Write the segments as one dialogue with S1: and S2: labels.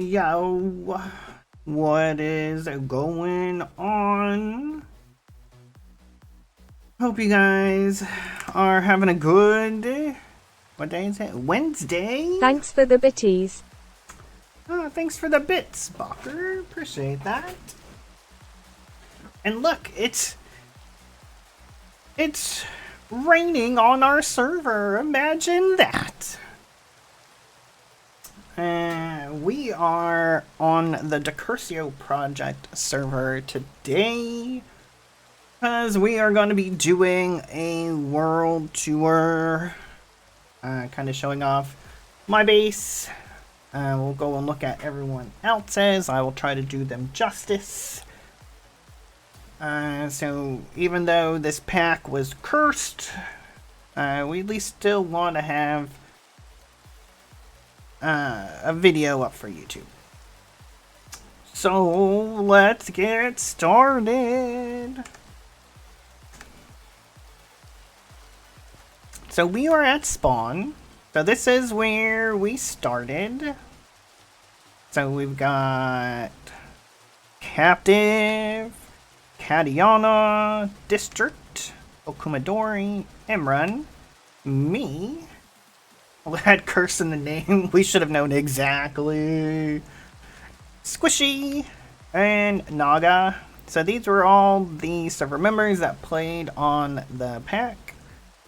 S1: Yo, what is going on? Hope you guys are having a good, what day is it? Wednesday?
S2: Thanks for the bitties.
S1: Oh, thanks for the bits, Bocker. Appreciate that. And look, it's raining on our server. Imagine that. We are on the Decursio Project server today because we are going to be doing a world tour, kind of showing off my base. We'll go and look at everyone else's. I will try to do them justice. So even though this pack was cursed, we at least still want to have a video up for YouTube. So let's get started. So we are at spawn. So this is where we started. So we've got Captive, Kadiana, District, Okumadori, Imran, me. Well, it had curse in the name. We should have known exactly. Squishy and Naga. So these were all the server members that played on the pack.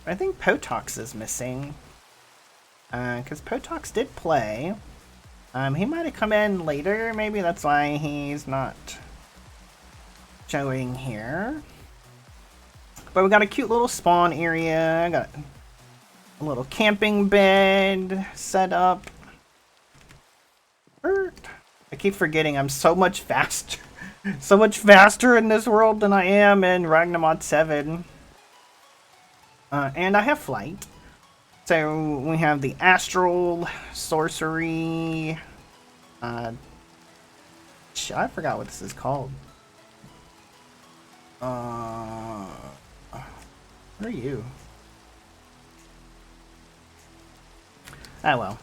S1: I think Potox is missing. Because Potox did play. He might have come in later. Maybe that's why he's not showing here. But we got a cute little spawn area. I got a little camping bed set up. I keep forgetting I'm so much faster. So much faster in this world than I am in Ragnamod 7. And I have flight. So we have the astral sorcery. I forgot what this is called. Where are you? Oh well.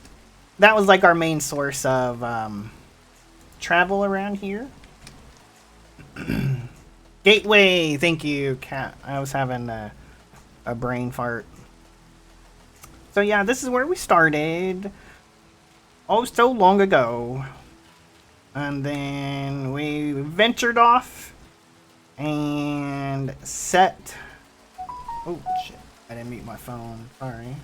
S1: That was like our main source of travel around here. Gateway, thank you, Cat. I was having a brain fart. So yeah, this is where we started. Oh, so long ago. And then we ventured off and set... Oh shit, I didn't mute my phone, sorry.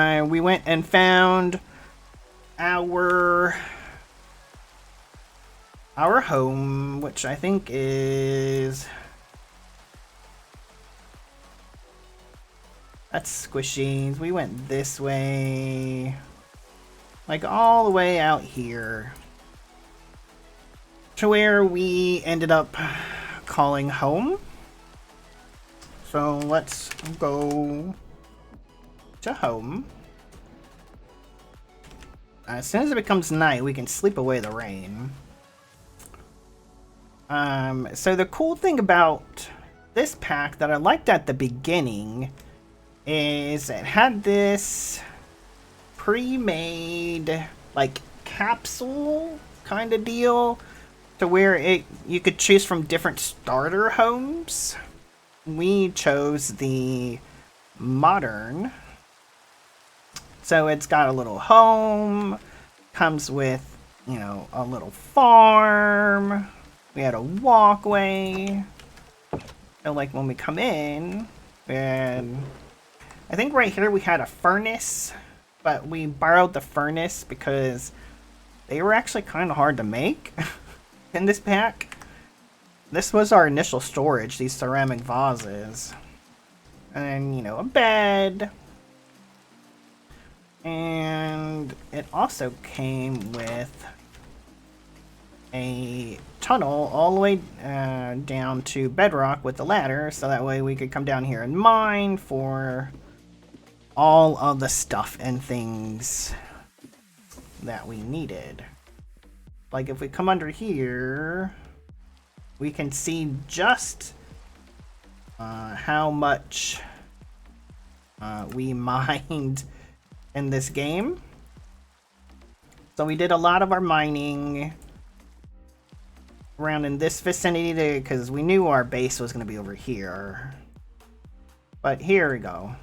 S1: We went and found our home, which I think is... That's Squishies. We went this way. Like all the way out here. To where we ended up calling home. So let's go to home. As soon as it becomes night, we can sleep away the rain. So the cool thing about this pack that I liked at the beginning is it had this pre-made like capsule kind of deal to where you could choose from different starter homes. We chose the modern. So it's got a little home, comes with, you know, a little farm. We had a walkway. So like when we come in, and I think right here we had a furnace, but we borrowed the furnace because they were actually kind of hard to make in this pack. This was our initial storage, these ceramic vases. And then, you know, a bed. And it also came with a tunnel all the way down to bedrock with the ladder, so that way we could come down here and mine for all of the stuff and things that we needed. Like if we come under here, we can see just how much we mined in this game. So we did a lot of our mining around in this vicinity because we knew our base was going to be over here. But here we go.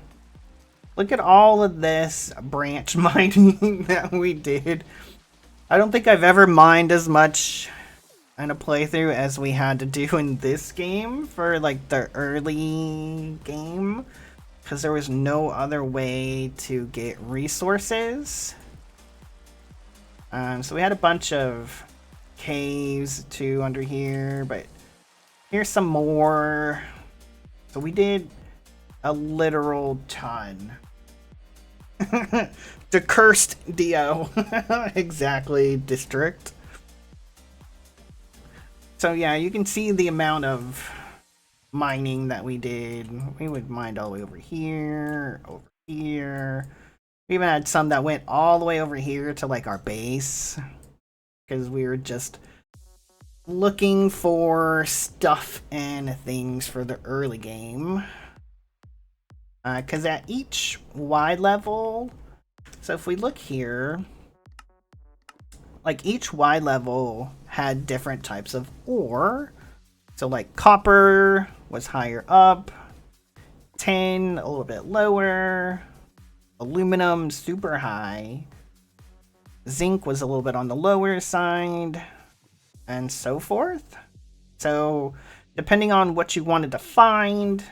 S1: Look at all of this branch mining that we did. I don't think I've ever mined as much in a playthrough as we had to do in this game for like the early game, because there was no other way to get resources. So we had a bunch of caves too under here, but here's some more. So we did a literal ton. The cursed DO. Exactly, district. So yeah, you can see the amount of mining that we did. We would mine all the way over here, over here. We even had some that went all the way over here to like our base, because we were just looking for stuff and things for the early game. Because at each Y level, so if we look here, like each Y level had different types of ore. So like copper was higher up, tin a little bit lower, aluminum super high, zinc was a little bit on the lower side, and so forth. So depending on what you wanted to find,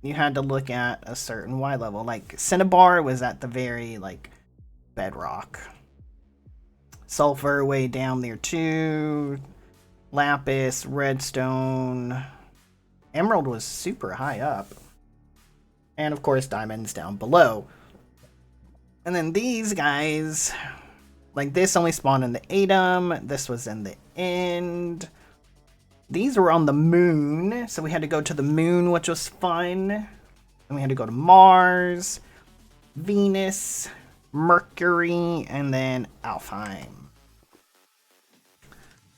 S1: you had to look at a certain Y level. Like cinnabar was at the very like bedrock. Sulfur way down there too. Lapis, redstone, emerald was super high up. And of course diamonds down below. And then these guys, like this only spawned in the Atom, this was in the end. These were on the moon, so we had to go to the moon, which was fun. And we had to go to Mars, Venus, Mercury, and then Alfheim.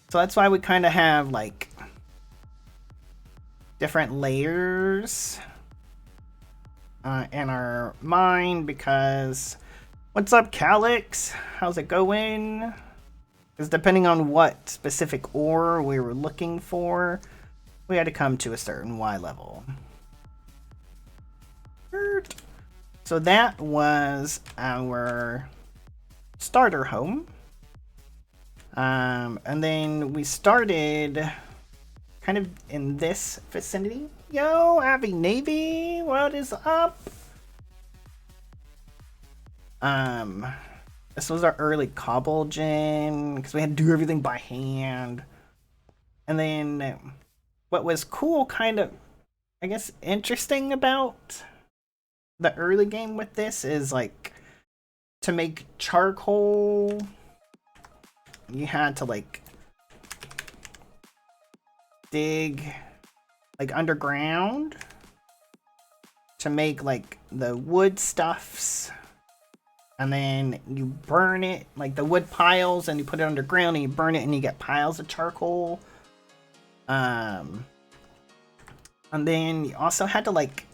S1: So that's why we kind of have like different layers in our mine, because what's up, Calyx? How's it going? Because depending on what specific ore we were looking for, we had to come to a certain Y level. So that was our starter home. And then we started kind of in this vicinity. Yo, Abby Navy, what is up? This was our early cobble gen, because we had to do everything by hand. And then what was cool, kind of, I guess, interesting about the early game with this is like to make charcoal, you had to like dig like underground to make like the wood stuffs, and then you burn it, like the wood piles, and you put it underground and you burn it and you get piles of charcoal. And then you also had to like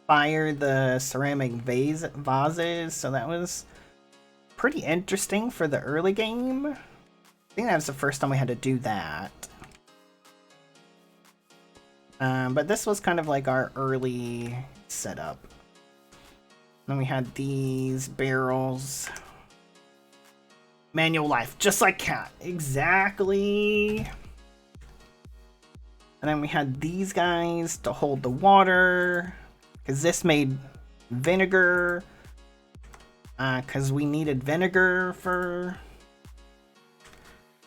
S1: fire the ceramic vases, so that was pretty interesting for the early game. I think that was the first time we had to do that. But this was kind of like our early setup. Then we had these barrels. Manual life, just like Cat. Exactly. And then we had these guys to hold the water, because this made vinegar. Because we needed vinegar for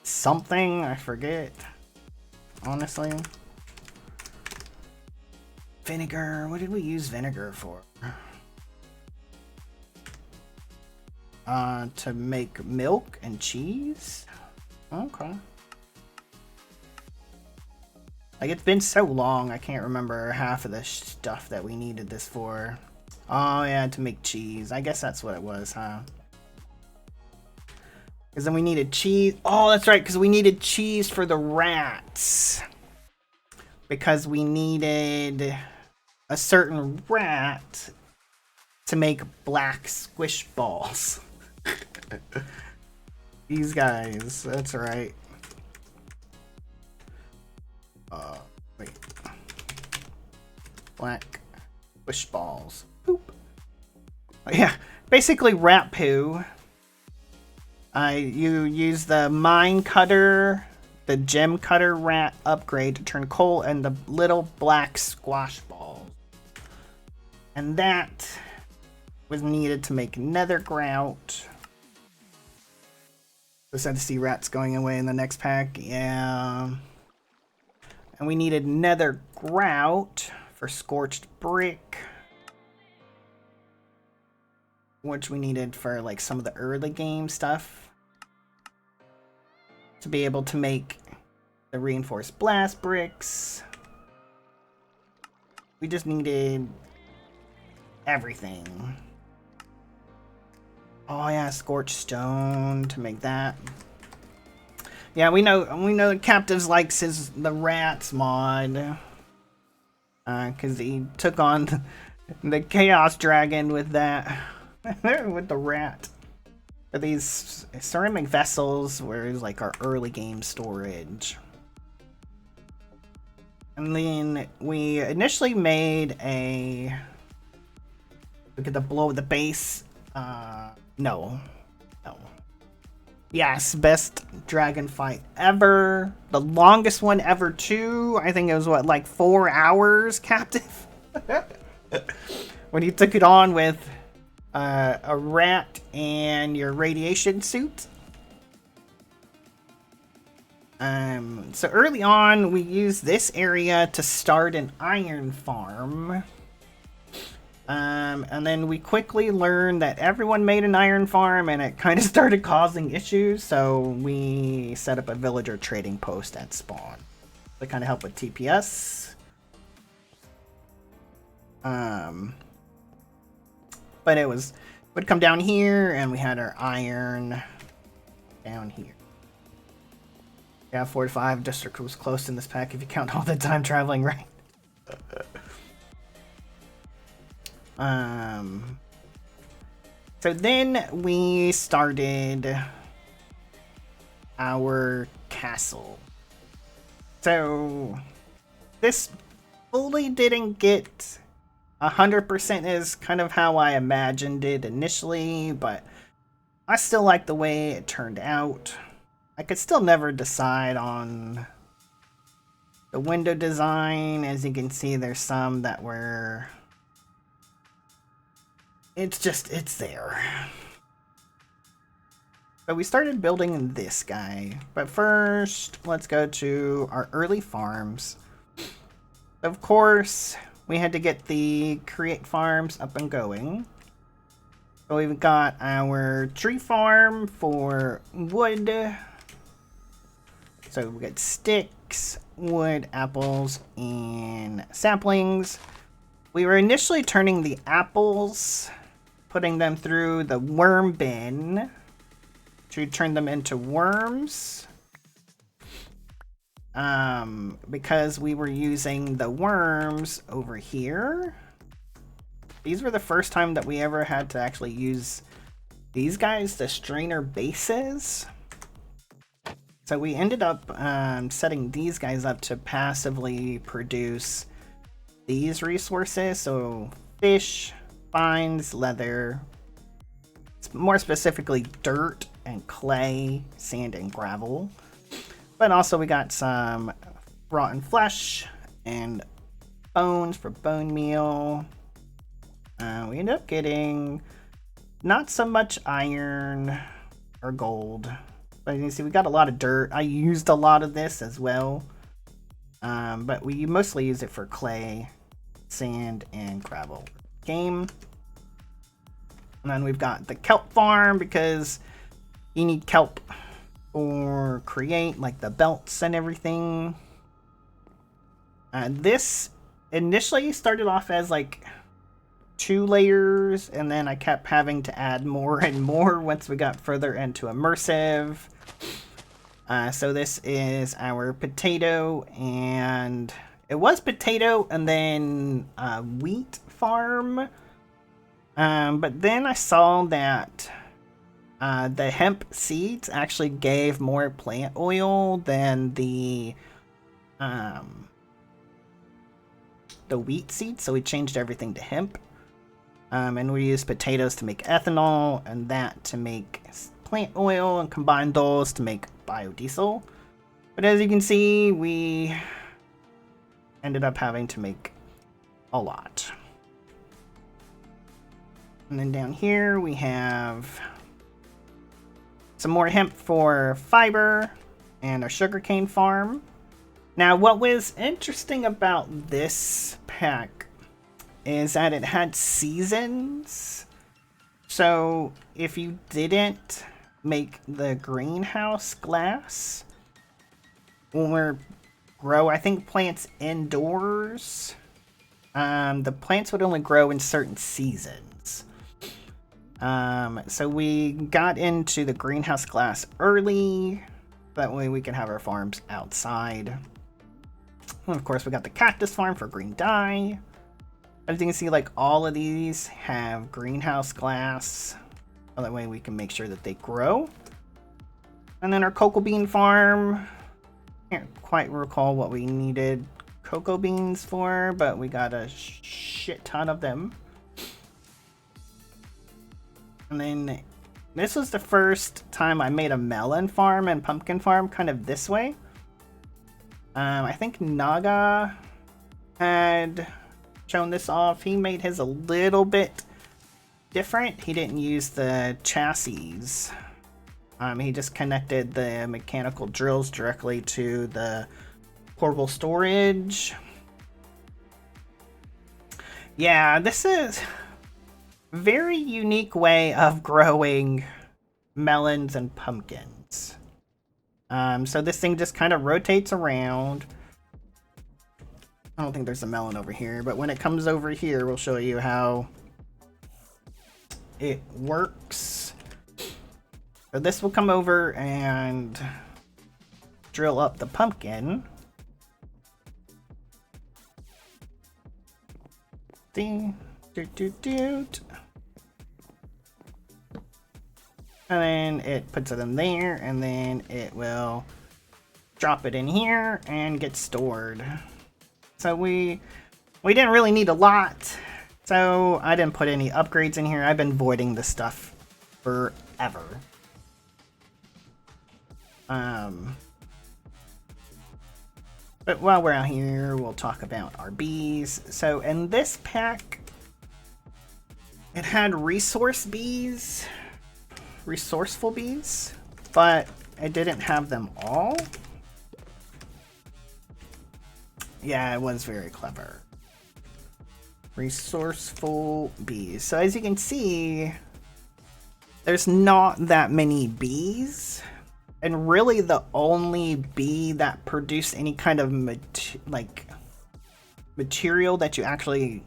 S1: something, I forget. Honestly. Vinegar, what did we use vinegar for? To make milk and cheese? Okay. Like, it's been so long, I can't remember half of the stuff that we needed this for. Oh, yeah, to make cheese. I guess that's what it was, huh? Because then we needed cheese. Oh, that's right, because we needed cheese for the rats. Because we needed a certain rat to make black squish balls. These guys, that's right. Wait. Black squish balls. Boop. Yeah, basically rat poo. You use the mine cutter, the gem cutter rat upgrade to turn coal and the little black squash balls. And that was needed to make nether grout. So sad to see rats going away in the next pack. Yeah. And we needed nether grout for scorched brick, which we needed for like some of the early game stuff to be able to make the reinforced blast bricks. We just needed everything. Oh yeah, scorched stone to make that. Yeah, we know the Captives likes the rats mod. Cause he took on the Chaos Dragon with that. With the rat. These ceramic vessels were like our early game storage. And then we initially made a look at the below the base. No. Yes, best dragon fight ever. The longest one ever too. I think it was what, like 4 hours, Captive? When you took it on with a rat and your radiation suit. So early on, we used this area to start an iron farm. And then we quickly learned that everyone made an iron farm and it kind of started causing issues, so we set up a villager trading post at spawn to kind of help with TPS. But it would come down here and we had our iron down here. Yeah, 4 to 5 district was close in this pack if you count all the time traveling, right? So then we started our castle. So this fully didn't get 100% is kind of how I imagined it initially, but I still like the way it turned out. I could still never decide on the window design. As you can see, there's some that were... it's there. But we started building this guy. But first, let's go to our early farms. Of course, we had to get the create farms up and going. So we've got our tree farm for wood. So we got sticks, wood, apples, and saplings. We were initially turning the apples, putting them through the worm bin to turn them into worms. Because we were using the worms over here. These were the first time that we ever had to actually use these guys, the strainer bases. So we ended up setting these guys up to passively produce these resources. So fish, vines, leather, more specifically dirt and clay, sand and gravel. But also we got some rotten flesh and bones for bone meal. We ended up getting not so much iron or gold. But you can see we got a lot of dirt. I used a lot of this as well. But we mostly use it for clay, sand, and gravel. Game. And then we've got the kelp farm because you need kelp or create like the belts and everything. This initially started off as like 2 layers, and then I kept having to add more and more once we got further into immersive. So this is our potato, and it was potato and then wheat farm. But then I saw that the hemp seeds actually gave more plant oil than the wheat seeds, so we changed everything to hemp. And we used potatoes to make ethanol, and that to make plant oil, and combined those to make biodiesel. But as you can see, we ended up having to make a lot. And then down here we have some more hemp for fiber and a sugarcane farm. Now, what was interesting about this pack is that it had seasons. So if you didn't make the greenhouse glass or grow, I think, plants indoors, the plants would only grow in certain seasons. So we got into the greenhouse glass early. That way we can have our farms outside. And of course, we got the cactus farm for green dye. As you can see, like, all of these have greenhouse glass. So that way we can make sure that they grow. And then our cocoa bean farm. Can't quite recall what we needed cocoa beans for, but we got a shit ton of them. And then this was the first time I made a melon farm and pumpkin farm kind of this way. I think Naga had shown this off. He made his a little bit different. He didn't use the chassis. He just connected the mechanical drills directly to the portable storage. Yeah, this is a very unique way of growing melons and pumpkins. So this thing just kind of rotates around. I don't think there's a melon over here, but when it comes over here, we'll show you how it works. So this will come over and drill up the pumpkin. And then it puts it in there, and then it will drop it in here and get stored. So we didn't really need a lot, so I didn't put any upgrades in here. I've been voiding this stuff forever. But while we're out here, we'll talk about our bees. So in this pack, it had resourceful bees, but it didn't have them all. Yeah, it was very clever. Resourceful bees. So as you can see, there's not that many bees. And really the only bee that produced any kind of material that you actually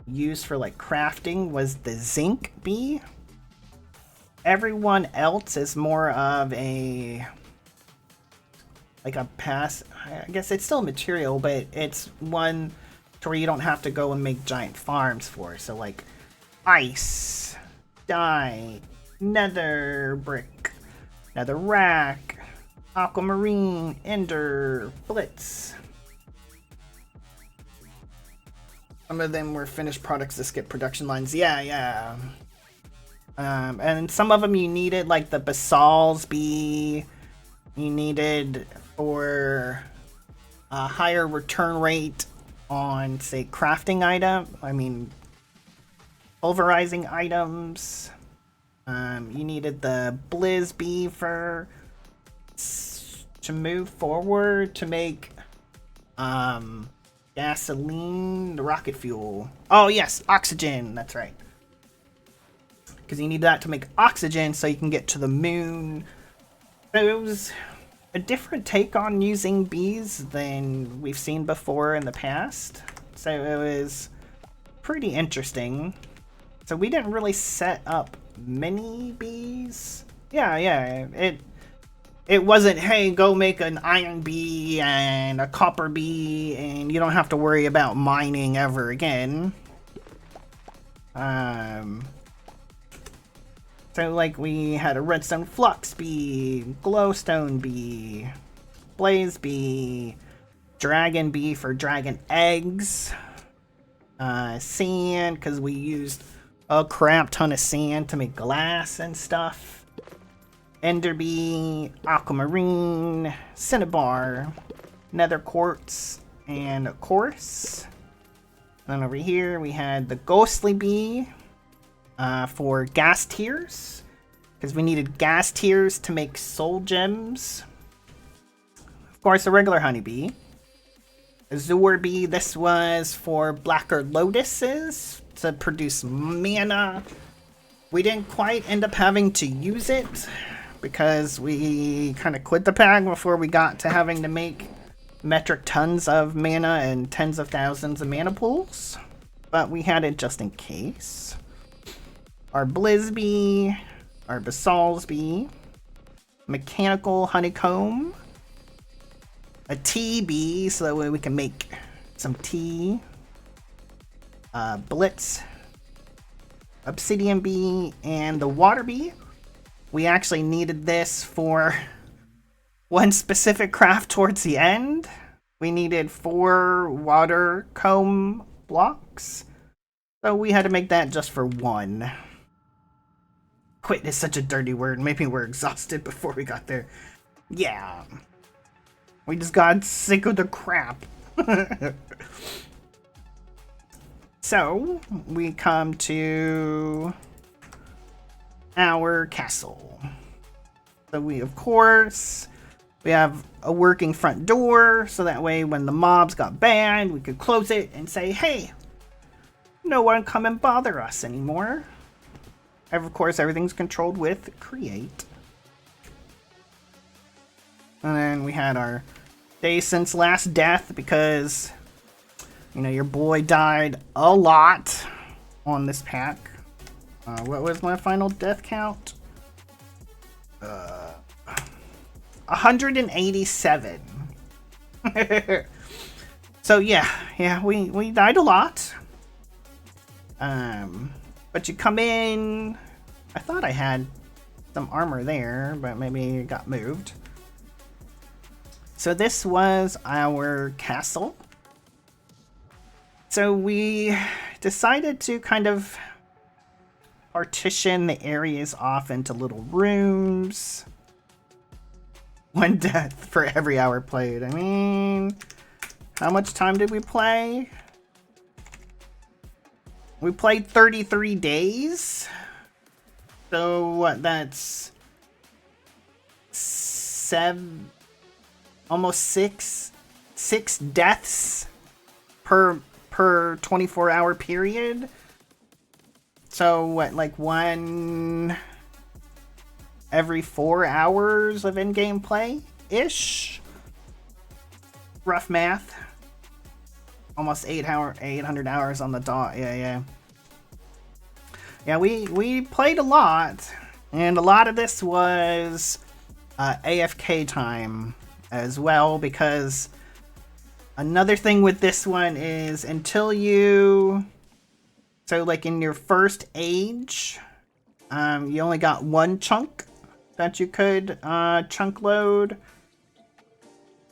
S1: use for like crafting was the zinc bee. Everyone else is more of a pass. I guess it's still material, but it's one to where you don't have to go and make giant farms for. So like ice, dye, nether brick, nether rack, aquamarine, ender, blitz. Some of them were finished products to skip production lines. Yeah. And some of them you needed, like the basal's bee, you needed for a higher return rate on, say, crafting pulverizing items. You needed the Blizz bee to move forward to make gasoline, the rocket fuel. Oh yes, oxygen, that's right. Because you need that to make oxygen so you can get to the moon. So it was a different take on using bees than we've seen before in the past. So it was pretty interesting. So we didn't really set up many bees. Yeah. It wasn't, hey, go make an iron bee and a copper bee and you don't have to worry about mining ever again. So like we had a redstone flux bee, glowstone bee, blaze bee, dragon bee for dragon eggs, sand because we used a crap ton of sand to make glass and stuff, ender bee, aquamarine, cinnabar, nether quartz, and of course. Then over here we had the ghostly bee for gas tiers, because we needed gas tiers to make soul gems. Of course, a regular honeybee. Azure bee, this was for blacker lotuses to produce mana. We didn't quite end up having to use it because we kind of quit the pack before we got to having to make metric tons of mana and tens of thousands of mana pools. But we had it just in case. Our Blizzbee, our Basalsbee, Mechanical Honeycomb, a Tea Bee so that way we can make some tea, Blitz, Obsidian Bee, and the Water Bee. We actually needed this for one specific craft towards the end. We needed 4 water comb blocks, so we had to make that just for 1. Quit is such a dirty word. Maybe we're exhausted before we got there. Yeah. We just got sick of the crap. So, we come to our castle. So we, of course, we have a working front door, so that way when the mobs got banned, we could close it and say, hey, no one come and bother us anymore. Of course, everything's controlled with create. And then we had our day since last death because, you know, your boy died a lot on this pack. What was my final death count? 187. So yeah, we died a lot. But you come in, I thought I had some armor there, but maybe it got moved. So this was our castle. So we decided to kind of partition the areas off into little rooms. 1 death for every hour played. I mean, how much time did we play? We played 33 days. So what, that's almost six deaths per 24-hour period. So what, like 1 every 4 hours of in-game play-ish? Rough math. Almost 800 hours on the dot. Yeah, we played a lot, and a lot of this was AFK time as well, because another thing with this one is until you, so like in your first age, you only got 1 chunk that you could chunk load.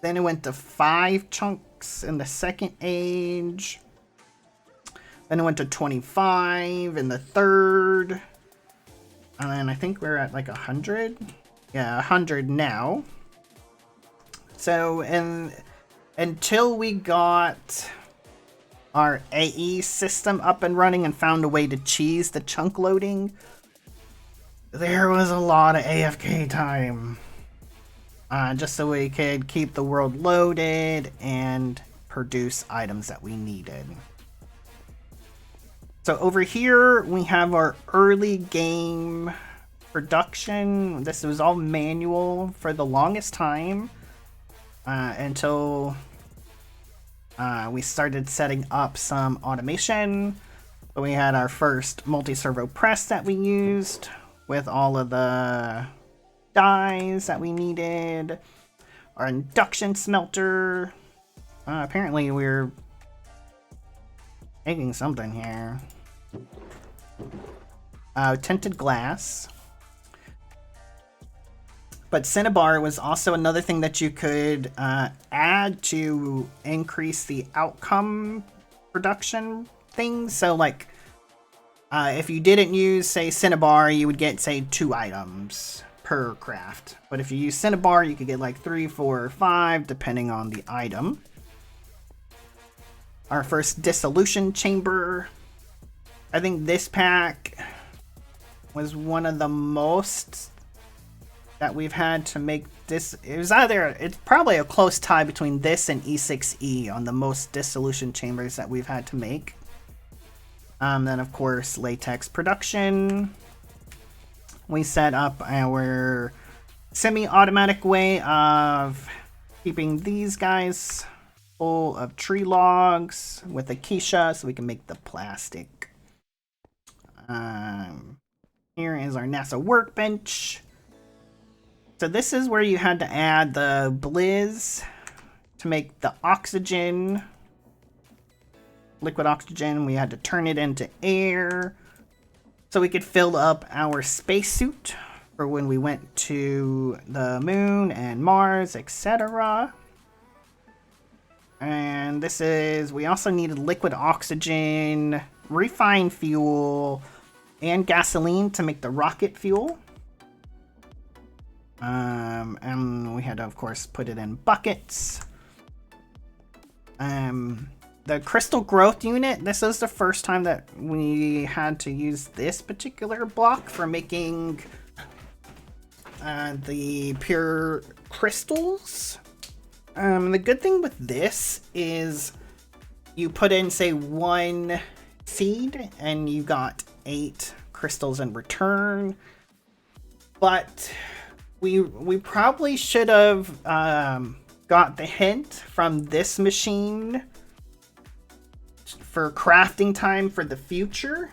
S1: Then it went to 5 chunks in the second age. Then it went to 25 in the third. And then I think we're at like 100. Yeah, 100 now. So, until we got our AE system up and running and found a way to cheese the chunk loading, there was a lot of AFK time. Just so we could keep the world loaded and produce items that we needed. So over here we have our early game production. This was all manual for the longest time until we started setting up some automation. So we had our first multi-servo press that we used with all of the dyes that we needed. Our induction smelter. Apparently we're making something here. tinted glass. But Cinnabar was also another thing that you could add to increase the outcome production things. So, like, if you didn't use, say, Cinnabar, you would get, say, 2 items per craft. But if you use Cinnabar, you could get like 3, 4, or 5, depending on the item. Our first dissolution chamber. I think this pack was one of the most that we've had to make this. It's probably a close tie between this and E6E on the most dissolution chambers that we've had to make. Then of course, latex production. We set up our semi-automatic way of keeping these guys full of tree logs with acacia so we can make the plastic. Here is our NASA workbench. So this is where you had to add the blizz to make the oxygen, liquid oxygen. We had to turn it into air so we could fill up our spacesuit for when we went to the moon and Mars, etc. And this is, we also needed liquid oxygen, refined fuel, and gasoline to make the rocket fuel. And we had to, of course, put it in buckets. The crystal growth unit, this is the first time that we had to use this particular block for making the pure crystals. The good thing with this is you put in, say, 1 seed and you got 8 crystals in return. But we probably should have got the hint from this machine for crafting time for the future,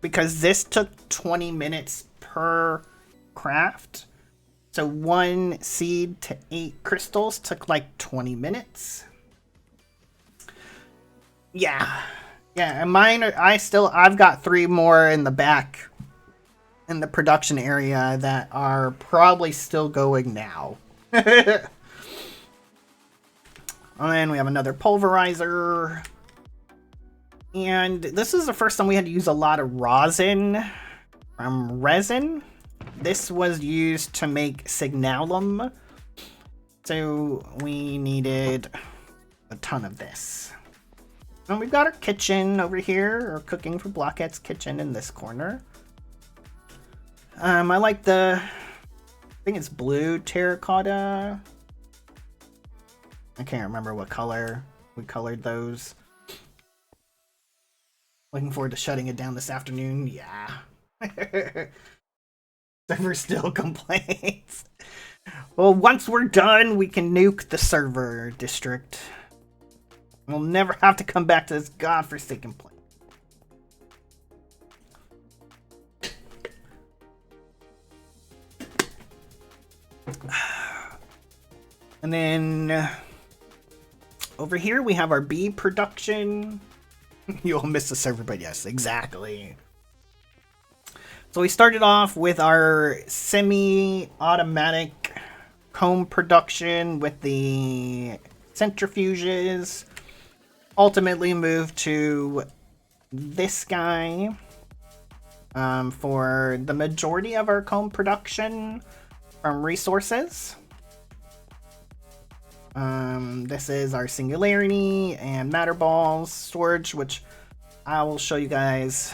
S1: because this took 20 minutes per craft. So 1 seed to 8 crystals took like 20 minutes. Yeah, and mine are, I've got 3 more in the back in the production area that are probably still going now. And then we have another pulverizer. And this is the first time we had to use a lot of resin. This was used to make signalum. So we needed a ton of this. And we've got our kitchen over here, or cooking for Blockhead's kitchen in this corner. I like I think it's blue terracotta. I can't remember what color we colored those. Looking forward to shutting it down this afternoon. Yeah. Server still complains. Well, once we're done, we can nuke the server district. We'll never have to come back to this godforsaken place. And then over here we have our bee production. You'll miss the server, but yes, exactly. So we started off with our semi-automatic comb production with the centrifuges. Ultimately moved to this guy for the majority of our comb production from resources. This is our singularity and matter balls storage, which I will show you guys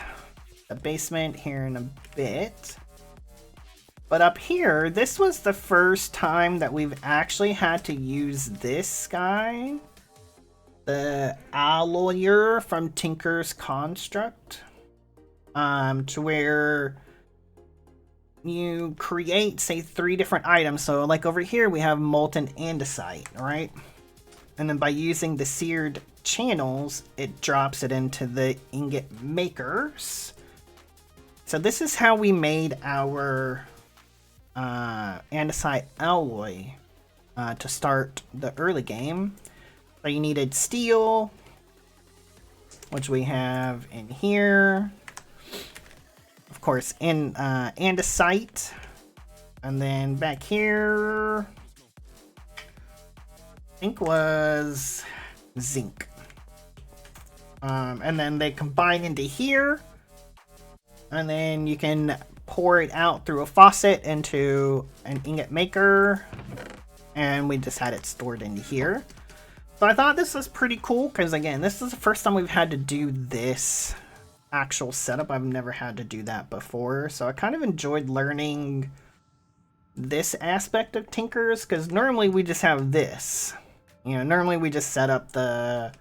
S1: the basement here in a bit. But up here, this was the first time that we've actually had to use this guy, the alloyer from Tinker's Construct, to where you create, say, 3 different items. So like over here we have molten andesite, right? And then by using the seared channels, it drops it into the ingot makers. So this is how we made our andesite alloy to start the early game. So you needed steel, which we have in here. course, in andesite. And then back here, I think was zinc. And then they combine into here. And then you can pour it out through a faucet into an ingot maker. And we just had it stored in here. So I thought this was pretty cool because, again, this is the first time we've had to do this actual setup. I've never had to do that before. So I kind of enjoyed learning this aspect of Tinkers because normally we just have this. You know, normally we just set up the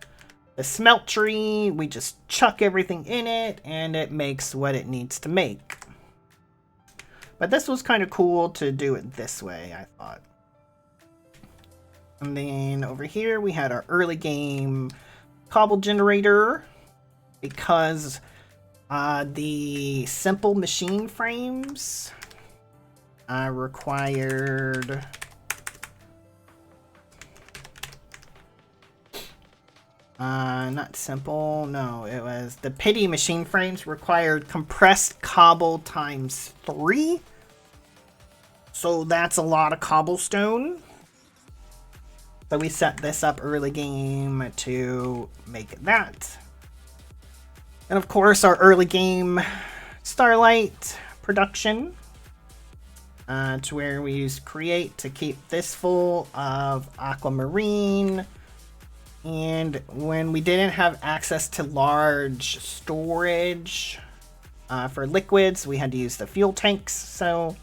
S1: smeltery, we just chuck everything in it, and it makes what it needs to make. But this was kind of cool to do it this way, I thought. And then over here we had our early game cobble generator because the simple machine frames required not simple, no, it was the pity machine frames required compressed cobble times 3. So that's a lot of cobblestone. So we set this up early game to make that. And of course our early game Starlight production. To where we use create to keep this full of aquamarine. And when we didn't have access to large storage for liquids, we had to use the fuel tanks. So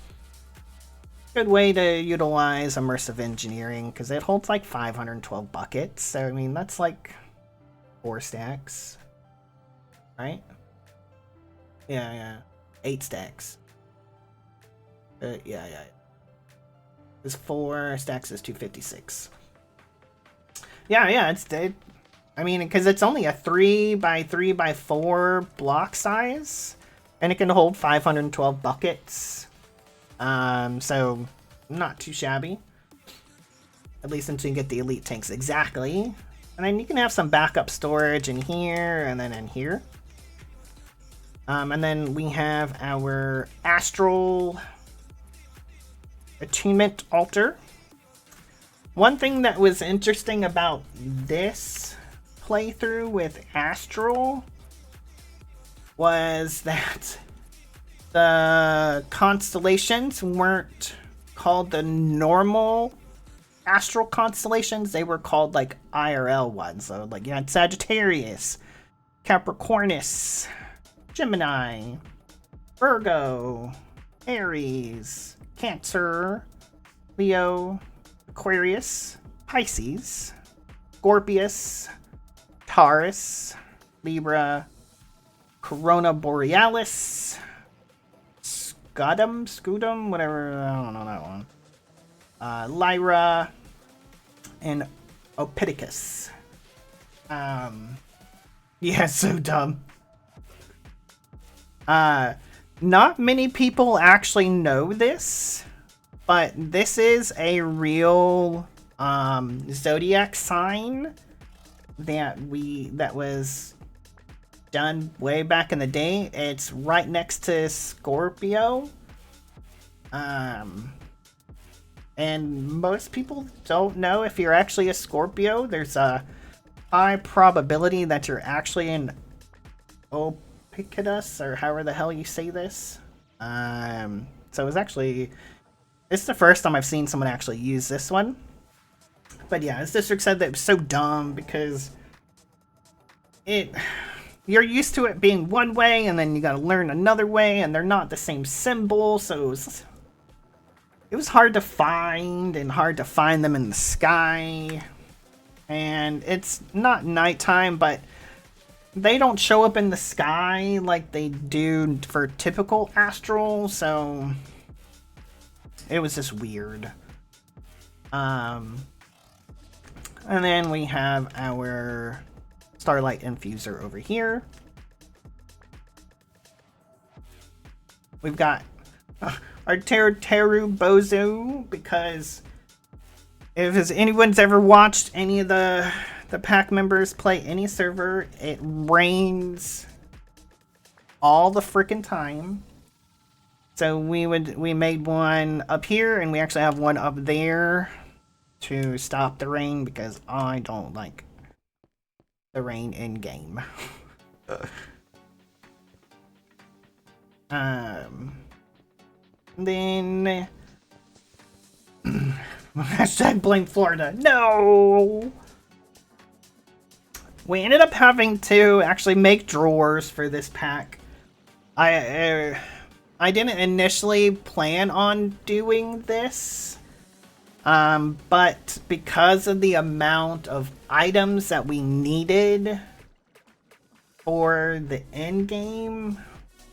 S1: good way to utilize immersive engineering because it holds like 512 buckets. So I mean that's like 4 stacks, right? Yeah. 8 stacks. Yeah. It's 4 stacks is 256. Yeah, it's dead. I mean, because it's only a 3x3x4 block size, and it can hold 512 buckets. So not too shabby. At least until you get the elite tanks exactly. And then you can have some backup storage in here and then in here. And then we have our astral attunement altar. One thing that was interesting about this playthrough with Astral was that the constellations weren't called the normal astral constellations. They were called like IRL ones. So like you had Sagittarius, Capricornus, Gemini, Virgo, Aries, Cancer, Leo, Aquarius, Pisces, Scorpius, Taurus, Libra, Corona Borealis, Scudum, whatever, I don't know that one. Lyra, and Ophiuchus. Yeah, so dumb. Not many people actually know this, but this is a real zodiac sign that was done way back in the day. It's right next to Scorpio. And most people don't know if you're actually a Scorpio. There's a high probability that you're actually an Ophiuchus, or however the hell you say this. So it's the first time I've seen someone actually use this one. But yeah, as District said, that it was so dumb because you're used to it being one way and then you gotta learn another way and they're not the same symbol, so it was hard to find them in the sky. And it's not nighttime, but they don't show up in the sky like they do for typical astral, so it was just weird. And then we have our Starlight Infuser over here. We've got our Teru Bozu, because if anyone's ever watched any of the pack members play any server, it rains all the freaking time. So we made one up here, and we actually have one up there to stop the rain because I don't like the rain in game. Then hashtag blame Florida. No. We ended up having to actually make drawers for this pack. I didn't initially plan on doing this, but because of the amount of items that we needed for the end game,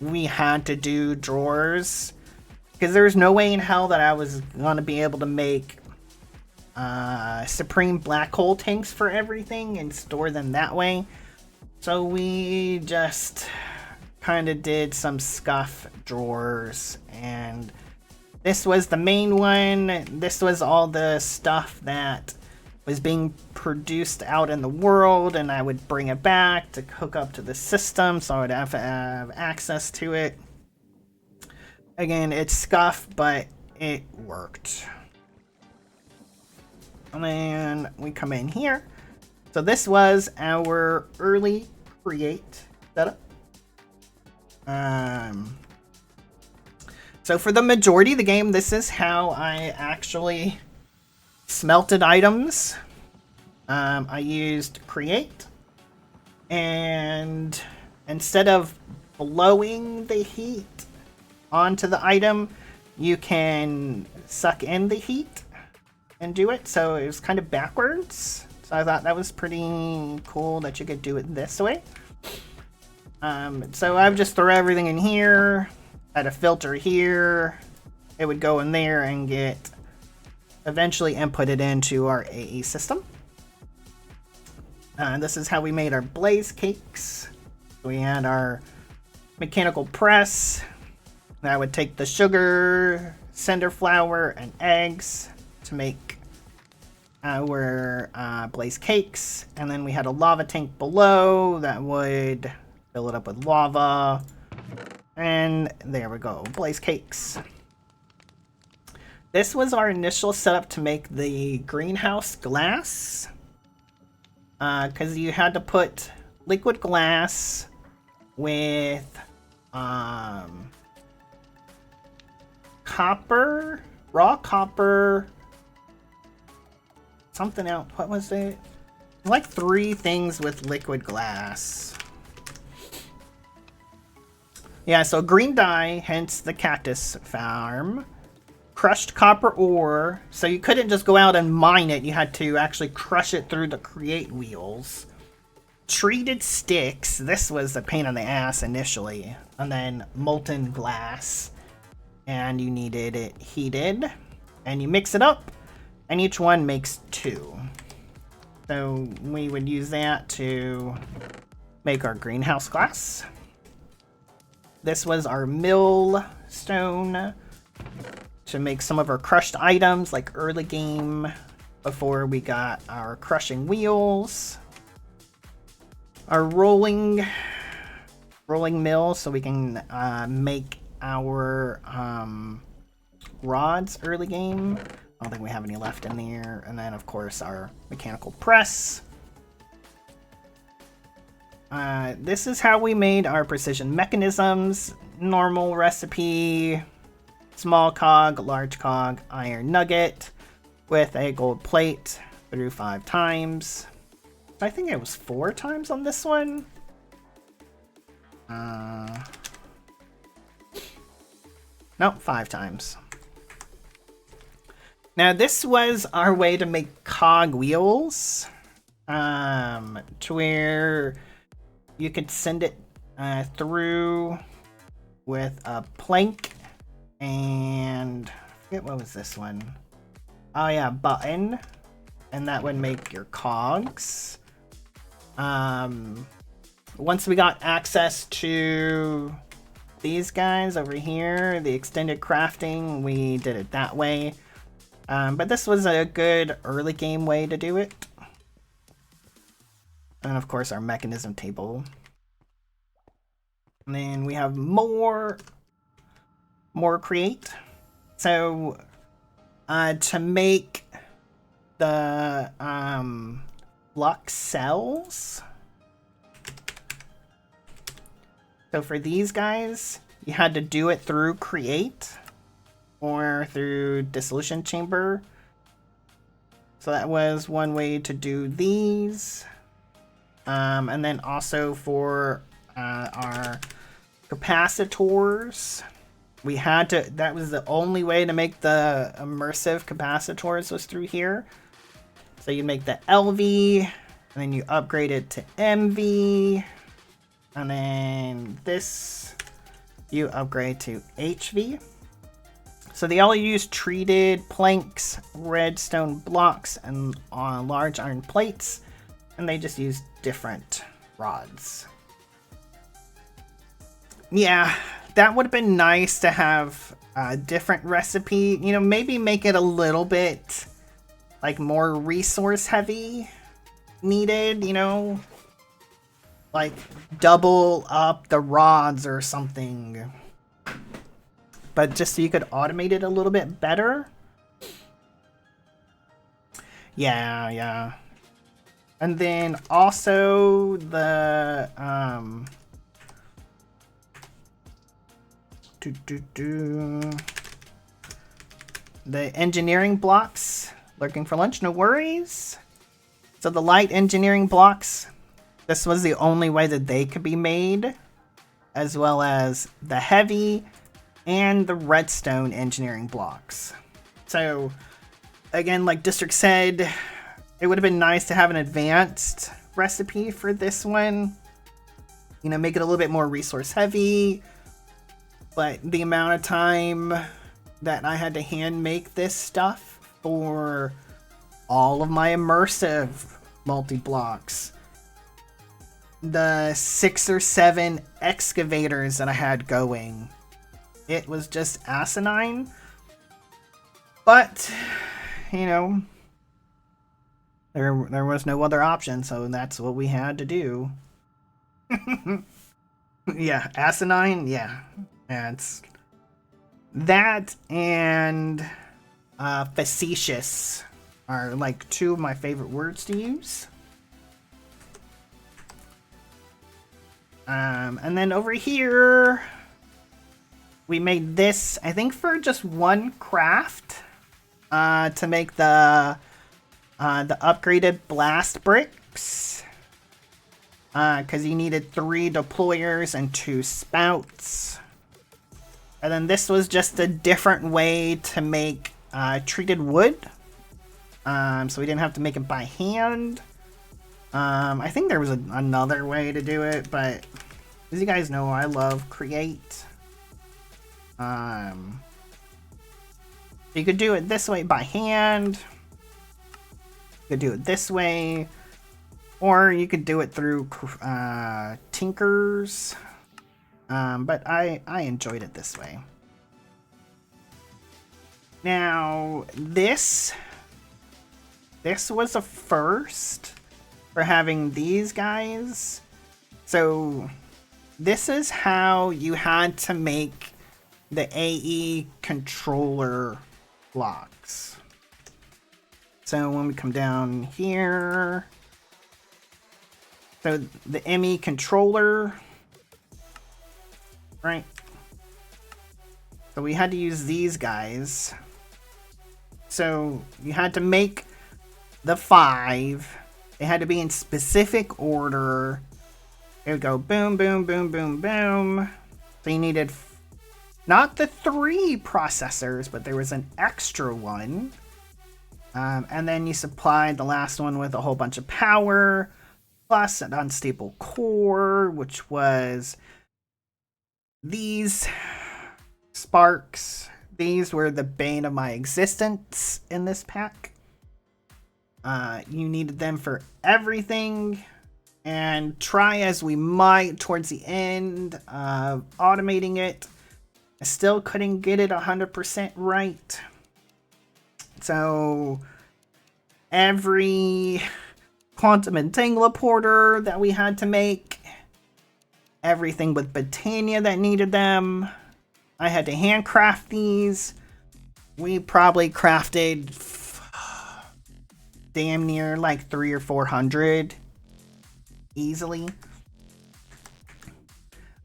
S1: we had to do drawers because there's no way in hell that I was gonna be able to make Supreme Black Hole tanks for everything and store them that way. So we just kind of did some scuff drawers, and this was the main one. This was all the stuff that was being produced out in the world, and I would bring it back to hook up to the system so I would have to have access to it. Again, it's scuff, but it worked. And then we come in here. So this was our early create setup. So for the majority of the game, this is how I actually smelted items. I used create, and instead of blowing the heat onto the item, you can suck in the heat and do it. So it was kind of backwards. So I thought that was pretty cool that you could do it this way. So I would just throw everything in here, add a filter here, it would go in there and get eventually inputted into our AE system. This is how we made our blaze cakes. We had our mechanical press. I would take the sugar, cinder flour, and eggs to make our blaze cakes, and then we had a lava tank below that would fill it up with lava, and there we go, blaze cakes. This was our initial setup to make the greenhouse glass, because you had to put liquid glass with copper, raw copper, something else. What was it? Like 3 things with liquid glass. Yeah, so green dye, hence the cactus farm. Crushed copper ore, so you couldn't just go out and mine it, you had to actually crush it through the create wheels. Treated sticks, this was a pain in the ass initially. And then molten glass, and you needed it heated. And you mix it up, and each one makes 2. So we would use that to make our greenhouse glass. This was our mill stone to make some of our crushed items like early game before we got our crushing wheels. Our rolling mill so we can make our rods early game. I don't think we have any left in there. And then of course our mechanical press. This is how we made our precision mechanisms. Normal recipe, small cog, large cog, iron nugget with a gold plate through 5 times. I think it was 4 times on this one. Nope, 5 times. Now this was our way to make cog wheels, to where you could send it through with a plank and I forget what was this one. Oh yeah, button, and that would make your cogs. Once we got access to these guys over here, the extended crafting, we did it that way. But this was a good early game way to do it. And of course our mechanism table. And then we have more more create. So to make the block cells, so for these guys, you had to do it through create or through dissolution chamber. So that was one way to do these. And then also for our capacitors, we had to, that was the only way to make the immersive capacitors was through here. So you make the LV, and then you upgrade it to MV, and then this you upgrade to HV. So they all use treated planks, redstone blocks, and large iron plates, and they just use different rods. Yeah, that would have been nice to have a different recipe. You know, maybe make it a little bit like more resource heavy needed, you know, like double up the rods or something. But just so you could automate it a little bit better. Yeah. And then also the the engineering blocks. Lurking for lunch, no worries. So the light engineering blocks, this was the only way that they could be made, as well as the heavy and the redstone engineering blocks. So again, like District said, it would have been nice to have an advanced recipe for this one. You know, make it a little bit more resource heavy. But the amount of time that I had to hand make this stuff for all of my immersive multi-blocks, the 6 or 7 excavators that I had going, it was just asinine. But, you know, there was no other option, so that's what we had to do. Yeah, asinine, yeah. It's that and facetious are like two of my favorite words to use. And then over here, we made this, I think, for just one craft, to make the upgraded blast bricks, because you needed 3 deployers and 2 spouts. And then this was just a different way to make treated wood, so we didn't have to make it by hand. I think there was another way to do it, but as you guys know, I love create. You could do it this way by hand. You could do it this way, or you could do it through tinkers. But I enjoyed it this way. Now, this was a first for having these guys. So this is how you had to make the AE controller blocks. So when we come down here, so the ME controller, right? So we had to use these guys. So you had to make the 5. They had to be in specific order. It would go boom, boom, boom, boom, boom. So you needed not the 3 processors, but there was an extra one. And then you supplied the last one with a whole bunch of power, plus an unstable core, which was these sparks. These were the bane of my existence in this pack. You needed them for everything, and try as we might towards the end of automating it, I still couldn't get it 100% right. So every quantum entangler that we had to make, everything with Botania that needed them, I had to handcraft these. We probably crafted damn near like 300 or 400 easily.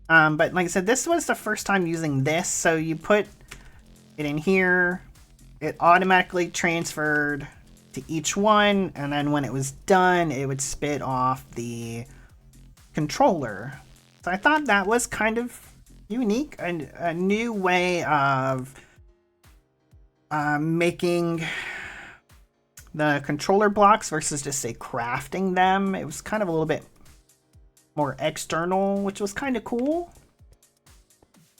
S1: But like I said, this was the first time using this, so you put it in here, it automatically transferred to each one, and then when it was done, it would spit off the controller. So I thought that was kind of unique, and a new way of making the controller blocks versus just say crafting them. It was kind of a little bit more external, which was kind of cool.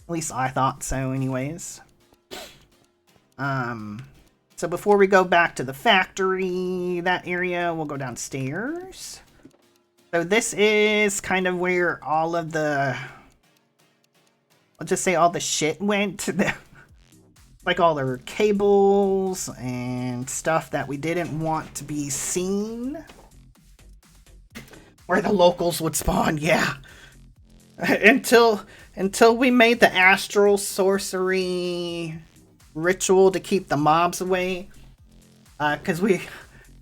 S1: At least I thought so anyways. So before we go back to the factory, that area, we'll go downstairs. So this is kind of where all of the, I'll just say all the shit went. Like all the cables and stuff that we didn't want to be seen. Where the locals would spawn, yeah. Until we made the astral sorcery ritual to keep the mobs away. Because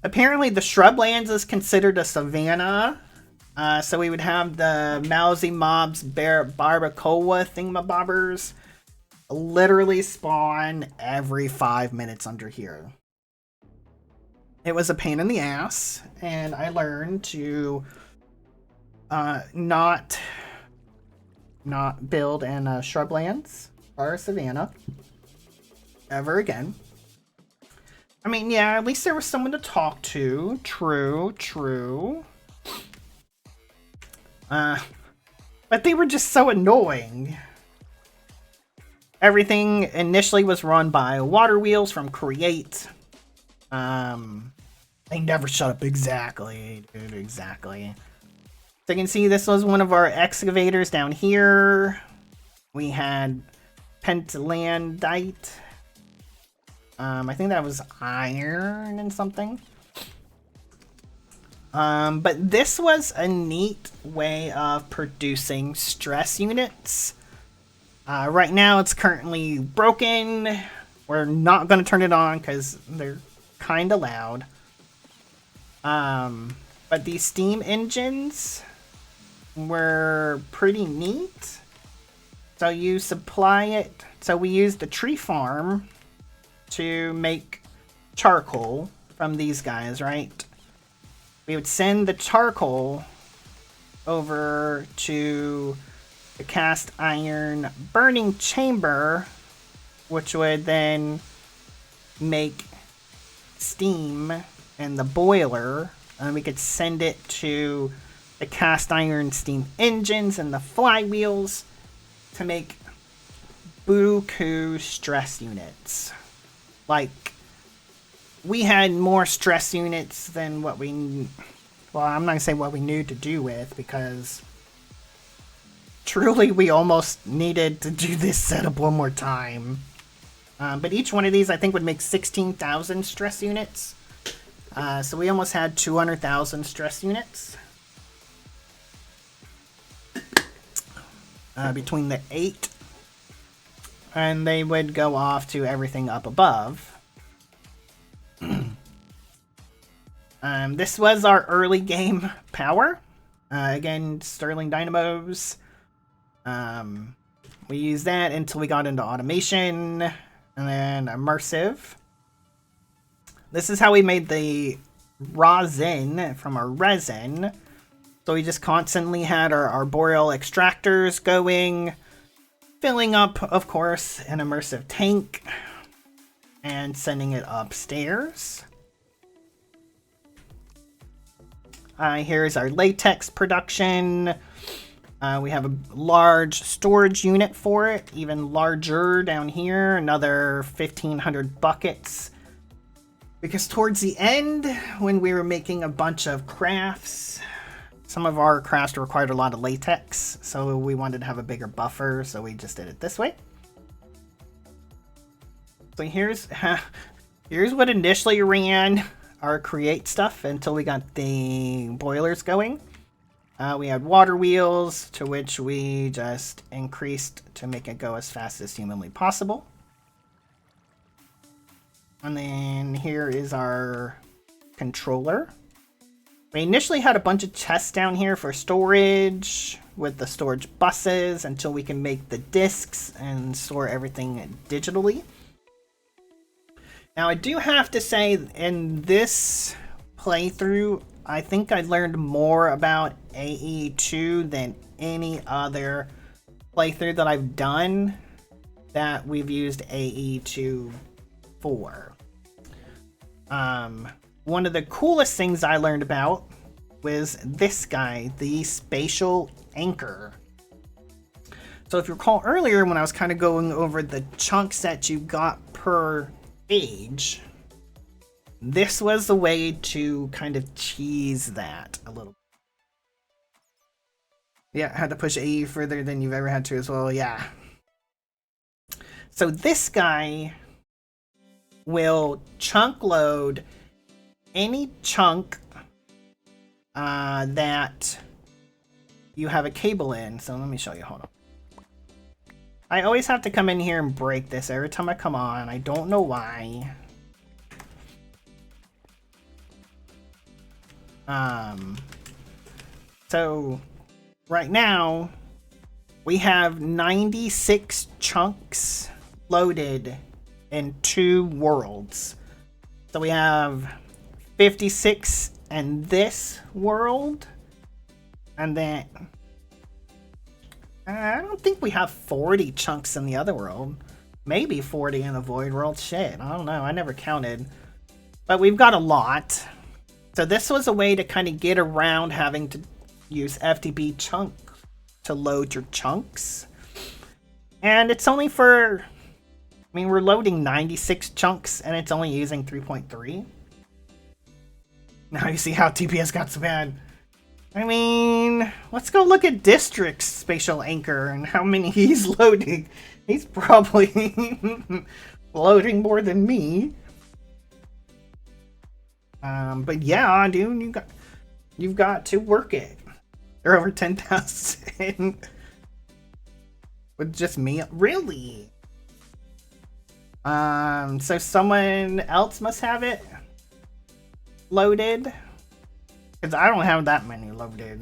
S1: apparently the shrublands is considered a savanna. So we would have the mousy mobs, barbacoa thingamabobbers literally spawn every 5 minutes under here. It was a pain in the ass, and I learned to not build in shrublands or savannah ever again. I mean, yeah, at least there was someone to talk to. True. But they were just so annoying. Everything initially was run by Water Wheels from Create. They never shut up. Exactly, dude, exactly. So you can see this was one of our excavators down here. We had pentlandite. I think that was iron and something. But this was a neat way of producing stress units. Right now it's currently broken. We're not going to turn it on because they're kind of loud. But these steam engines were pretty neat. So you supply it. So we used the tree farm to make charcoal from these guys, right? We would send the charcoal over to the cast iron burning chamber, which would then make steam in the boiler, and we could send it to the cast iron steam engines and the flywheels to make buku stress units. Like, we had more stress units than what we, well, I'm not gonna say what we knew to do with, because truly we almost needed to do this setup one more time. But each one of these I think would make 16,000 stress units. So we almost had 200,000 stress units. Between the 8. And they would go off to everything up above. This was our early game power. Again, Sterling Dynamos. We used that until we got into automation and then immersive. This is how we made the rosin from our resin. So we just constantly had our arboreal extractors going, filling up, of course, an immersive tank and sending it upstairs. Here's our latex production. We have a large storage unit for it, even larger down here, another 1,500 buckets. Because towards the end, when we were making a bunch of crafts, some of our crafts required a lot of latex, so we wanted to have a bigger buffer, so we just did it this way. So here's what initially ran our create stuff until we got the boilers going. We had water wheels, to which we just increased to make it go as fast as humanly possible. And then here is our controller. We initially had a bunch of chests down here for storage with the storage buses until we can make the discs and store everything digitally. Now I do have to say, in this playthrough, I think I learned more about AE2 than any other playthrough that I've done that we've used AE2 for. One of the coolest things I learned about was this guy, the spatial anchor. So if you recall earlier when I was kind of going over the chunks that you got per age, this was the way to kind of cheese that a little. Yeah, I had to push AE further than you've ever had to as well, yeah. So this guy will chunk load any chunk that you have a cable in. So let me show you, hold on. I always have to come in here and break this every time I come on. I don't know why. So right now we have 96 chunks loaded in 2 worlds. So we have 56 in this world, and then I don't think we have 40 chunks in the other world. Maybe 40 in the void world. Shit, I don't know. I never counted. But we've got a lot. So this was a way to kind of get around having to use FTB chunk to load your chunks. And it's only for, I mean, we're loading 96 chunks and it's only using 3.3. Now you see how TPS got so bad. I mean, let's go look at District's spatial anchor and how many he's loading. He's probably loading more than me. But yeah, dude, you've got to work it. They're over 10,000 with just me. Really? So someone else must have it loaded, because I don't have that many loaded.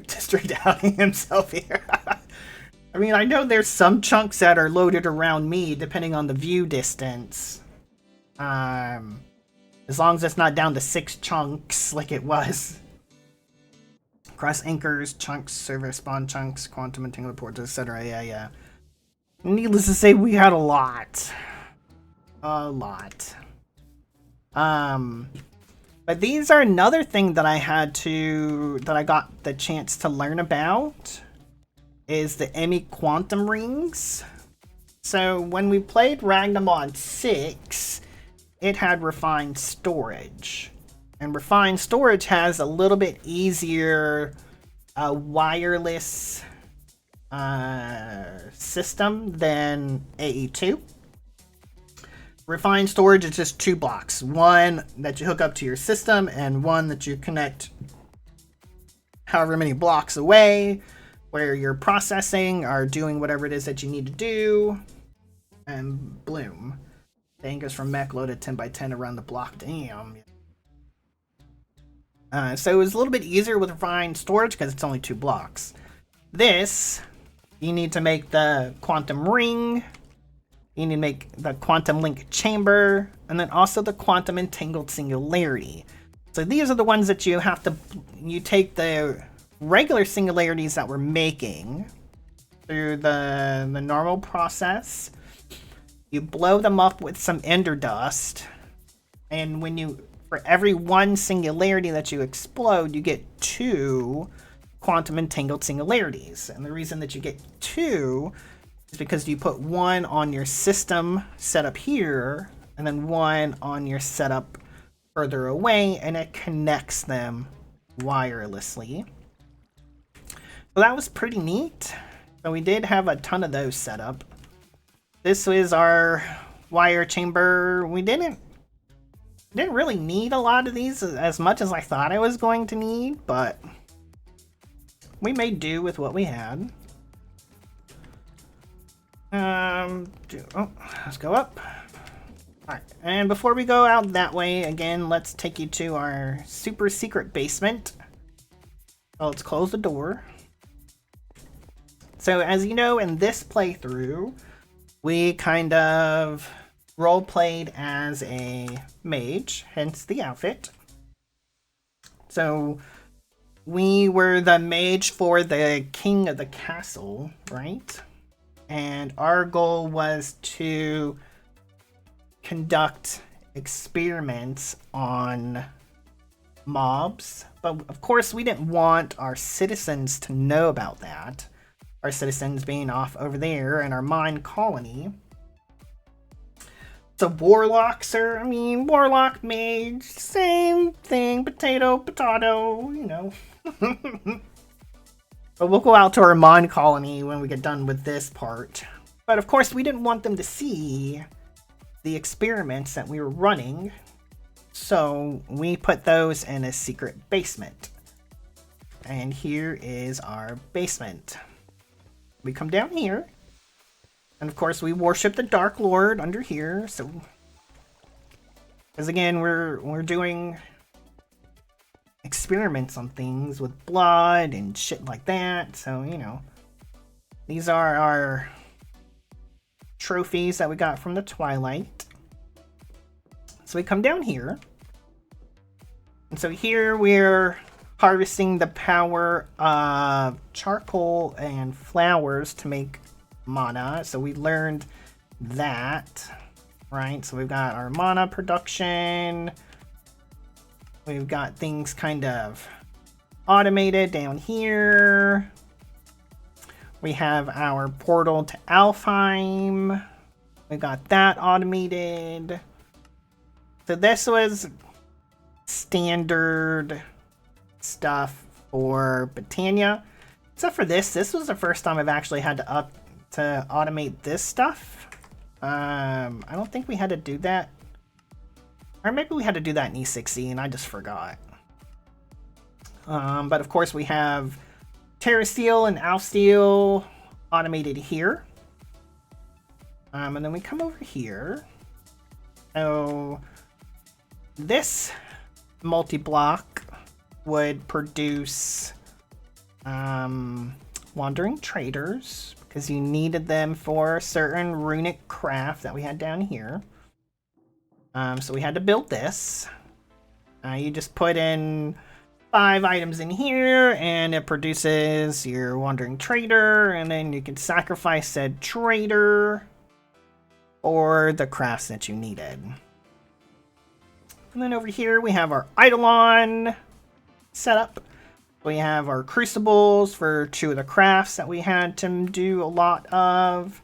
S1: Just straight outing himself here. I mean, I know there's some chunks that are loaded around me depending on the view distance. As long as it's not down to 6 chunks like it was. Cross anchors, chunks, server spawn chunks, quantum entanglement ports, etc. Yeah. Needless to say, we had a lot. A lot. But these are another thing that I got the chance to learn about, is the Emmy quantum rings. So when we played Ragnamon 6, it had refined storage. And refined storage has a little bit easier wireless system than AE2. Refined storage is just 2 blocks. One that you hook up to your system and one that you connect however many blocks away, where you're processing or doing whatever it is that you need to do. And bloom. The anchors from mech loaded 10 by 10 around the block. Damn. So it was a little bit easier with refined storage because it's only 2 blocks. This, you need to make the quantum ring. You need to make the quantum link chamber, and then also the quantum entangled singularity. So these are the ones that you have to, you take the regular singularities that we're making through the normal process. You blow them up with some ender dust, and when you, for every 1 singularity that you explode, you get 2 quantum entangled singularities. And the reason that you get 2 is because you put 1 on your system setup here, and then 1 on your setup further away, and it connects them wirelessly. So that was pretty neat. So we did have a ton of those set up. this is our wire chamber. We didn't really need a lot of these as much as I thought I was going to need, but we made do with what we had. Let's go up. Alright, and before we go out that way, again, let's take you to our super secret basement. Oh, let's close the door. So, as you know, in this playthrough, we kind of role-played as a mage, hence the outfit. So, we were the mage for the king of the castle, right? And our goal was to conduct experiments on mobs, but of course we didn't want our citizens to know about that. Our citizens being off over there in our mine colony. So warlocks are, I mean, warlock, mage, same thing, potato, you know. But we'll go out to our mine colony when we get done with this part. But of course we didn't want them to see the experiments that we were running, so we put those in a secret basement. And here is our basement. We come down here, and of course we worship the Dark Lord under here, so because again we're doing experiments on things with blood and shit like that, so you know, these are our trophies that we got from the Twilight. So we come down here, and so here we're harvesting the power of charcoal and flowers to make mana. So we learned that, right? So we've got our mana production. We've got things kind of automated down here. We have our portal to Alfheim. We got that automated. So this was standard stuff for Britannia. Except for this was the first time I've actually had to automate this stuff. I don't think we had to do that. Or maybe we had to do that in E60 and I just forgot. But of course we have Terrasteel and Alsteel automated here. And then we come over here. So this multi-block would produce wandering traders because you needed them for certain runic craft that we had down here. So we had to build this. You just put in 5 items in here and it produces your wandering trader, and then you can sacrifice said trader or the crafts that you needed. And then over here we have our Eidolon setup. We have our crucibles for 2 of the crafts that we had to do a lot of.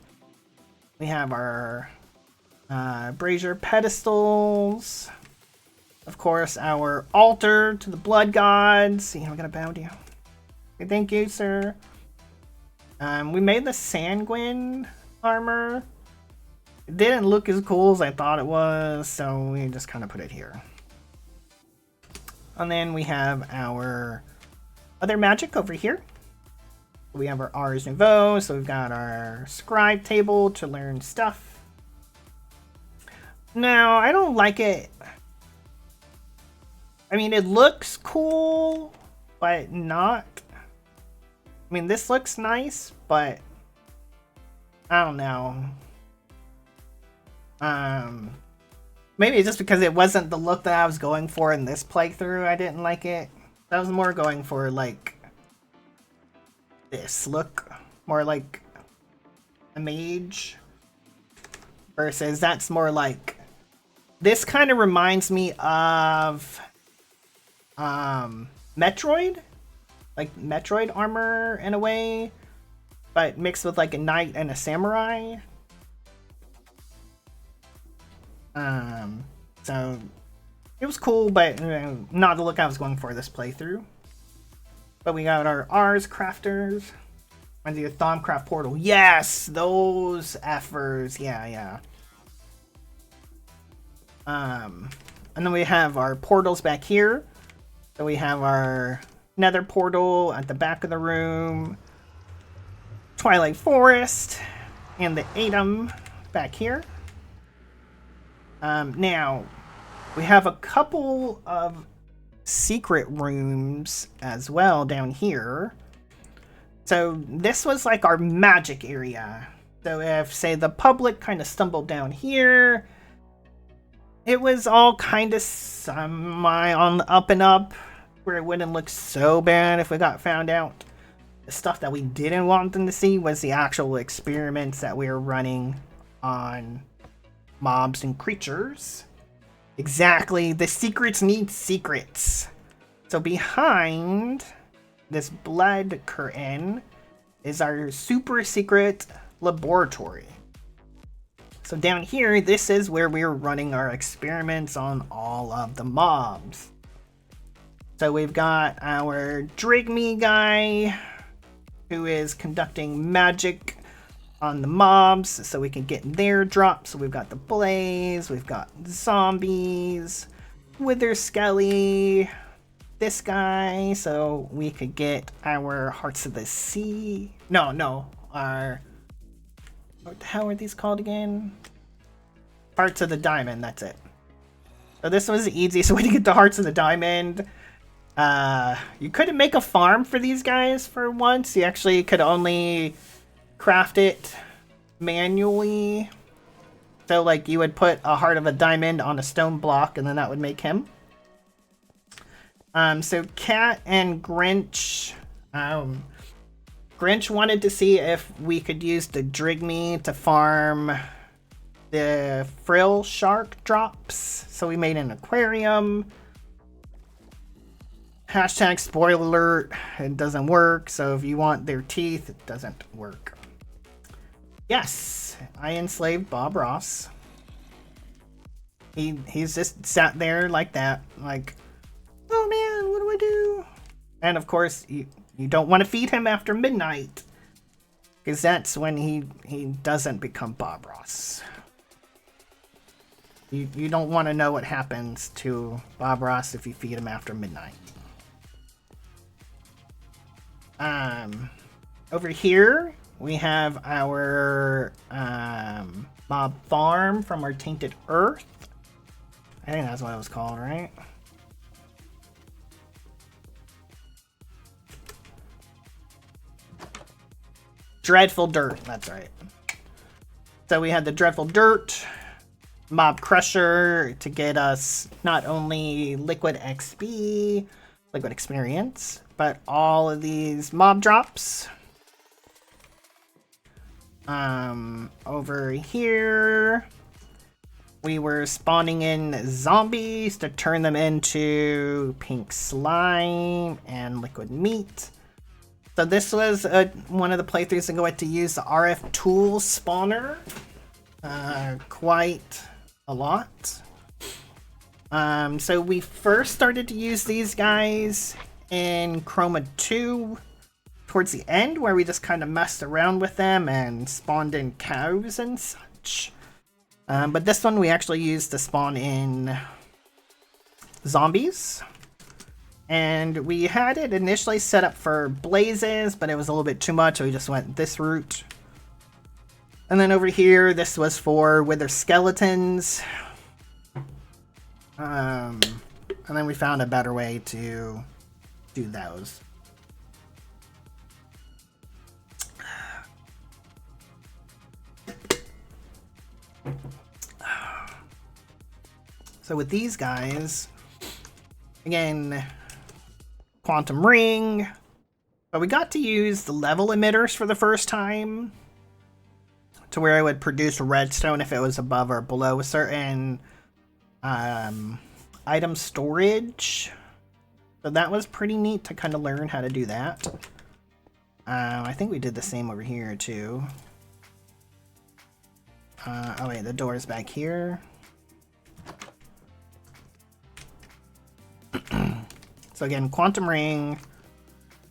S1: We have our brazier pedestals. Of course, our altar to the blood gods. Yeah, we got a bounty. Okay, thank you, sir. We made the sanguine armor. It didn't look as cool as I thought it was, so we just kind of put it here. And then we have our other magic over here. We have our Ars Nouveau, so we've got our scribe table to learn stuff. Now, I don't like it. I mean, it looks cool, but not. I mean, this looks nice, but I don't know. Maybe it's just because it wasn't the look that I was going for in this playthrough. I didn't like it. I was more going for like this look, more like a mage, versus that's more like, this kind of reminds me of Metroid, like Metroid armor in a way, but mixed with like a knight and a samurai. So it was cool, but not the look I was going for this playthrough. But we got our Ars crafters. And the Thaumcraft portal. Yes, those effers. Yeah. And then we have our portals back here. So we have our Nether portal at the back of the room, Twilight Forest, and the Atom back here. Now, we have a couple of secret rooms as well down here. So this was like our magic area. So if, say, the public kind of stumbled down here, it was all kind of semi on the up and up, where it wouldn't look so bad if we got found out. The stuff that we didn't want them to see was the actual experiments that we were running on mobs and creatures. Exactly, the secrets need secrets. So behind this blood curtain is our super secret laboratory. So down here, this is where we're running our experiments on all of the mobs. So we've got our Drigme guy, who is conducting magic on the mobs so we can get their drops. So we've got the Blaze, we've got zombies, Wither Skelly, this guy, so we could get our Hearts of the Sea. No, our... What the hell are these called again? Hearts of the Diamond, that's it. So this was the easiest way to get the Hearts of the Diamond. You couldn't make a farm for these guys for once. You actually could only craft it manually. So like you would put a Heart of a Diamond on a stone block and then that would make him. So Cat and Grinch, Grinch wanted to see if we could use the Drigme to farm the Frill Shark drops. So we made an aquarium. Hashtag spoiler alert, it doesn't work. So if you want their teeth, it doesn't work. Yes, I enslaved Bob Ross. He's just sat there like that, like, oh man, what do I do? And of course, you don't want to feed him after midnight, because that's when he doesn't become Bob Ross. You don't want to know what happens to Bob Ross if you feed him after midnight. Over here we have our mob farm from our Tainted Earth. I think that's what it was called, right? Dreadful Dirt, that's right. So we had the Dreadful Dirt, Mob Crusher to get us not only Liquid XP, Liquid Experience, but all of these mob drops. Over here, we were spawning in zombies to turn them into pink slime and liquid meat. So this was one of the playthroughs ago I had to use the RF tool spawner quite a lot. So we first started to use these guys in Chroma 2 towards the end, where we just kind of messed around with them and spawned in cows and such. But this one we actually used to spawn in zombies. And we had it initially set up for blazes, but it was a little bit too much, so we just went this route. And then over here, this was for wither skeletons. And then we found a better way to do those. So with these guys, again, Quantum Ring, but we got to use the level emitters for the first time, to where it would produce redstone if it was above or below a certain item storage. So that was pretty neat to kind of learn how to do that. I think we did the same over here too. Oh wait, the door is back here. So again, Quantum Ring,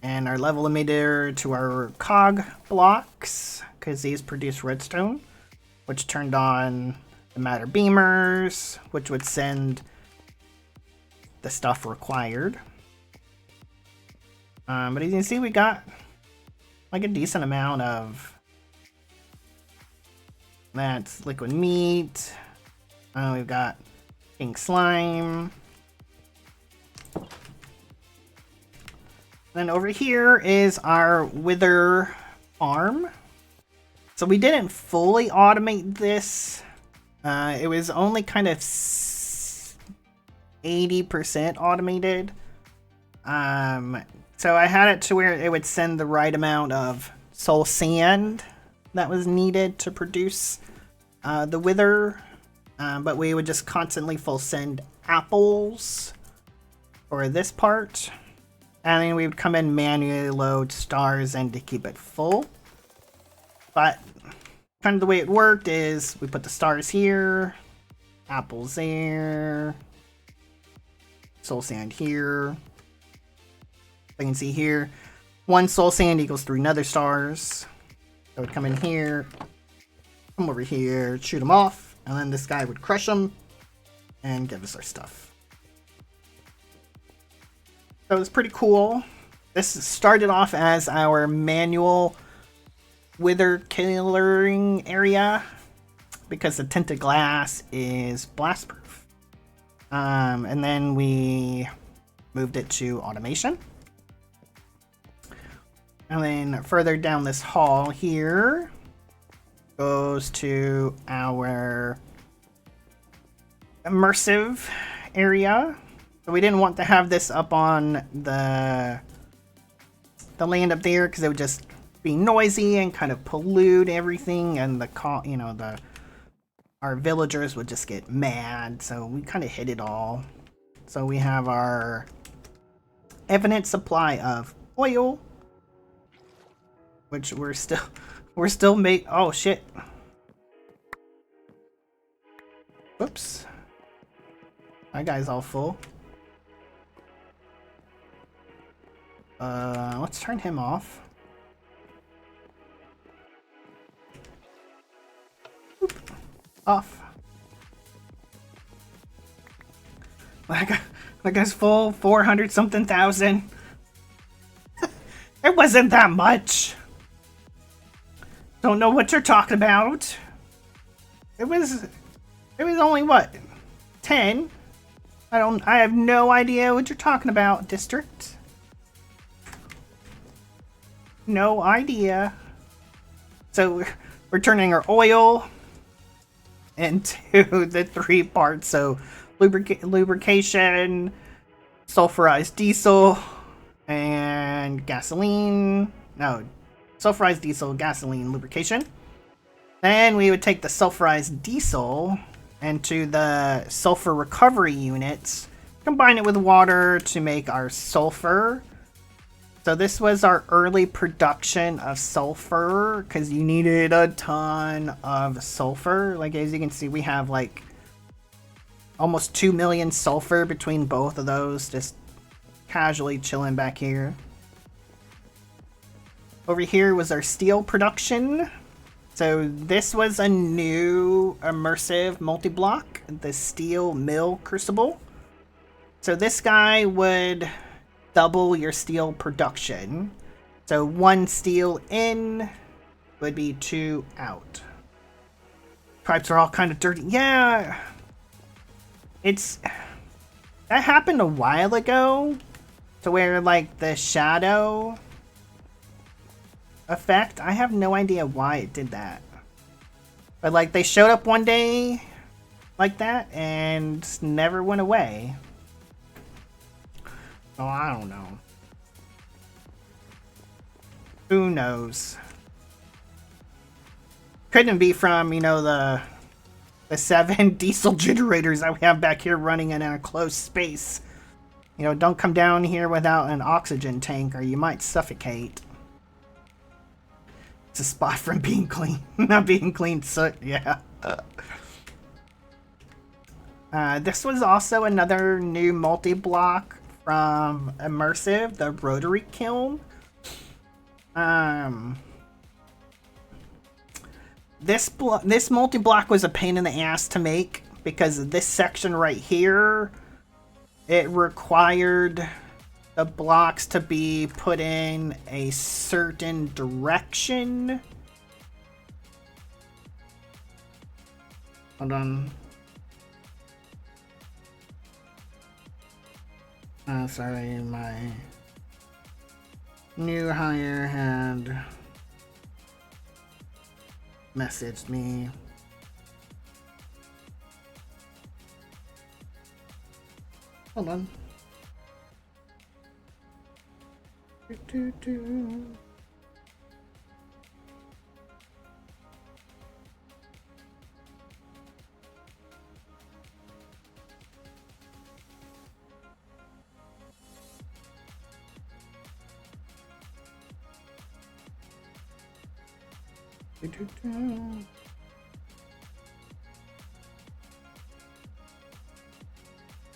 S1: And our level emitter to our cog blocks, because these produce redstone, which turned on the matter beamers, which would send the stuff required. But as you can see, we got like a decent amount of that's liquid meat. We've got pink slime. Then over here is our wither farm. So we didn't fully automate this. It was only kind of 80% automated. So I had it to where it would send the right amount of soul sand that was needed to produce the wither. But we would just constantly full send apples for this part. And then we would come in manually load stars in to keep it full. But kind of the way it worked is we put the stars here, apples there, soul sand here. You can see here, one soul sand equals 3 nether stars. So it would come in here, come over here, shoot them off, and then this guy would crush them and give us our stuff. So it was pretty cool. This started off as our manual wither killering area because the tinted glass is blast proof. And then we moved it to automation. And then further down this hall here goes to our immersive area. So we didn't want to have this up on the land up there because it would just be noisy and kind of pollute everything, and our villagers would just get mad. So we kind of hid it all. So we have our infinite supply of oil, which we're still oh shit. Whoops. That guy's all full. Let's turn him off. Oop. Off. That guy's full, 400 something thousand. It wasn't that much. Don't know what you're talking about. It was only what? 10? I have no idea what you're talking about, district. No idea. So we're turning our oil into the 3 parts. So lubrication, sulfurized diesel, and gasoline. No, sulfurized diesel, gasoline, lubrication. Then we would take the sulfurized diesel into the sulfur recovery units, combine it with water to make our sulfur. So this was our early production of sulfur because you needed a ton of sulfur. Like as you can see, we have like almost 2 million sulfur between both of those, just casually chilling back here. Over here was our steel production. So this was a new immersive multi-block, the steel mill crucible. So this guy would double your steel production. So 1 steel in would be 2 out. Pipes are all kind of dirty. Yeah, that happened a while ago, to where like the shadow effect, I have no idea why it did that. But like they showed up one day like that and never went away. Oh, I don't know. Who knows? Couldn't be from, the 7 diesel generators that we have back here running in a closed space. Don't come down here without an oxygen tank or you might suffocate. It's a spot from being clean. Not being clean soot, yeah. This was also another new multi-block from Immersive, the rotary kiln. This multi-block was a pain in the ass to make because this section right here, it required the blocks to be put in a certain direction. Hold on. Sorry, my new hire had messaged me. Hold on.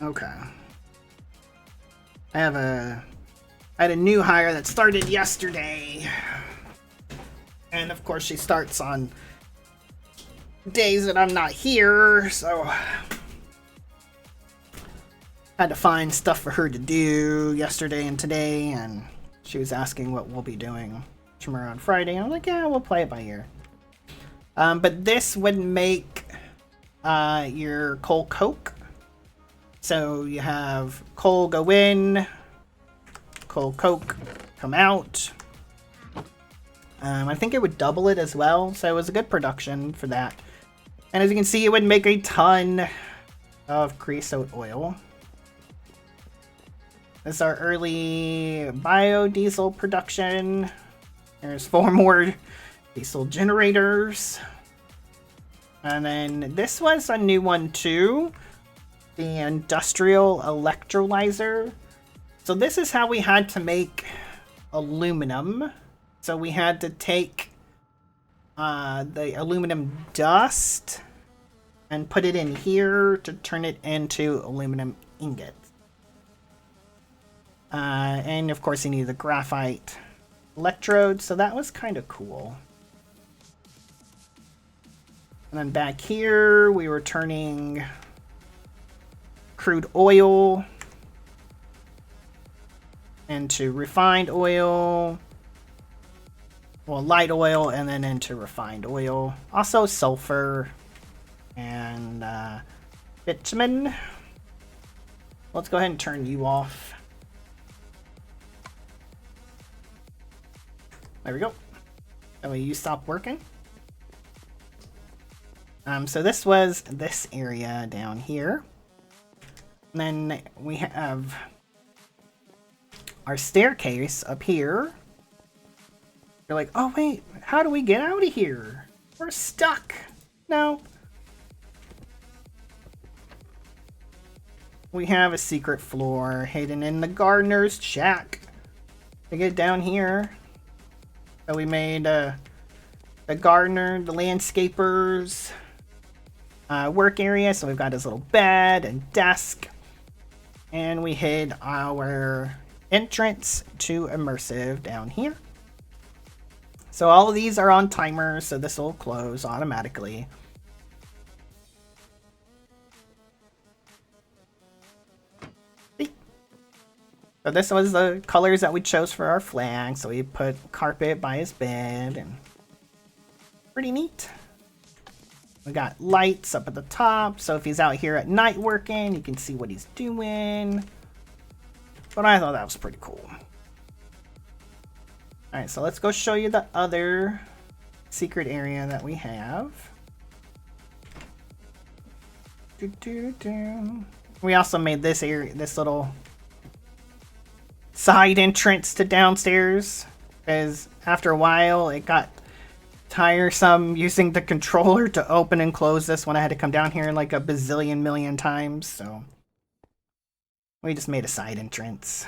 S1: Okay. I had a new hire that started yesterday. And of course she starts on days that I'm not here, so I had to find stuff for her to do yesterday and today, and she was asking what we'll be doing tomorrow on Friday, and I'm like, yeah, we'll play it by ear. But this would make your coal coke. So you have coal go in, coal coke come out. I think it would double it as well, so it was a good production for that. And as you can see, it would make a ton of creosote oil. This is our early biodiesel production. There's 4 more diesel generators. And then this was a new one too. The industrial electrolyzer. So this is how we had to make aluminum. So we had to take the aluminum dust and put it in here to turn it into aluminum ingot. And of course you need the graphite electrode, so that was kind of cool. And then back here we were turning crude oil into refined oil, well, light oil, and then into refined oil. Also sulfur and bitumen. Let's go ahead and turn you off. There we go. That way you stop working. So this was this area down here. And then we have our staircase up here. You're like, oh wait, how do we get out of here? We're stuck. No. We have a secret floor hidden in the gardener's shack. To get down here. So we made the gardener, the landscaper's work area. So we've got his little bed and desk. And we hid our entrance to immersive down here. So all of these are on timers, so this will close automatically. So this was the colors that we chose for our flag. So we put carpet by his bed, and pretty neat. We got lights up at the top, so if he's out here at night working, you can see what he's doing. But I thought that was pretty cool. Alright, so let's go show you the other secret area that we have. We also made this area, this little side entrance to downstairs, because after a while it got tiresome using the controller to open and close this when I had to come down here like a bazillion million times, so we just made a side entrance.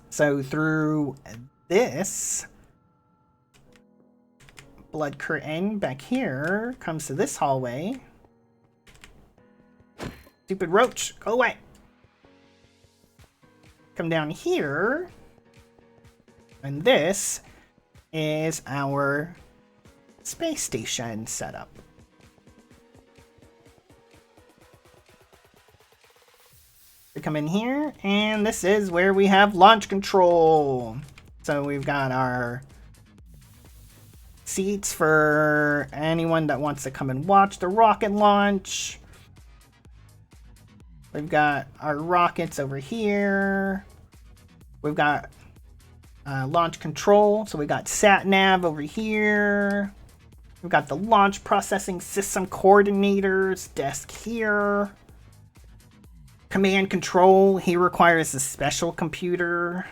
S1: So through this blood curtain back here comes to this hallway. Stupid roach, go away. Come down here. And this is our space station setup. We come in here, and this is where we have launch control. So we've got our seats for anyone that wants to come and watch the rocket launch. We've got our rockets over here. We've got launch control. So we got sat nav over here. We've got the launch processing system coordinators desk here. Command control. He requires a special computer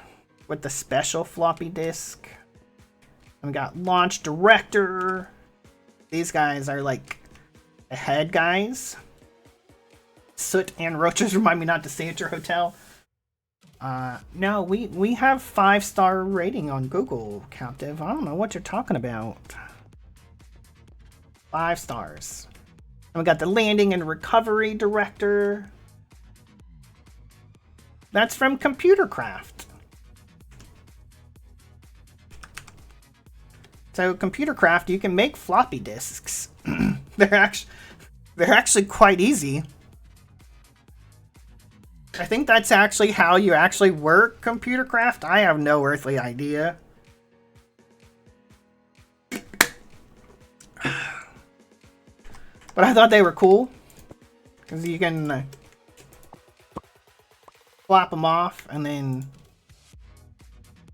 S1: with the special floppy disk. And we got launch director. These guys are like the head guys. Soot and roaches remind me not to stay at your hotel. No, we have 5-star rating on Google, Captive. I don't know what you're talking about. 5 stars. And we got the landing and recovery director. That's from Computercraft. So Computercraft, you can make floppy disks. they're actually quite easy. I think that's actually how you actually work Computercraft. I have no earthly idea. But I thought they were cool. Because you can flop them off, and then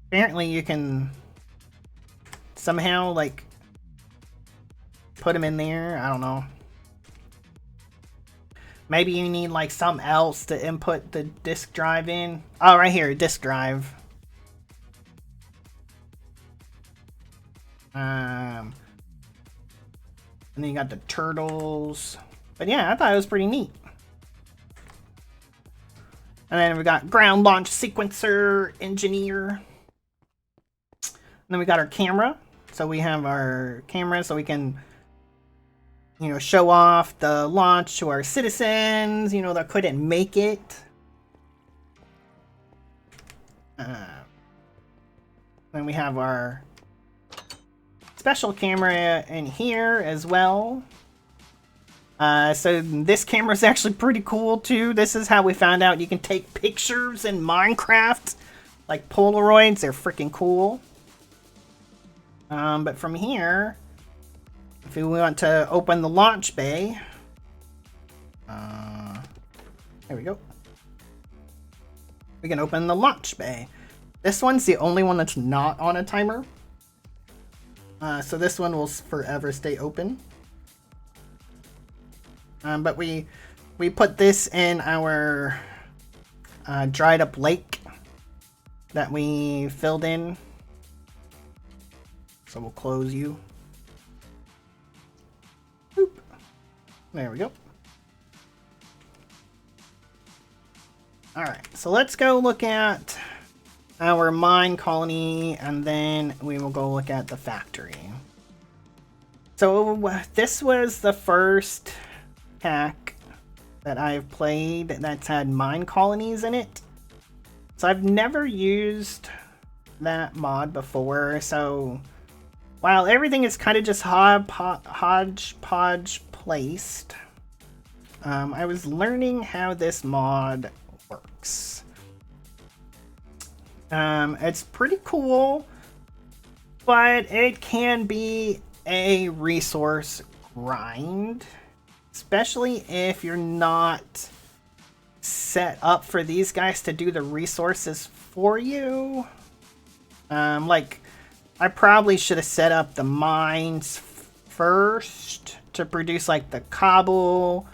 S1: apparently you can somehow, like, put them in there. I don't know. Maybe you need like something else to input the disk drive in. Oh, right here, disk drive. And then you got the turtles. But yeah, I thought it was pretty neat. And then we got ground launch sequencer engineer. And then we got our camera. So we have our camera so we can, you know, show off the launch to our citizens, you know, that couldn't make it. Then we have our special camera in here as well. So this camera is actually pretty cool too. This is how we found out you can take pictures in Minecraft. Like Polaroids, they're freaking cool. But from here, if we want to open the launch bay, there we go. We can open the launch bay. This one's the only one that's not on a timer. So this one will forever stay open. But we put this in our dried up lake that we filled in. So we'll close you. Boop. There we go. Alright, so let's go look at our mine colony, and then we will go look at the factory. So this was the first hack that I've played that's had mine colonies in it. So I've never used that mod before, so while everything is kind of just hodgepodge placed, I was learning how this mod works. It's pretty cool, but it can be a resource grind, especially if you're not set up for these guys to do the resources for you. Like, I probably should have set up the mines first to produce like the cobble,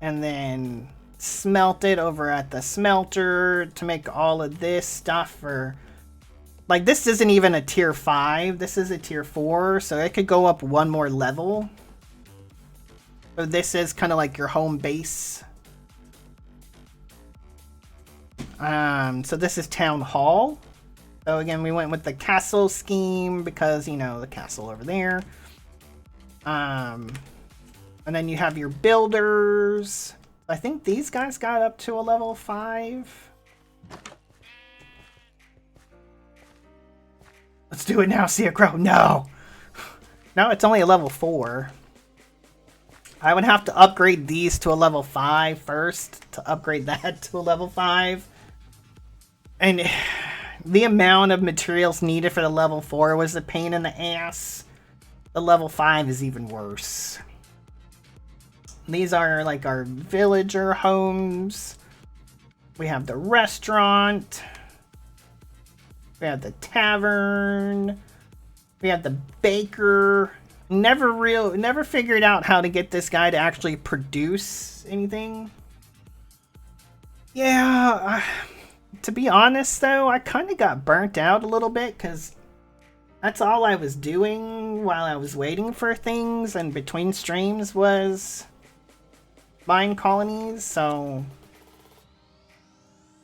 S1: and then smelt it over at the smelter to make all of this stuff for, like, this isn't even a tier 5, this is a tier 4, so it could go up one more level. So this is kind of like your home base. So this is Town Hall. So again, we went with the castle scheme because, you know, the castle over there. And then you have your builders. I think these guys got up to a level 5. Let's do it now, see it grow. No! No, it's only a level 4. I would have to upgrade these to a level 5 first to upgrade that to a level 5. And the amount of materials needed for the level 4 was a pain in the ass. The level 5 is even worse. These are like our villager homes. We have the restaurant. We have the tavern. We have the baker. Never figured out how to get this guy to actually produce anything. Yeah, to be honest though, I kind of got burnt out a little bit because that's all I was doing while I was waiting for things, and between streams was mine colonies, so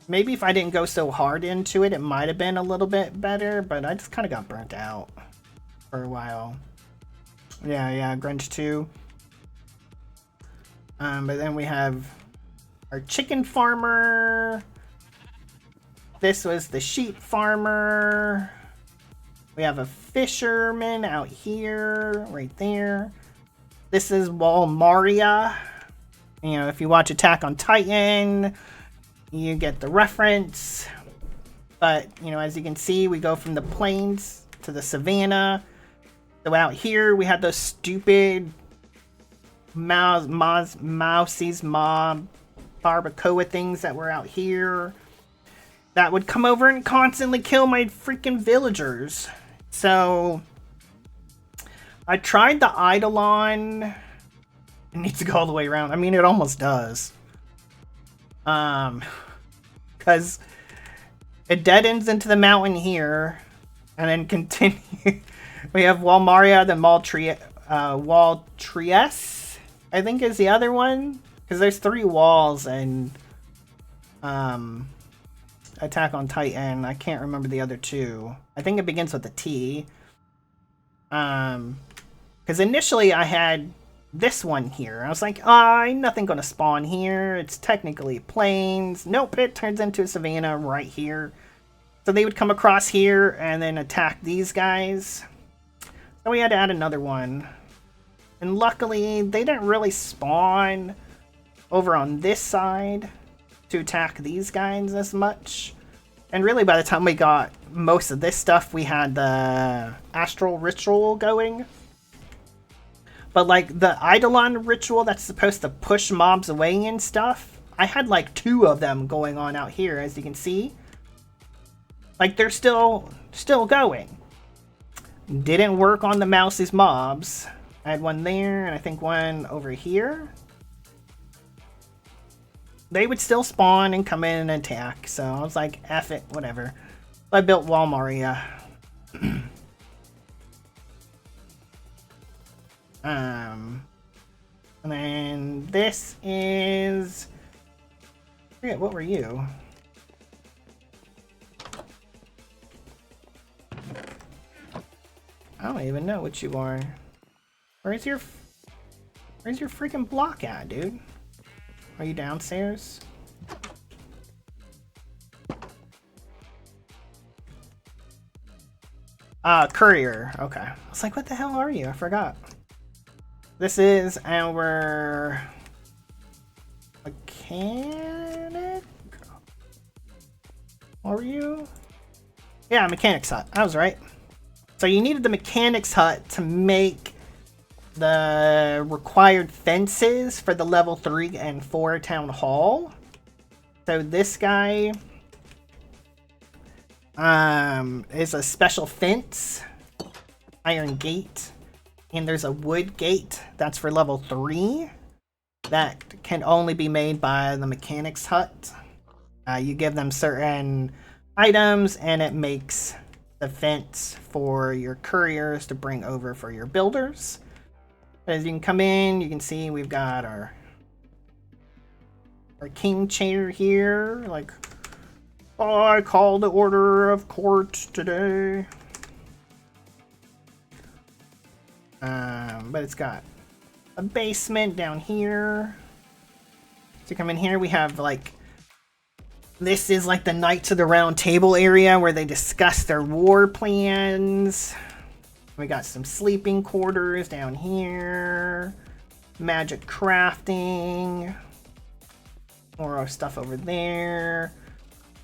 S1: maybe if I didn't go so hard into it, it might have been a little bit better, but I just kind of got burnt out for a while. Yeah, Grunge 2. But then we have our chicken farmer. This was the sheep farmer. We have a fisherman out here, right there. This is Walmaria. You know, if you watch Attack on Titan, you get the reference. But, you know, as you can see, we go from the plains to the savannah. So out here, we had those stupid mousies, mob, barbacoa things that were out here that would come over and constantly kill my freaking villagers. So I tried the Eidolon. It needs to go all the way around. I mean, it almost does. Because it dead ends into the mountain here, and then continue. We have Walmaria, the Waltrius, I think is the other one. Because there's 3 walls and Attack on Titan. I can't remember the other 2. I think it begins with a T. Because initially I had this one here. I was like, nothing gonna spawn here. It's technically plains. Nope, it turns into a savannah right here. So they would come across here and then attack these guys. So we had to add another one. And luckily, they didn't really spawn over on this side to attack these guys as much. And really, by the time we got most of this stuff, we had the Astral Ritual going. But like the Eidolon Ritual that's supposed to push mobs away and stuff, I had like 2 of them going on out here, as you can see. Like they're still going. Didn't work on the Mousie's mobs. I had one there, and I think one over here. They would still spawn and come in and attack, so I was like, F it, whatever. I built Walmaria. And then this is... I forget, what were you? I don't even know what you are. Where's your freaking block at, dude? Are you downstairs? Courier. Okay. I was like, what the hell are you? I forgot. This is our mechanic? What were you? Yeah, mechanic's hut. I was right. So you needed the mechanic's hut to make the required fences for the level 3 and 4 town hall. So this guy is a special fence, iron gate, and there's a wood gate that's for level 3 that can only be made by the mechanic's hut. You give them certain items and it makes the fence for your couriers to bring over for your builders. As you can come in, you can see we've got our king chair here. Like, oh, I call the order of court today. But it's got a basement down here. So you come in here, we have like This is like the Knights of the Round Table area where they discuss their war plans. We got some sleeping quarters down here. Magic crafting. More stuff over there.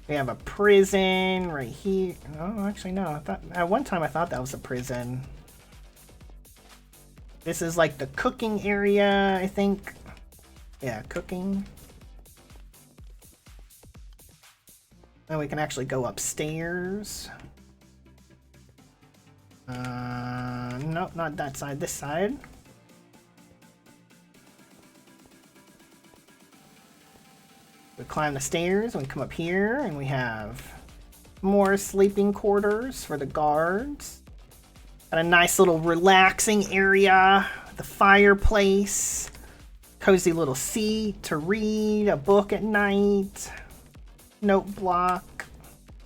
S1: We have a prison right here. Oh, actually no. I thought at one time I thought that was a prison. This is like the cooking area, I think. Yeah, cooking. And we can actually go upstairs. Nope, not that side. This side. We climb the stairs and we come up here and we have more sleeping quarters for the guards. Got a nice little relaxing area, the fireplace, cozy little seat to read a book at night, note block,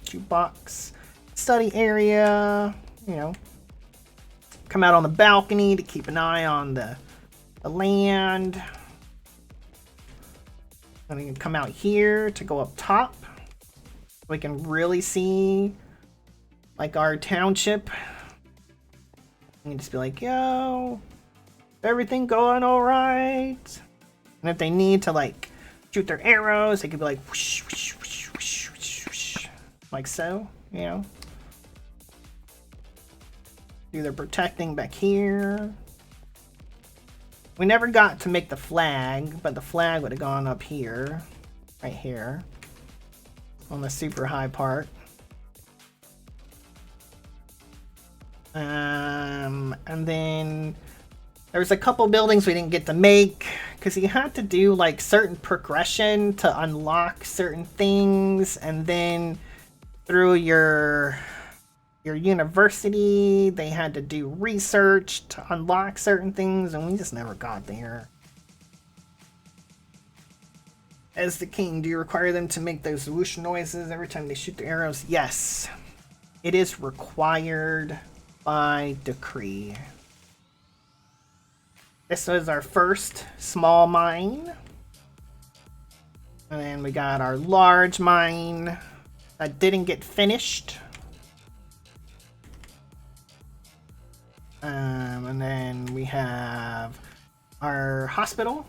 S1: jukebox, study area, you know. Come out on the balcony to keep an eye on the land. And we can come out here to go up top. We can really see like our township. You can just be like, yo, everything going all right? And if they need to like shoot their arrows, they could be like, whoosh, whoosh, whoosh, whoosh, whoosh, whoosh, like so, you know. Do their protecting back here. We never got to make the flag, but the flag would have gone up here, right here, on the super high part. And then there was a couple buildings we didn't get to make because you had to do like certain progression to unlock certain things, and then through your university they had to do research to unlock certain things, and we just never got there. As the king, do you require them to make those whoosh noises every time they shoot their arrows? Yes, it is required by decree. This was our first small mine. And then we got our large mine that didn't get finished. And then we have our hospital,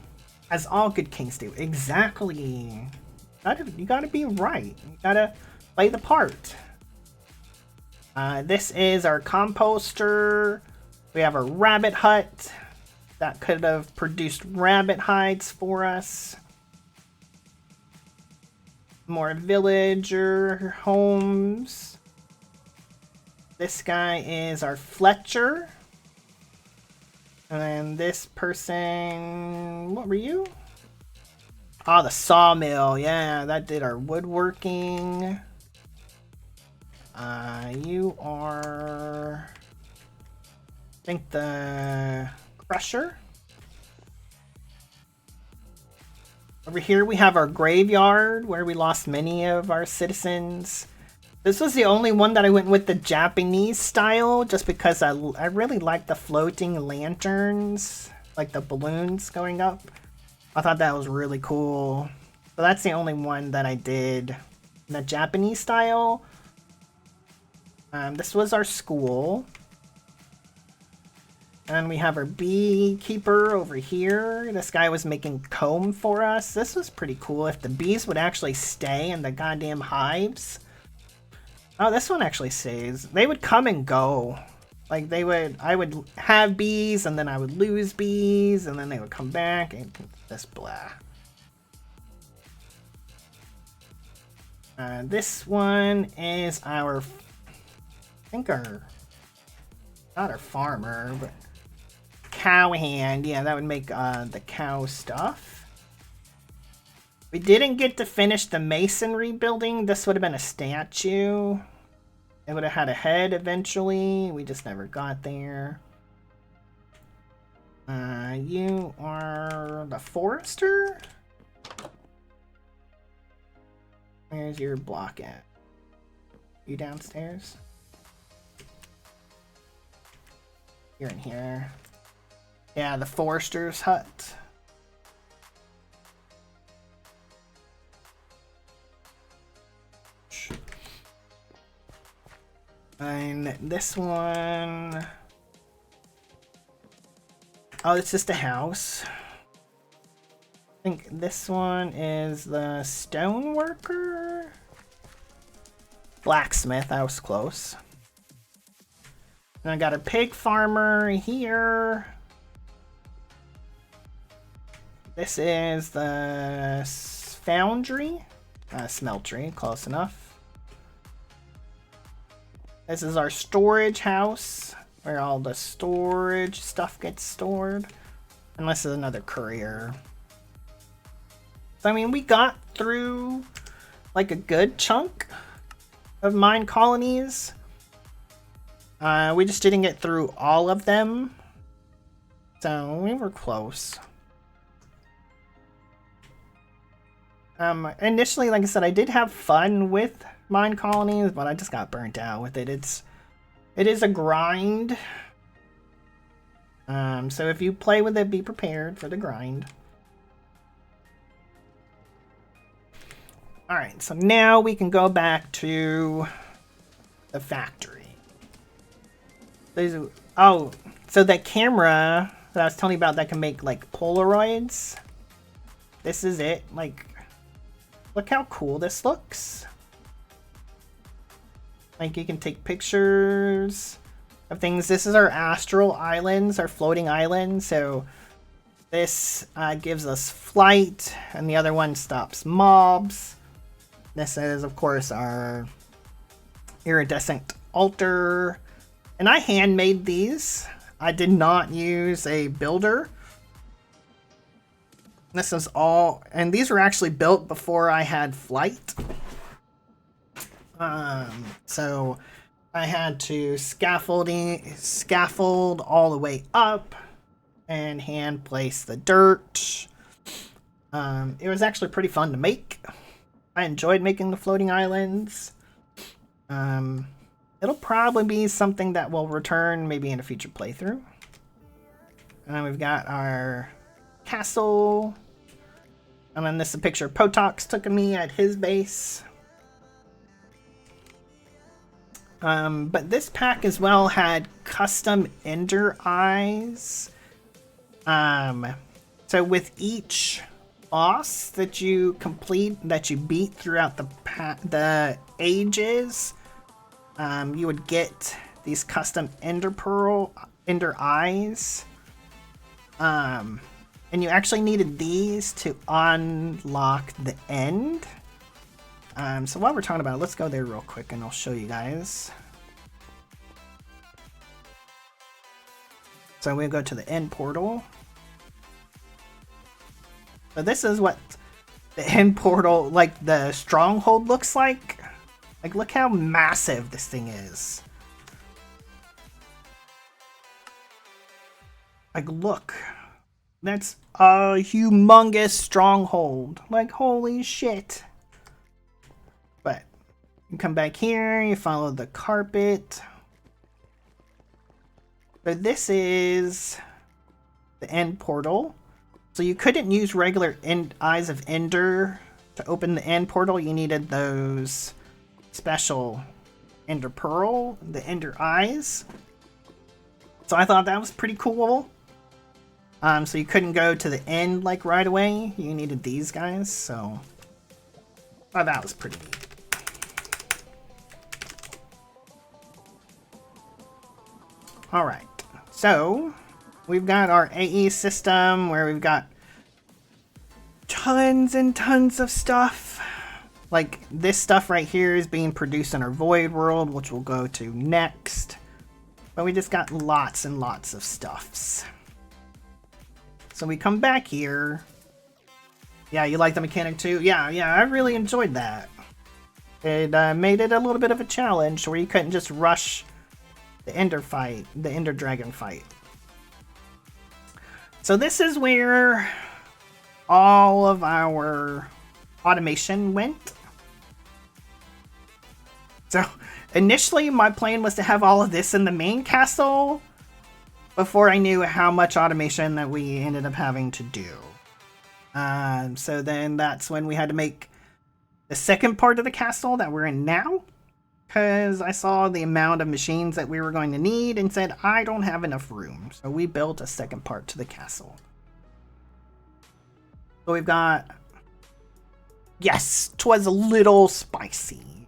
S1: as all good kings do. Exactly. You gotta be right. You gotta play the part. This is our composter. We have a rabbit hut that could have produced rabbit hides for us. More villager homes. This guy is our Fletcher. And then this person, what were you? Oh, the sawmill. Yeah, that did our woodworking. You are, I think, the crusher. Over here we have our graveyard where we lost many of our citizens. This was the only one that I went with the Japanese style just because I really like the floating lanterns, like the balloons going up. I thought that was really cool. But that's the only one that I did in the Japanese style. This was our school. And we have our beekeeper over here. This guy was making comb for us. This was pretty cool. If the bees would actually stay in the goddamn hives. Oh, this one actually stays. They would come and go. Like I would have bees and then I would lose bees and then they would come back and this blah. This one is our, I think not our farmer, but cowhand. Yeah, that would make the cow stuff. We didn't get to finish the masonry building. This would have been a statue. It would have had a head eventually. We just never got there. You are the forester? Where's your block at? You downstairs? You're in here. Yeah, the forester's hut. And this one... Oh, it's just a house. I think this one is the stoneworker? Blacksmith, I was close. And I got a pig farmer here. This is the foundry. Smeltery, close enough. This is our storage house, where all the storage stuff gets stored. And this is another courier. So, I mean, we got through like a good chunk of mine colonies. We just didn't get through all of them. So, we were close. Initially, like I said, I did have fun with mine colonies, but I just got burnt out with it. It is a grind. So if you play with it, be prepared for the grind. Alright, so now we can go back to the factory. Oh, so that camera that I was telling you about that can make, like, Polaroids. This is it. Like, look how cool this looks. Like, you can take pictures of things. This is our astral islands, our floating islands. So this gives us flight, and the other one stops mobs. This is, of course, our iridescent altar. And I handmade these. I did not use a builder. This is all, and these were actually built before I had flight. So I had to scaffold all the way up and hand place the dirt. It was actually pretty fun to make. I enjoyed making the floating islands. It'll probably be something that will return maybe in a future playthrough. And we've got our castle. And then this is a picture of Potox took of me at his base. But this pack as well had custom ender eyes. So with each boss that you complete, that you beat throughout the ages, you would get these custom ender eyes. And you actually needed these to unlock the end. So while we're talking about it, let's go there real quick and I'll show you guys. So we'll go to the end portal. So this is what the end portal, like the stronghold, looks like. Like, look how massive this thing is. Like, look. That's a humongous stronghold. Like, holy shit. But you come back here, you follow the carpet. But this is the end portal. So you couldn't use regular Eyes of Ender to open the end portal. You needed those special Ender Pearl, the Ender Eyes. So I thought that was pretty cool. So you couldn't go to the end like right away. You needed these guys, so I thought that was pretty neat. Alright, so we've got our AE system where we've got tons and tons of stuff. Like this stuff right here is being produced in our void world, which we'll go to next. But we just got lots and lots of stuffs. So we come back here. Yeah, you like the mechanic too? Yeah, I really enjoyed that. It made it a little bit of a challenge where you couldn't just rush the Ender fight, the Ender Dragon fight. So this is where all of our automation went. So initially my plan was to have all of this in the main castle before I knew how much automation that we ended up having to do. So then that's when we had to make the second part of the castle that we're in now. because I saw the amount of machines that we were going to need and said, I don't have enough room. So we built a second part to the castle. So we've got... Yes, 'twas a little spicy.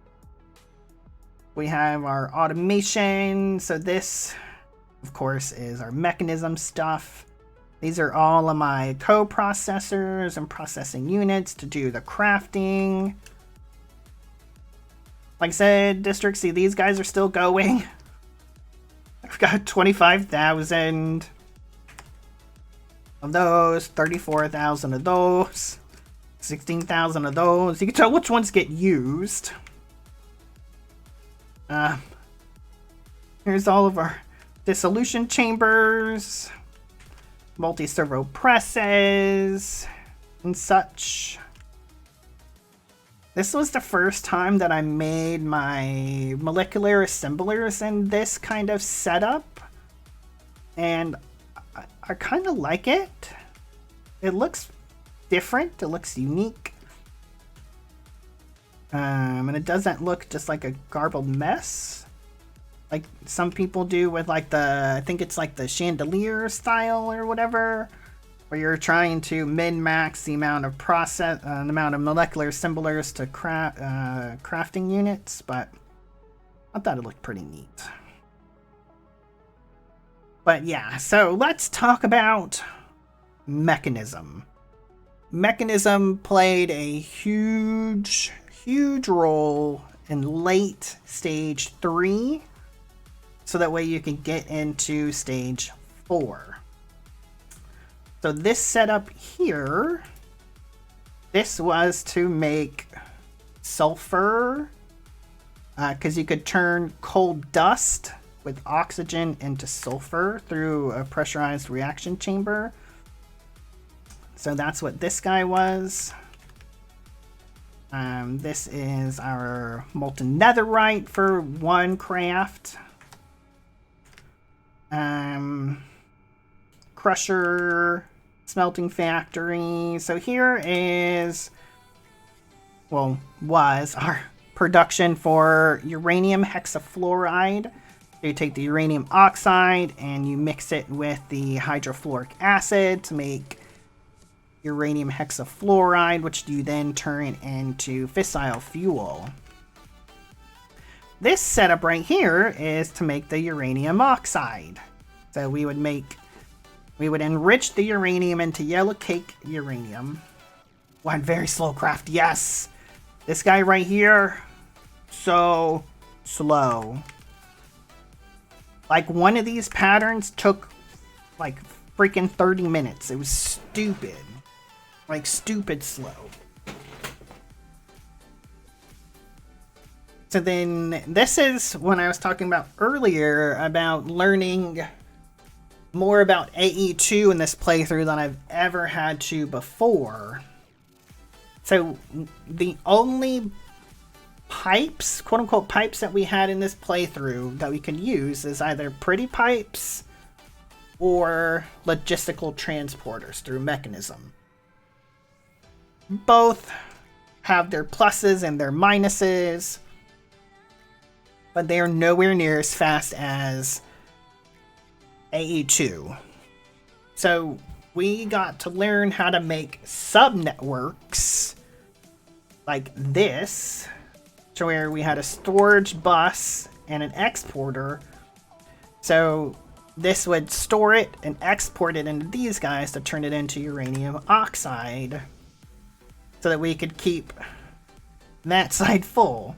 S1: We have our automation. So this, of course, is our mechanism stuff. These are all of my coprocessors and processing units to do the crafting. Like I said, District C, these guys are still going. I've got 25,000 of those, 34,000 of those, 16,000 of those. You can tell which ones get used. Here's all of our dissolution chambers, multi-servo presses, and such. This was the first time that I made my molecular assemblers in this kind of setup, and I kind of like it. It looks different, it looks unique, and it doesn't look just like a garbled mess like some people do with like the, I think it's like the chandelier style or whatever, where you're trying to min-max the amount of the amount of molecular assemblers to crafting units, but I thought it looked pretty neat. But yeah, so let's talk about mechanism. Mechanism played a huge role in late stage 3, so that way you can get into stage 4. So this setup here, this was to make sulfur, because you could turn coal dust with oxygen into sulfur through a pressurized reaction chamber. So that's what this guy was. This is our molten netherite for 1 craft. Crusher, smelting factory. So here is, well, was our production for uranium hexafluoride. You take the uranium oxide and you mix it with the hydrofluoric acid to make uranium hexafluoride, which you then turn into fissile fuel. This setup right here is to make the uranium oxide. So we would enrich the uranium into yellow cake uranium. One very slow craft, yes! This guy right here, so slow. Like, one of these patterns took like freaking 30 minutes. It was stupid. Like, stupid slow. So then, this is when I was talking about earlier about learning more about AE2 in this playthrough than I've ever had to before. So the only pipes, quote-unquote pipes, that we had in this playthrough that we could use is either pretty pipes or logistical transporters through mechanism. Both have their pluses and their minuses, but they are nowhere near as fast as AE2. So we got to learn how to make subnetworks like this, to where we had a storage bus and an exporter. So this would store it and export it into these guys to turn it into uranium oxide, so that we could keep that side full.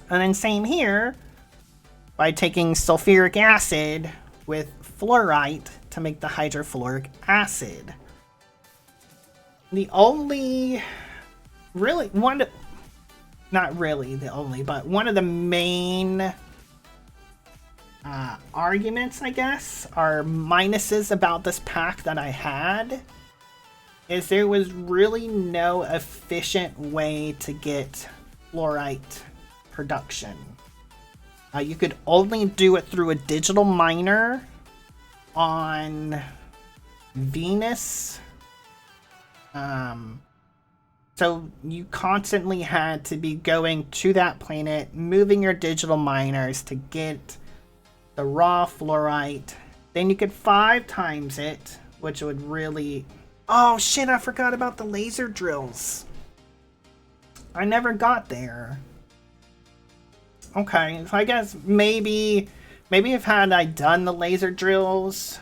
S1: And then same here, by taking sulfuric acid with fluorite to make the hydrofluoric acid. The only, really, not really the only, but one of the main arguments, I guess, are minuses about this pack that I had, is there was really no efficient way to get fluorite production. You could only do it through a digital miner on Venus. So you constantly had to be going to that planet, moving your digital miners to get the raw fluorite. Then you could 5 times it, which would really... Oh shit, I forgot about the laser drills. I never got there. Okay, so I guess maybe if had I done the laser drills...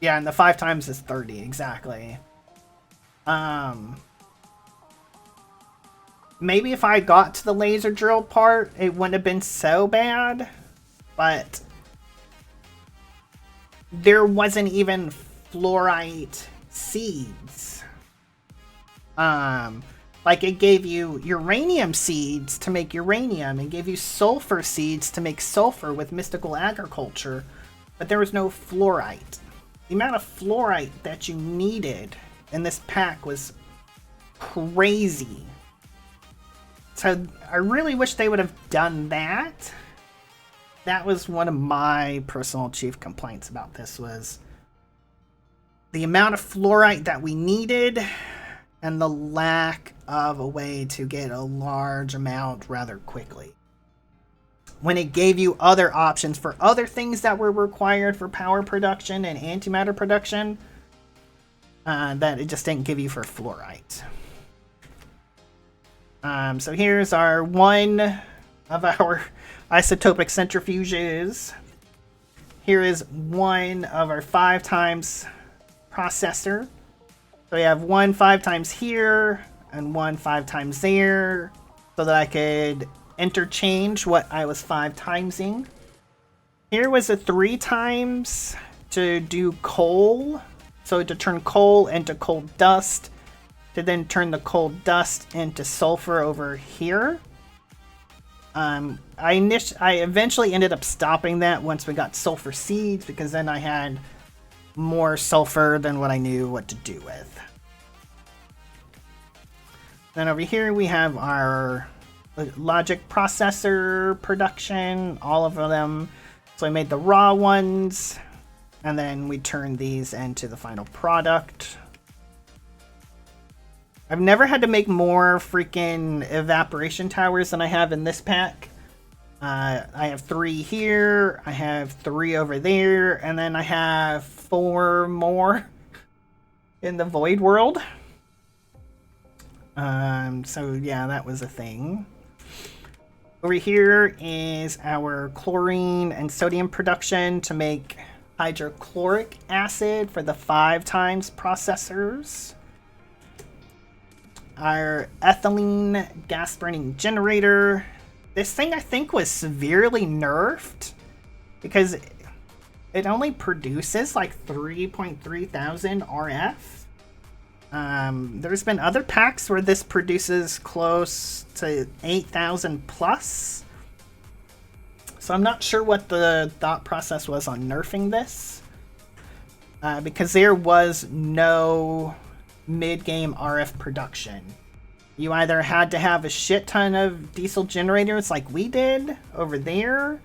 S1: Yeah, and the 5 times is 30, exactly. Maybe if I got to the laser drill part, it wouldn't have been so bad. But there wasn't even fluorite seeds. Like it gave you uranium seeds to make uranium and gave you sulfur seeds to make sulfur with mystical agriculture, but there was no fluorite. The amount of fluorite that you needed in this pack was crazy. So I really wish they would have done that. That was one of my personal chief complaints about this, was the amount of fluorite that we needed and the lack of a way to get a large amount rather quickly. When it gave you other options for other things that were required for power production and antimatter production, that it just didn't give you for fluorite. So here's our one of our isotopic centrifuges. Here is one of our 5 times processor. So we have one 5 times here and one 5 times there, so that I could interchange what I was 5 timesing. Here was a 3 times to do coal, so to turn coal into coal dust, to then turn the coal dust into sulfur over here. I eventually ended up stopping that once we got sulfur seeds, because then I had more sulfur than what I knew what to do with. Then over here we have our logic processor production, all of them. So I made the raw ones, and then we turned these into the final product. I've never had to make more freaking evaporation towers than I have in this pack. I have 3 here, I have 3 over there, and then I have 4 more in the void world. So yeah, that was a thing. Over here is our chlorine and sodium production to make hydrochloric acid for the 5 times processors. Our ethylene gas burning generator. This thing I think was severely nerfed because it only produces like 3.3 thousand RF. There's been other packs where this produces close to 8,000 plus. So I'm not sure what the thought process was on nerfing this. Because there was no mid-game RF production. You either had to have a shit ton of diesel generators like we did over there,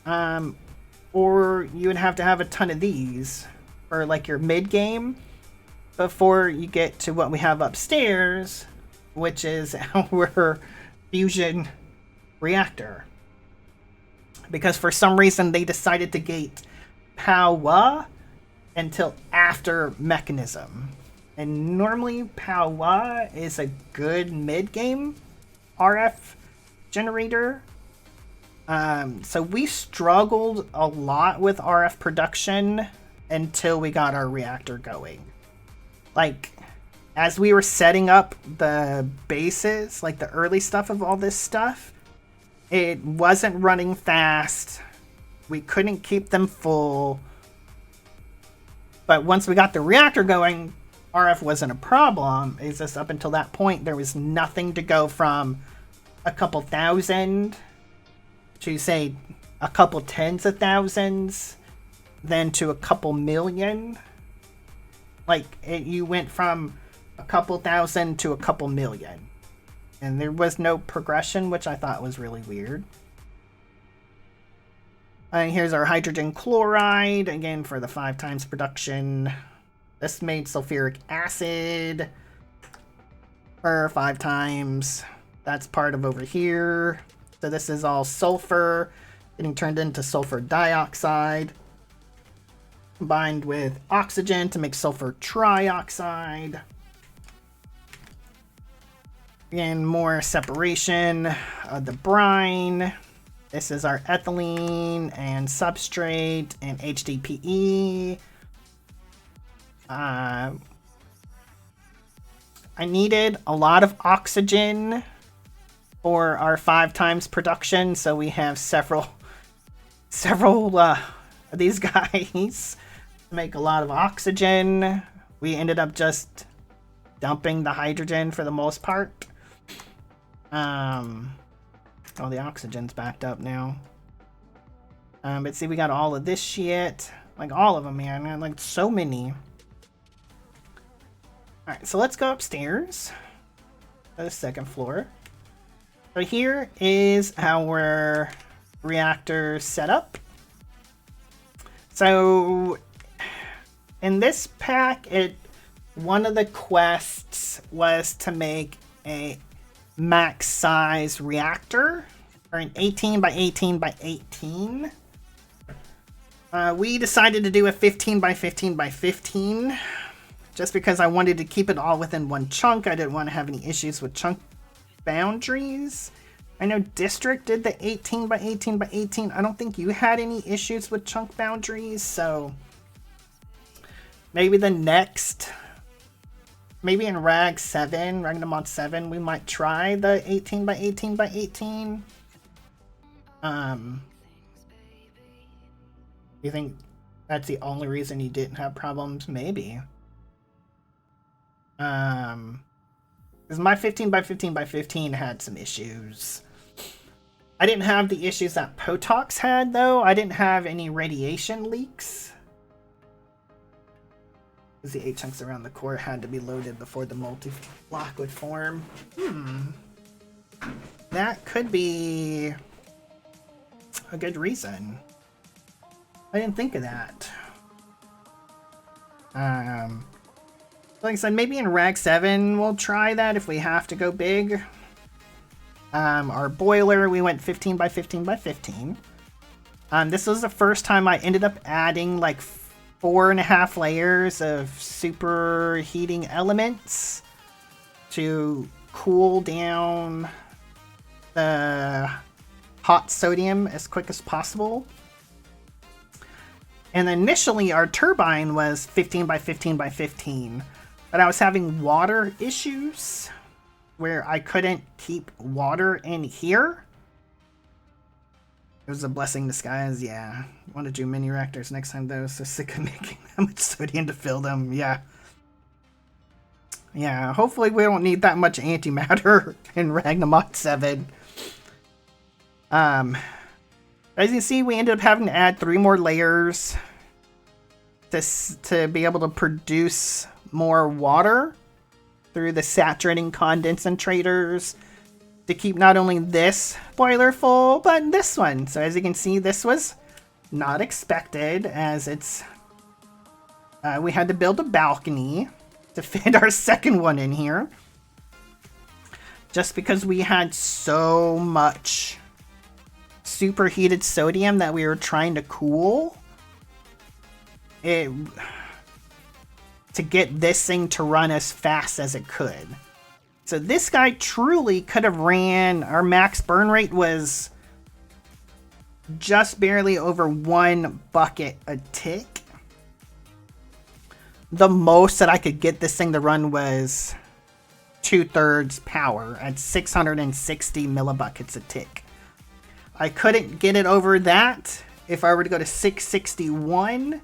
S1: or you would have to have a ton of these for like your mid-game before you get to what we have upstairs, which is our fusion reactor. Because for some reason they decided to gate power until after mechanism. And normally power is a good mid-game RF generator. So we struggled a lot with RF production until we got our reactor going. Like, as we were setting up the bases, like the early stuff of all this stuff, it wasn't running fast. We couldn't keep them full. But once we got the reactor going, RF wasn't a problem. It's just up until that point, there was nothing to go from a couple thousand to, say, a couple tens of thousands, then to a couple million. Like, you went from a couple thousand to a couple million. And there was no progression, which I thought was really weird. And here's our hydrogen chloride, again for the 5 times production. This made sulfuric acid. for 5 times. That's part of over here. So this is all sulfur getting turned into sulfur dioxide, combined with oxygen to make sulfur trioxide. Again, more separation of the brine. This is our ethylene and substrate and HDPE. I needed a lot of oxygen for our 5 times production, so we have several of these guys make a lot of oxygen. We ended up just dumping the hydrogen for the most part. Oh, the oxygen's backed up now. But see, we got all of this shit. Like, all of them, man. Like, so many. Alright, so let's go upstairs to the 2nd floor. So here is our reactor setup. So in this pack, one of the quests was to make a max size reactor, or an 18 by 18 by 18. We decided to do a 15 by 15 by 15 just because I wanted to keep it all within one chunk. I didn't want to have any issues with chunk boundaries. I know District did the 18 by 18 by 18. I don't think you had any issues with chunk boundaries, so maybe the next, maybe in Ragnamod 7, we might try the 18 by 18 by 18. You think that's the only reason you didn't have problems? Maybe. Because my 15 by 15 by 15 had some issues. I didn't have the issues that Potox had, though. I didn't have any radiation leaks. Because the 8 chunks around the core had to be loaded before the multi-block would form. That could be a good reason. I didn't think of that. Like I said, maybe in Rag 7 we'll try that if we have to go big. Our boiler, we went 15 by 15 by 15. This was the first time I ended up adding like 4.5 layers of superheating elements to cool down the hot sodium as quick as possible. And initially our turbine was 15 by 15 by 15. But I was having water issues where I couldn't keep water in here. It was a blessing in disguise, yeah. I want to do mini reactors next time though, so sick of making that much sodium to fill them, yeah. Yeah, hopefully we don't need that much antimatter in Ragnamod 7. As you can see, we ended up having to add 3 more layers to be able to produce more water through the saturating condensators to keep not only this boiler full, but this one. So as you can see, this was not expected, as it's we had to build a balcony to fit our 2nd one in here, just because we had so much superheated sodium that we were trying to cool it to get this thing to run as fast as it could. So this guy truly could have ran, our max burn rate was just barely over 1 bucket a tick. The most that I could get this thing to run was 2/3 power at 660 millibuckets a tick. I couldn't get it over that. If I were to go to 661,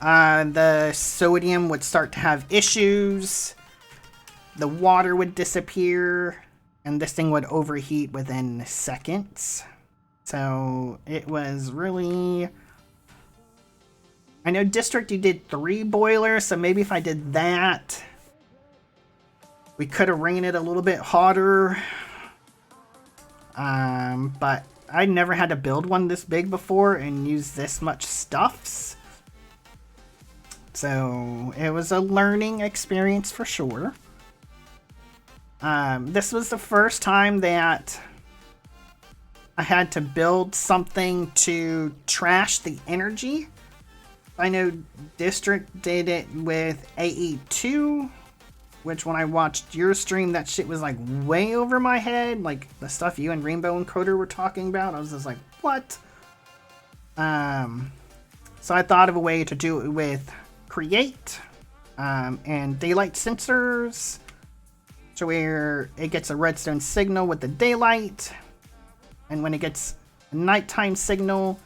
S1: the sodium would start to have issues. The water would disappear, and this thing would overheat within seconds. So it was really... I know District, you did 3 boilers, so maybe if I did that, we could have ran it a little bit hotter. But I never had to build one this big before and use this much stuffs. So it was a learning experience for sure. This was the first time that I had to build something to trash the energy. I know District did it with AE2, which when I watched your stream, that shit was like way over my head. Like the stuff you and Rainbow Encoder were talking about, I was just like, what? So I thought of a way to do it with Create and Daylight Sensors, so where it gets a redstone signal with the daylight, and when it gets a nighttime signal,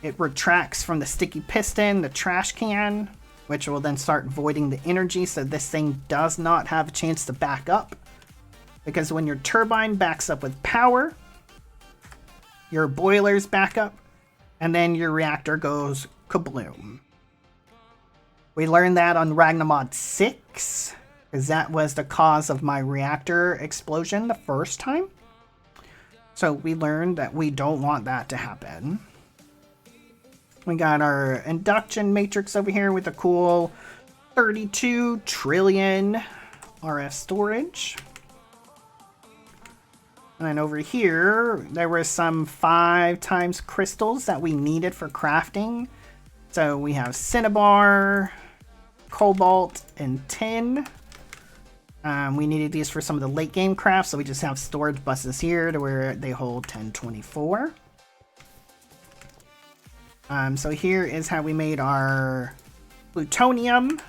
S1: it retracts from the sticky piston, the trash can, which will then start voiding the energy, so this thing does not have a chance to back up. Because when your turbine backs up with power, your boilers back up, and then your reactor goes kabloom. We learned that on Ragnamod 6, because that was the cause of my reactor explosion the first time. So we learned that we don't want that to happen. We got our induction matrix over here with a cool 32 trillion RF storage. And then over here, there were some 5 times crystals that we needed for crafting. So we have cinnabar, cobalt, and tin. We needed these for some of the late game crafts, so we just have storage buses here to where they hold 1024. So here is how we made our plutonium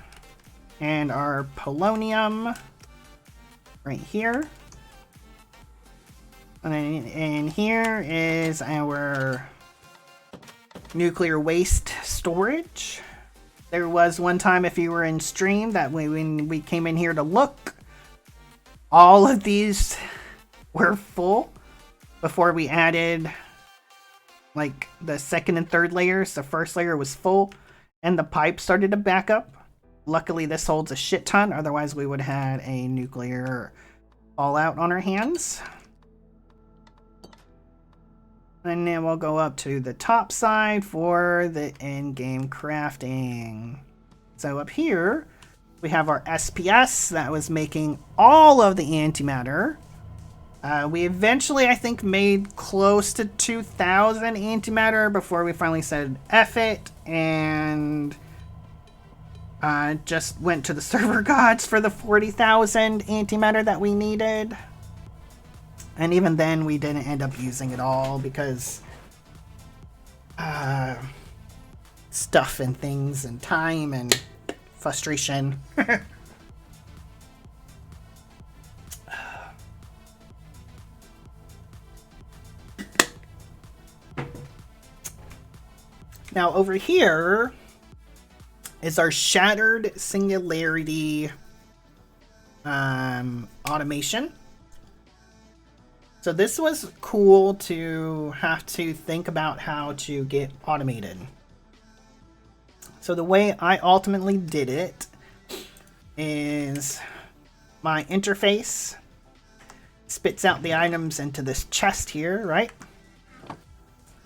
S1: and our polonium right here. And then in here is our nuclear waste storage. There was one time, if you were in stream, that when we came in here to look, all of these were full before we added like the second and third layers. The first layer was full and the pipe started to back up. Luckily this holds a shit ton, otherwise we would have had a nuclear fallout on our hands. And then we'll go up to the top side for the in-game crafting. So up here we have our SPS that was making all of the antimatter. We eventually, I think, made close to 2,000 antimatter before we finally said F it and just went to the server gods for the 40,000 antimatter that we needed. And even then, we didn't end up using it all because stuff and things and time and frustration. Now over here is our Shattered Singularity automation. So this was cool to have to think about how to get automated. So the way I ultimately did it is my interface spits out the items into this chest here, right?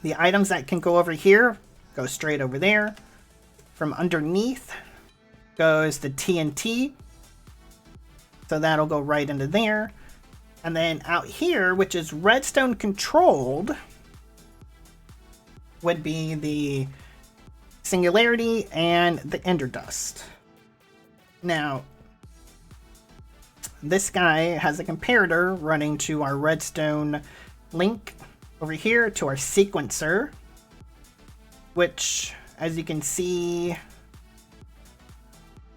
S1: The items that can go over here go straight over there. From underneath goes the TNT. So that'll go right into there. And then out here, which is redstone controlled, would be the Singularity and the Ender Dust. Now, this guy has a comparator running to our redstone link over here to our sequencer, which, as you can see,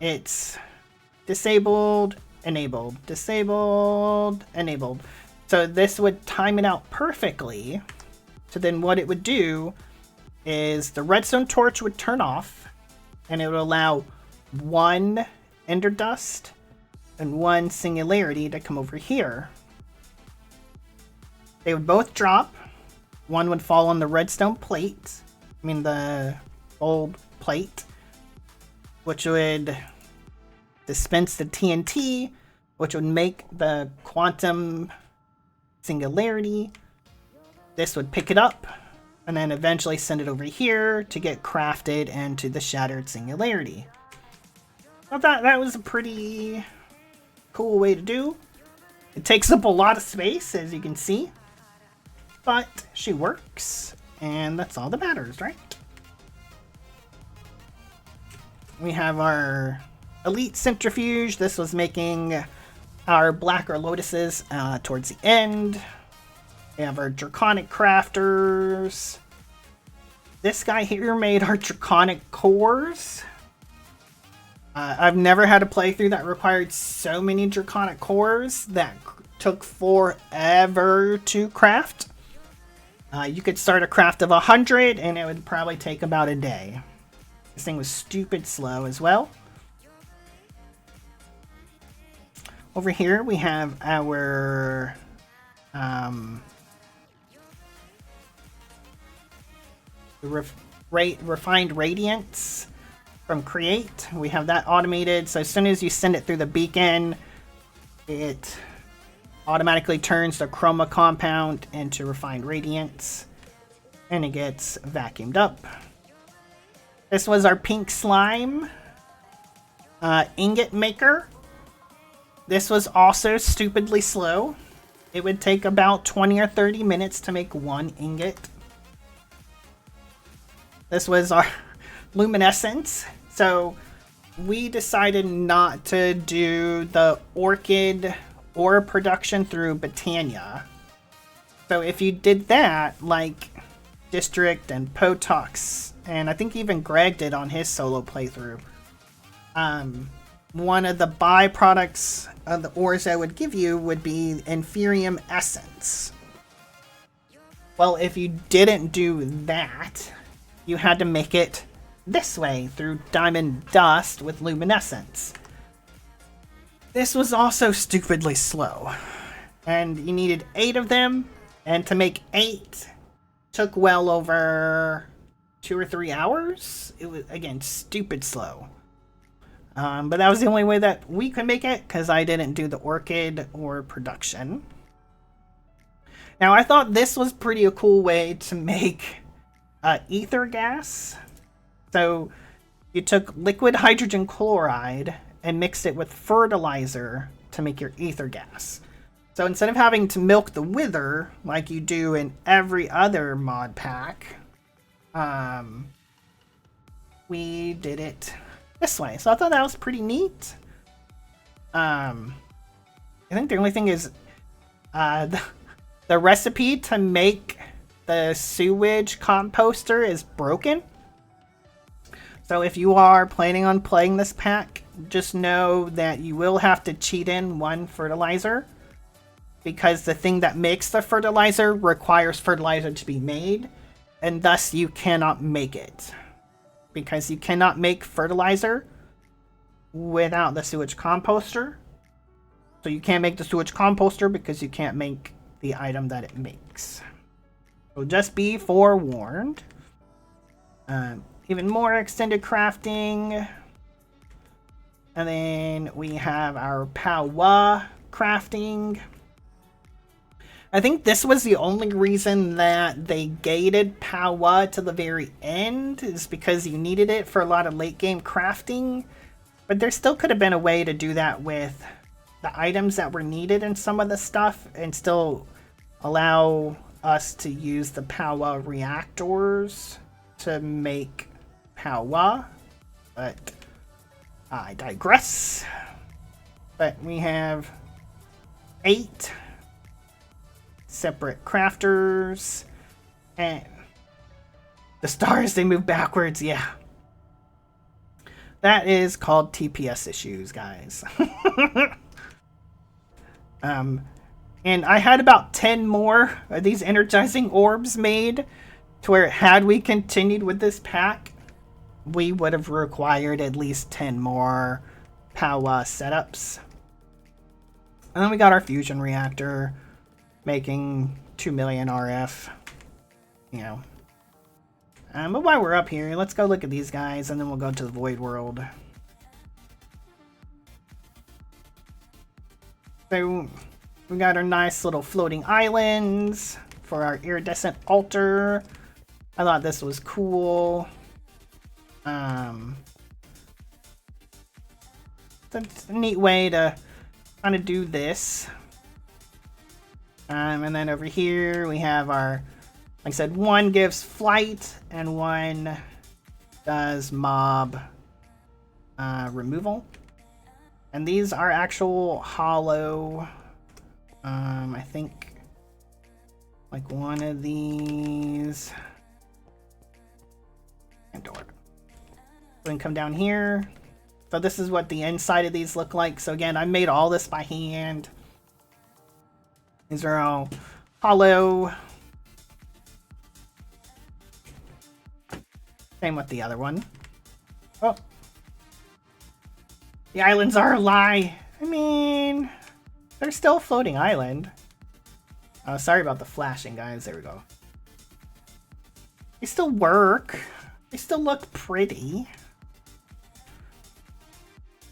S1: it's disabled, enabled, disabled, enabled. So this would time it out perfectly. So then what it would do is the redstone torch would turn off and it would allow one ender dust and one singularity to come over here. They would both drop. One would fall on the redstone plate, I mean the old plate, which would dispense the TNT, which would make the quantum singularity. This would pick it up and then eventually send it over here to get crafted into the shattered singularity. I thought that was a pretty cool way to do. It takes up a lot of space, as you can see. But she works, and that's all that matters, right? We have our Elite Centrifuge. This was making our Blacker Lotuses towards the end. We have our Draconic Crafters. This guy here made our Draconic Cores. I've never had a playthrough that required so many Draconic Cores that took forever to craft. You could start a craft of 100 and it would probably take about a day. This thing was stupid slow as well. Over here we have our refined radiance from Create. We have that automated, so as soon as you send it through the beacon, it automatically turns the chroma compound into refined radiance, and it gets vacuumed up. This was our pink slime ingot maker. This was also stupidly slow. It would take about 20 or 30 minutes to make one ingot. This was our luminescence. So we decided not to do the orchid ore production through Botania. So if you did that, like District and Potox, and I think even Greg did on his solo playthrough, one of the byproducts of the ores I would give you would be Inferium Essence. Well, if you didn't do that, you had to make it this way through Diamond Dust with Luminescence. This was also stupidly slow, and you needed 8 of them, and to make 8 took well over 2 or 3 hours. It was, again, stupid slow. But that was the only way that we could make it, because I didn't do the orchid or production. Now, I thought this was pretty a cool way to make ether gas. So you took liquid hydrogen chloride and mixed it with fertilizer to make your ether gas. So instead of having to milk the wither like you do in every other mod pack, we did it this way. So I thought that was pretty neat. I think the only thing is the recipe to make the sewage composter is broken. So if you are planning on playing this pack, just know that you will have to cheat in 1 fertilizer, because the thing that makes the fertilizer requires fertilizer to be made, and thus you cannot make it. Because you cannot make fertilizer without the sewage composter. So you can't make the sewage composter because you can't make the item that it makes. So just be forewarned. Even more extended crafting. And then we have our Powa crafting. I think this was the only reason that they gated Powa to the very end, is because you needed it for a lot of late game crafting. But there still could have been a way to do that with the items that were needed in some of the stuff and still allow us to use the Powa reactors to make Powa. But I digress. But we have 8 separate crafters, and the stars, they move backwards. Yeah, that is called TPS issues, guys. And I had about 10 more of these energizing orbs made, to where had we continued with this pack, we would have required at least 10 more Powa setups. And then we got our fusion reactor, making 2 million RF, you know. But while we're up here, let's go look at these guys, and then we'll go to the Void World. So we got our nice little floating islands for our iridescent altar. I thought this was cool. It's a neat way to kind of do this. And then over here we have our, like I said, one gives flight and one does mob removal. And these are actual hollow. I think like one of these. And door. Then come down here. So this is what the inside of these look like. So again, I made all this by hand. These are all hollow. Same with the other one. Oh. The islands are a lie. I mean, they're still a floating island. Oh, sorry about the flashing, guys. There we go. They still work. They still look pretty.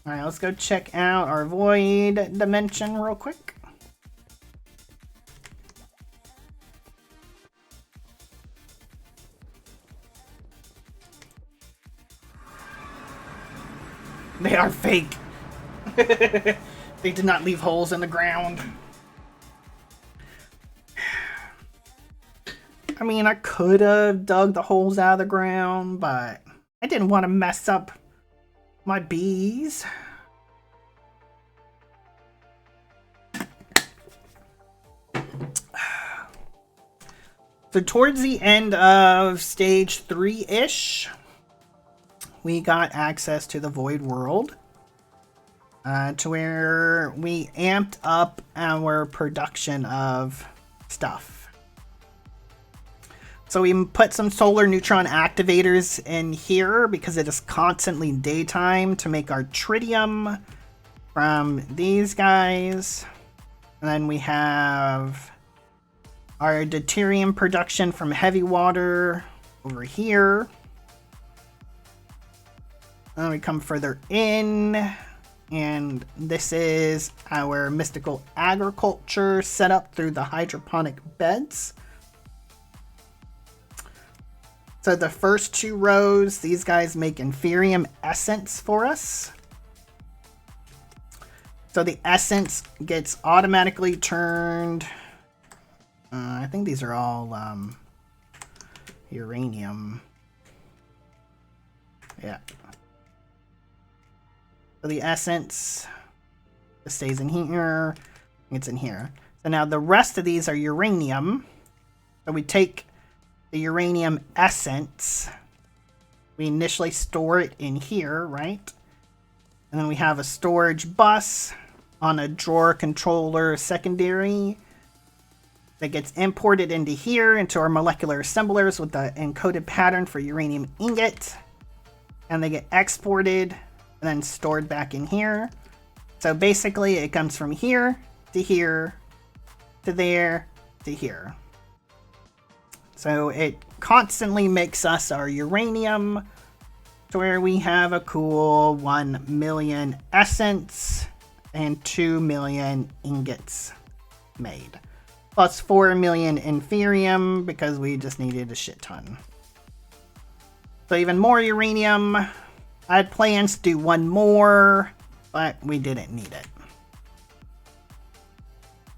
S1: Alright, let's go check out our void dimension real quick. They are fake. They did not leave holes in the ground. I mean, I could have dug the holes out of the ground, but I didn't want to mess up my bees. So towards the end of stage 3-ish, we got access to the Void World, to where we amped up our production of stuff. So we put some solar neutron activators in here because it is constantly daytime to make our tritium from these guys. And then we have our deuterium production from heavy water over here. And then we come further in, and this is our mystical agriculture set up through the hydroponic beds. So the first two rows, these guys make inferium essence for us. So the essence gets automatically turned. I think these are all uranium. Yeah. So the essence stays in here. It's in here. So now the rest of these are uranium. So we take the uranium essence. We initially store it in here, right? And then we have a storage bus on a drawer controller secondary that gets imported into here, into our molecular assemblers with the encoded pattern for uranium ingot. And they get exported and then stored back in here. So basically it comes from here to here to there to here. So it constantly makes us our uranium to where we have a cool 1 million essence and 2 million ingots made. Plus 4 million inferium because we just needed a shit ton. So even more uranium. I had plans to do one more, but we didn't need it.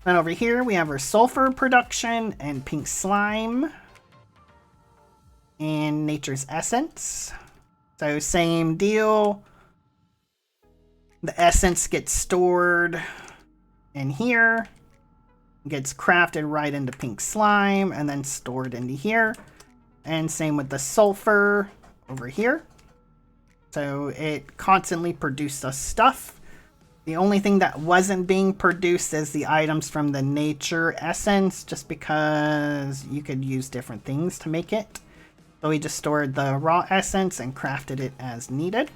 S1: Then over here we have our sulfur production and pink slime. And nature's essence. So same deal. The essence gets stored in here. Gets crafted right into pink slime and then stored into here. And same with the sulfur over here. So it constantly produced us stuff. The only thing that wasn't being produced is the items from the nature essence, just because you could use different things to make it. So we just stored the raw essence and crafted it as needed.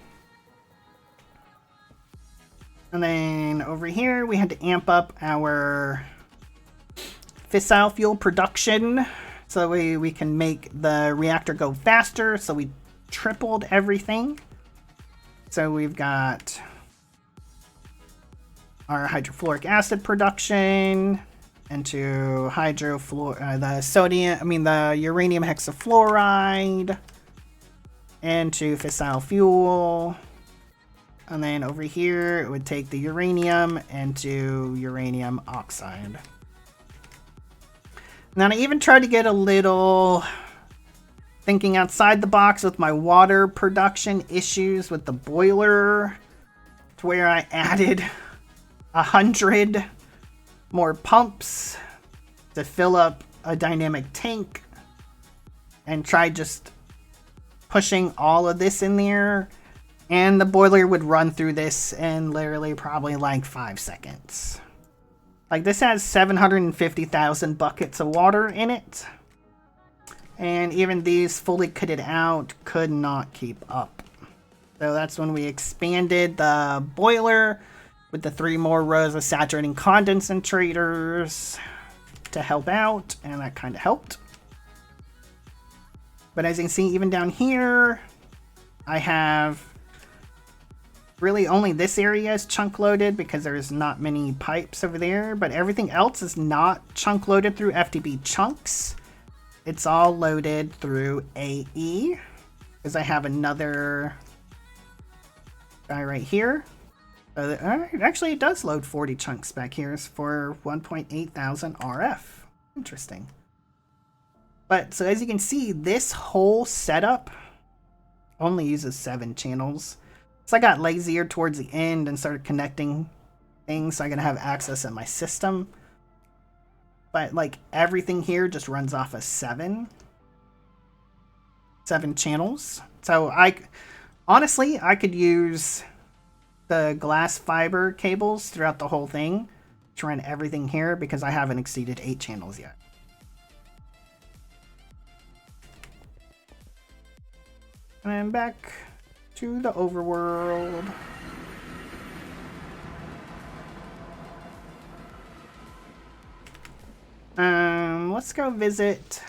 S1: And then over here, we had to amp up our fissile fuel production so we can make the reactor go faster. So we tripled everything. So we've got our hydrofluoric acid production into the uranium hexafluoride into fissile fuel. And then over here, it would take the uranium into uranium oxide. And I even tried to get a little thinking outside the box with my water production issues with the boiler, to where I added 100 more pumps to fill up a dynamic tank and tried just pushing all of this in there, and the boiler would run through this in literally probably like 5 seconds. Like, this has 750,000 buckets of water in it, and even these fully kitted out could not keep up. So that's when we expanded the boiler with the 3 more rows of saturating condensators to help out, and that kind of helped. But as you can see, even down here, I have really only this area is chunk loaded because there's not many pipes over there, but everything else is not chunk loaded through FTB chunks. It's all loaded through AE, because I have another guy right here. Actually, it does load 40 chunks back here for 1.8 thousand RF. Interesting. But so as you can see, this whole setup only uses 7 channels. So I got lazier towards the end and started connecting things so I can have access in my system. But like everything here just runs off of 7 channels. So honestly, I could use the glass fiber cables throughout the whole thing to run everything here because I haven't exceeded 8 channels yet. And I'm back to the overworld. Let's go visit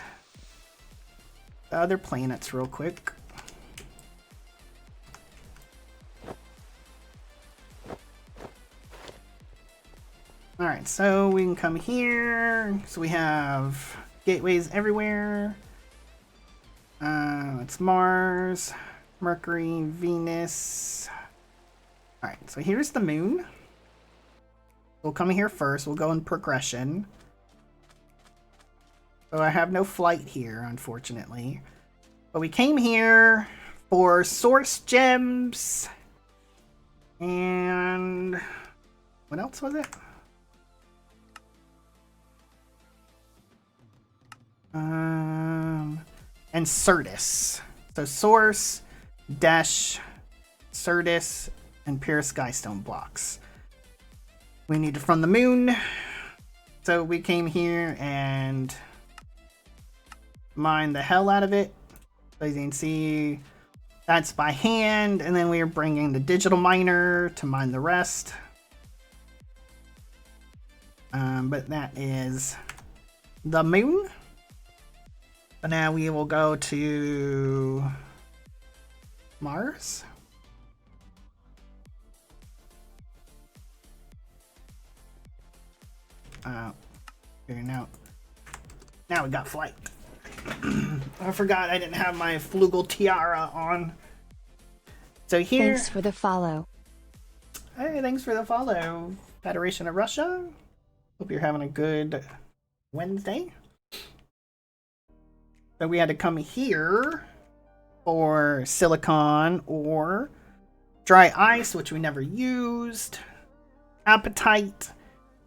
S1: the other planets real quick. Alright, so we can come here. So we have gateways everywhere. It's Mars, Mercury, Venus. Alright, so here's the moon. We'll come here first. We'll go in progression. So I have no flight here, unfortunately. But we came here for source gems. And what else was it? And Certus. So source, dash, Certus, and pure skystone blocks. We need it from the moon. So we came here and mined the hell out of it. So as you can see, that's by hand, and then we are bringing the digital miner to mine the rest. But that is the moon. So now we will go to Mars. Here now we got flight. I forgot I didn't have my flugel tiara on. So here.
S2: Thanks for the follow.
S1: Hey, thanks for the follow, Federation of Russia. Hope you're having a good Wednesday. So we had to come here for silicon or dry ice, which we never used, apatite,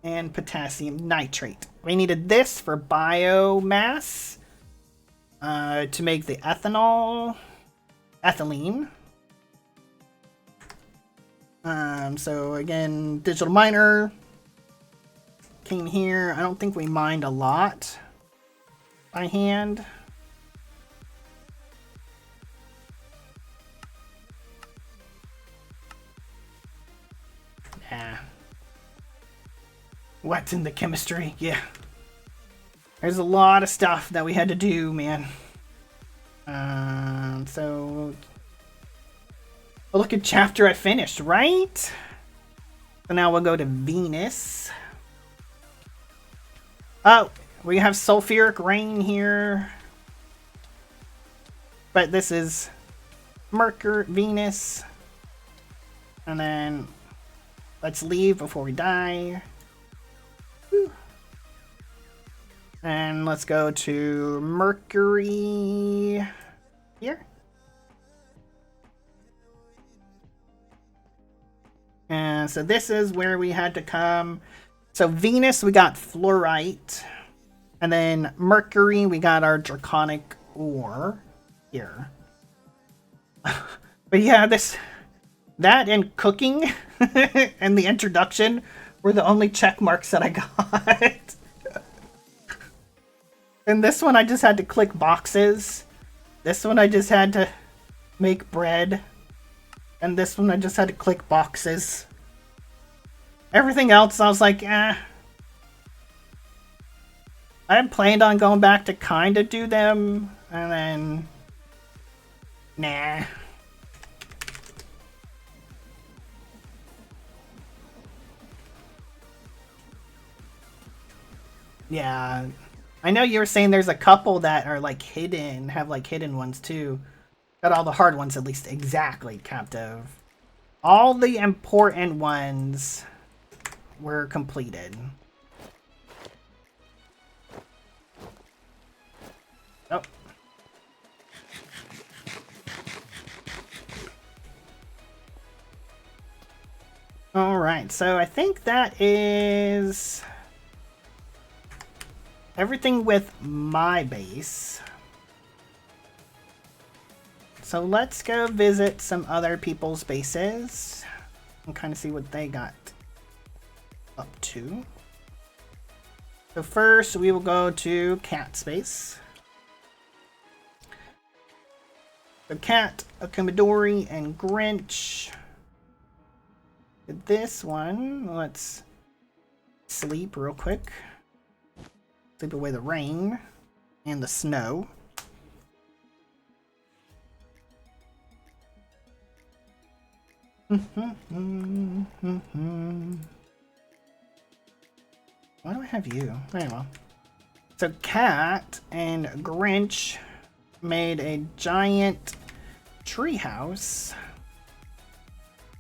S1: and potassium nitrate. We needed this for biomass to make the ethylene. So again, digital miner came here. I don't think we mined a lot by hand. Nah. What's in the chemistry? Yeah. There's a lot of stuff that we had to do, man. So look at chapter I finished, right? So now we'll go to Venus. Oh, we have sulfuric rain here. But this is Mercury, Venus. And then let's leave before we die. Whew. And let's go to Mercury here. And so this is where we had to come. So Venus, we got fluorite. And then Mercury, we got our draconic ore here. But yeah, that and cooking and the introduction were the only check marks that I got. And this one I just had to click boxes. This one I just had to make bread. And this one I just had to click boxes. Everything else I was like, eh. I had planned on going back to kind of do them. And then, nah. Yeah. I know you were saying there's a couple that are like hidden, have like hidden ones too. Got all the hard ones at least exactly captive. All the important ones were completed. Oh. Alright, so I think that is everything with my base. So let's go visit some other people's bases and kind of see what they got up to. So first we will go to Cat's base. So Cat, Akumidori, and Grinch. This one, let's sleep real quick. Sleep away the rain and the snow. Why do I have you? Very well. So Cat and Grinch made a giant tree house.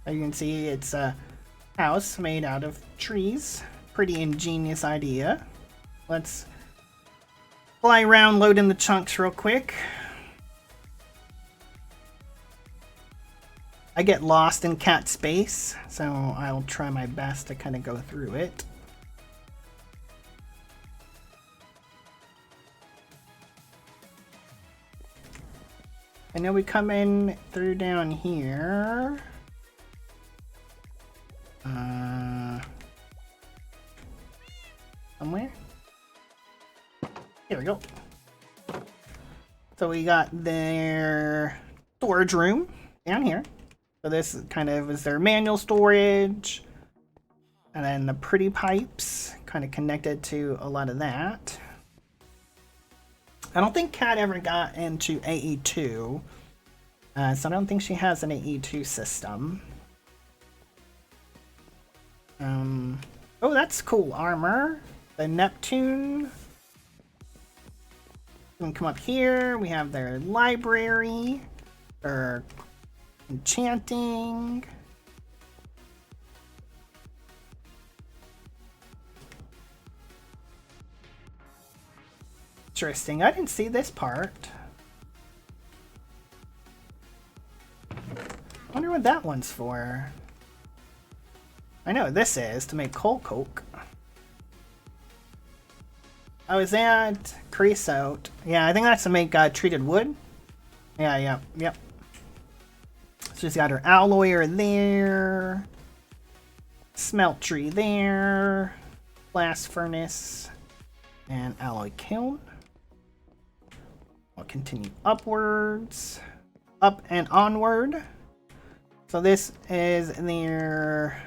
S1: As you can see, it's a house made out of trees. Pretty ingenious idea. Let's fly around, load in the chunks real quick. I get lost in Cat space, so I'll try my best to kind of go through it. I know we come in through down here. Somewhere? Here we go. So we got their storage room down here. So this kind of is their manual storage. And then the pretty pipes kind of connected to a lot of that. I don't think Kat ever got into AE2. So I don't think she has an AE2 system. Oh, that's cool armor. The Neptune. We can come up here. We have their library. Their enchanting. Interesting. I didn't see this part. I wonder what that one's for. I know what this is, to make coal coke. Oh, is that creosote? Yeah, I think that's to make treated wood. Yeah, yep. So she's got her alloyer there. Smeltery there. Blast furnace. And alloy kiln. I'll continue upwards. Up and onward. So this is their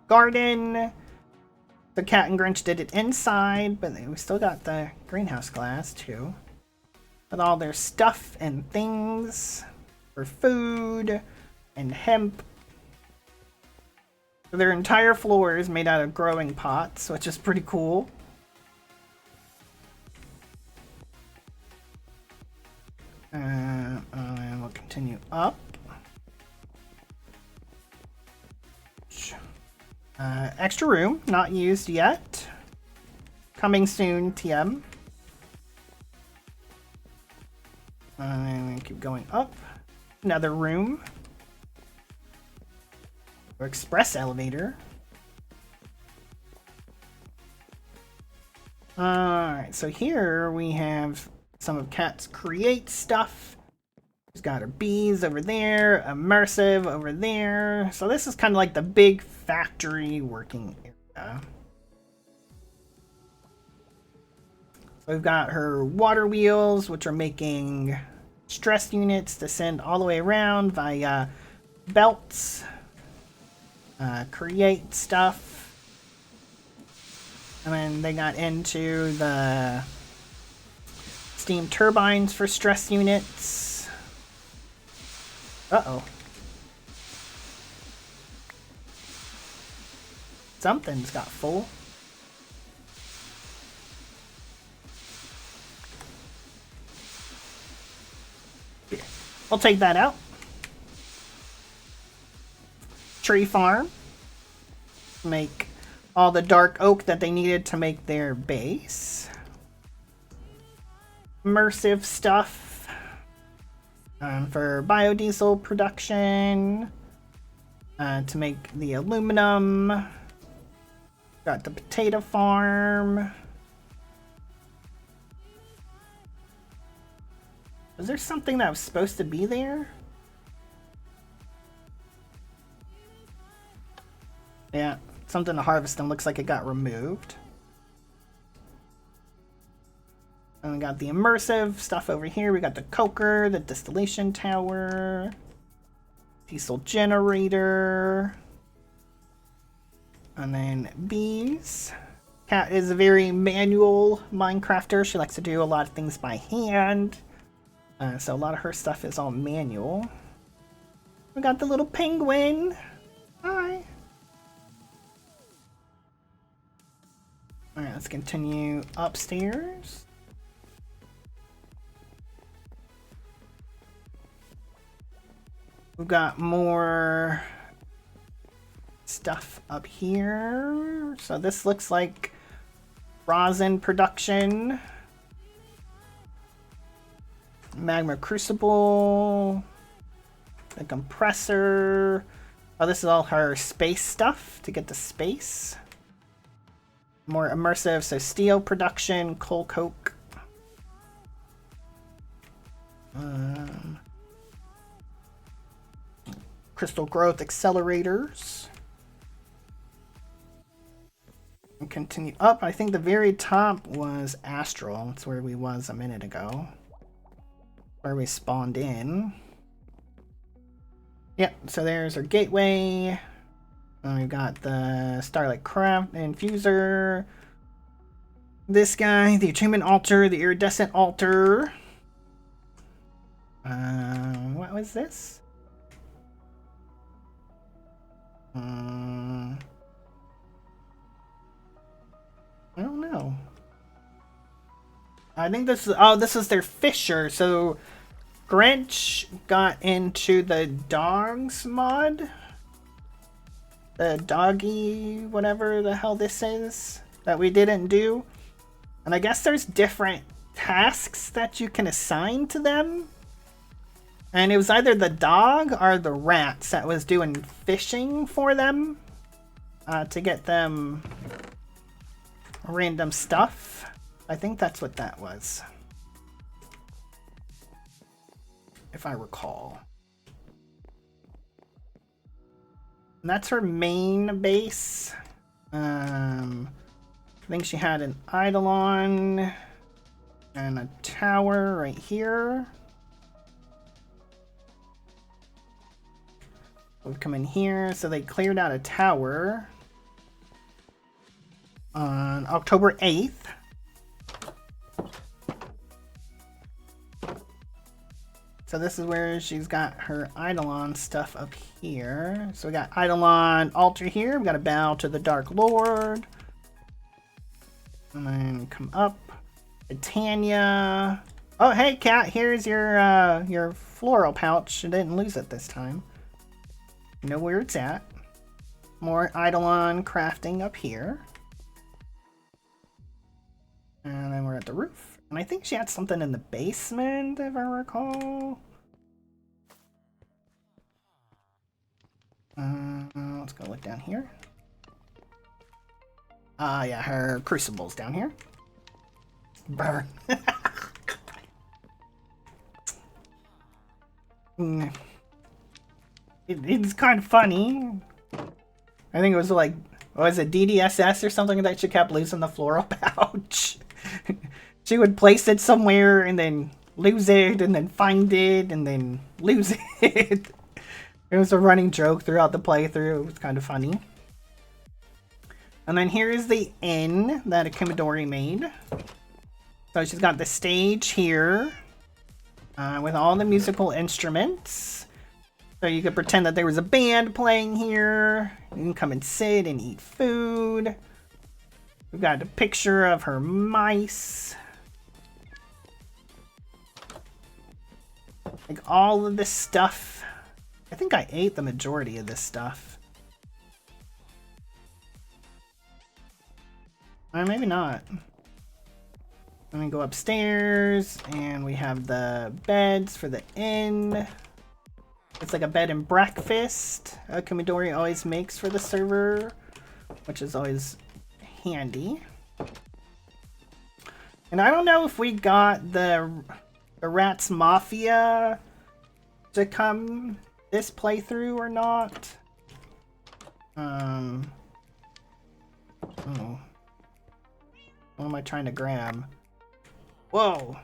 S1: garden. The Cat and Grinch did it inside, but we still got the greenhouse glass too. With all their stuff and things for food and hemp. So their entire floor is made out of growing pots, which is pretty cool. And we'll continue up. Extra room, not used yet. Coming soon, TM. keep going up. Another room. Or express elevator. Alright, so here we have some of Kat's create stuff. She's got her bees over there, immersive over there. So this is kind of like the big factory working area. So we've got her water wheels, which are making stress units to send all the way around via belts. Create stuff. And then they got into the steam turbines for stress units. Uh-oh. Something's got full. Here. I'll take that out. Tree farm. Make all the dark oak that they needed to make their base. Immersive stuff. For biodiesel production. To make the aluminum. Got the potato farm. Was there something that was supposed to be there? Yeah, something to harvest and looks like it got removed. And we got the immersive stuff over here. We got the coker, the distillation tower, diesel generator, and then bees. Kat is a very manual Minecrafter. She likes to do a lot of things by hand. So a lot of her stuff is all manual. We got the little penguin. Hi. Alright, let's continue upstairs. We've got more stuff up here. So this looks like rosin production. Magma crucible. The compressor. Oh, this is all her space stuff to get to space. More immersive, so steel production, coal coke. Crystal growth accelerators. And continue up. I think the very top was Astral. That's where we was a minute ago. Where we spawned in. Yep, so there's our gateway. We've got the Starlight Craft Infuser. This guy, the Achievement Altar, the Iridescent Altar. What was this? I don't know. I think this is, oh, this is their Fisher. So Grinch got into the dogs mod. The doggy, whatever the hell this is, that we didn't do. And I guess there's different tasks that you can assign to them. And it was either the dog or the rats that was doing fishing for them. To get them random stuff. I think that's what that was. If I recall. And that's her main base. I think she had an Eidolon and a tower right here. We've come in here, so they cleared out a tower on October 8th. So this is where she's got her Eidolon stuff up here. So we got Eidolon altar here. We got a bow to the Dark Lord. And then come up. Titania. Oh, hey, Kat. Here's your floral pouch. I didn't lose it this time. You know where it's at. More Eidolon crafting up here. And then we're at the roof. And I think she had something in the basement, if I recall. let's go look down here. Yeah, her crucible's down here. Burn. It's kind of funny. I think it was like, what was it, DDSS or something that she kept losing the floral pouch. She would place it somewhere and then lose it and then find it and then lose it. It was a running joke throughout the playthrough. It was kind of funny. And then here is the inn that Akimidori made. So she's got the stage here with all the musical instruments. So you could pretend that there was a band playing here. You can come and sit and eat food. We've got a picture of her mice. Like all of this stuff. I think I ate the majority of this stuff. Or maybe not. Let me go upstairs and we have the beds for the inn. It's like a bed and breakfast Kamidori always makes for the server, which is always handy. And I don't know if we got the Rats Mafia to come this playthrough or not. Oh. What am I trying to grab? Whoa!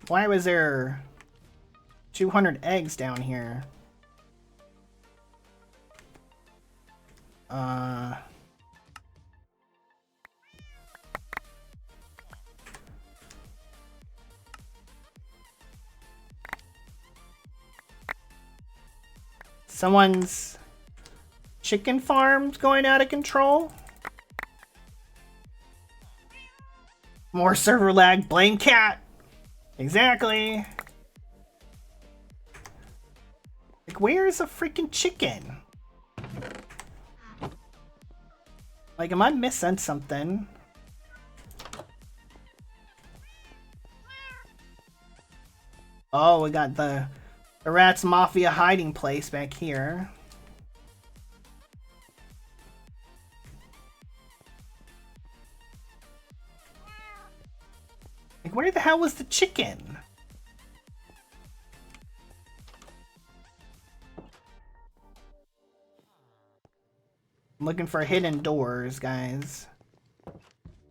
S1: Why was there 200 eggs down here? Someone's chicken farm's going out of control? More server lag, blame cat! Exactly! Like, where's a freaking chicken? Like, am I missing something? Oh, we got the Rats Mafia hiding place back here. Like, where the hell was the chicken? I'm looking for hidden doors, guys.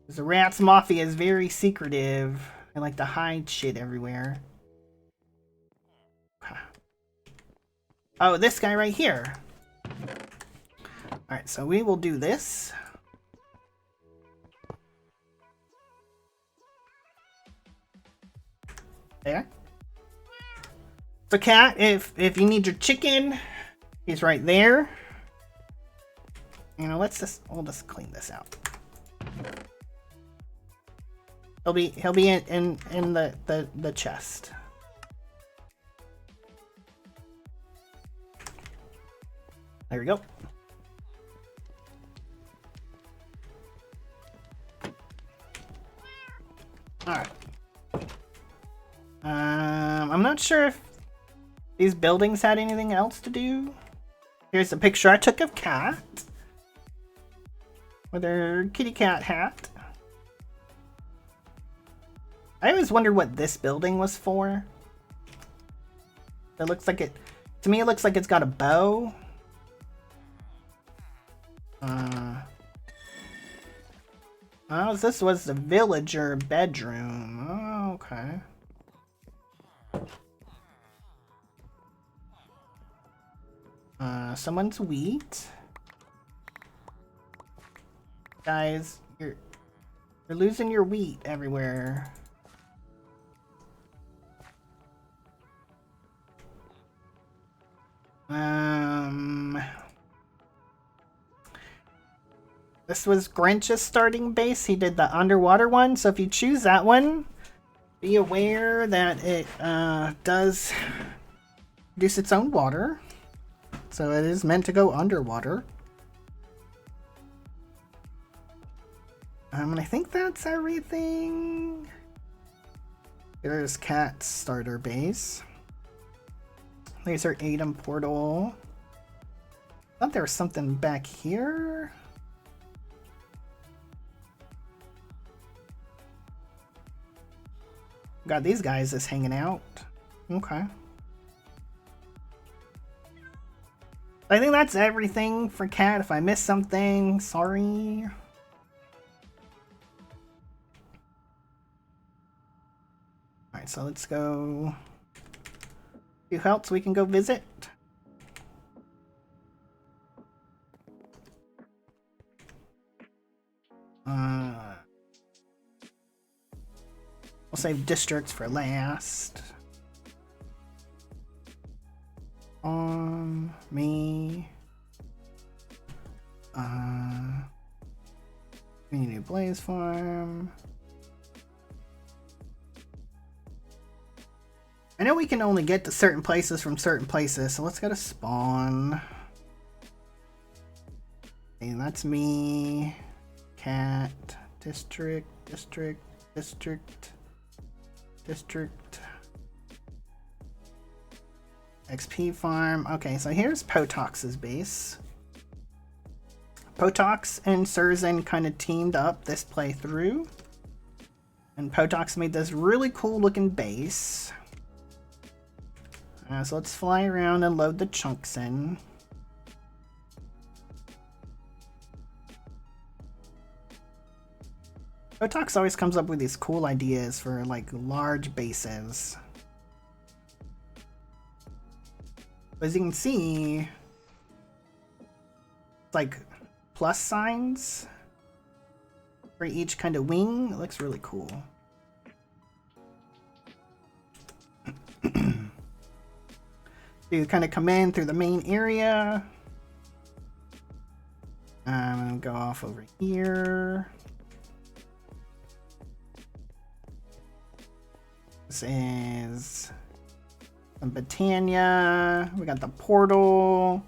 S1: The Rats Mafia is very secretive. They like to hide shit everywhere. Oh, this guy right here. Alright, so we will do this. There. So cat, if you need your chicken, he's right there. You know, we'll just clean this out. He'll be in the chest. There we go. Alright. I'm not sure if these buildings had anything else to do. Here's a picture I took of Cat with her kitty cat hat. I always wondered what this building was for. It looks like it, to me it looks like it's got a bow. Oh, this was the villager bedroom. Oh, okay. Someone's wheat. Guys, you're losing your wheat everywhere. This was Grinch's starting base. He did the underwater one, so if you choose that one, be aware that it does produce its own water. So it is meant to go underwater. And I think that's everything. There's Cat's starter base. There's her Atom portal. thought there was something back here. Got these guys just hanging out. Okay. I think that's everything for Cat. If I missed something, sorry. Alright, so let's go. Who else we can go visit? We'll save districts for last. Me. Community Blaze Farm. I know we can only get to certain places from certain places, so let's go to spawn. And that's me. Cat. District. XP farm. Okay, so here's Potox's base. Potox and Surzan kind of teamed up this playthrough. And Potox made this really cool looking base. So let's fly around and load the chunks in. Potox always comes up with these cool ideas for like large bases. As you can see, it's like plus signs for each kind of wing. It looks really cool. You kind of come in through the main area. I'm gonna go off over here. This is Britannia. We got the portal.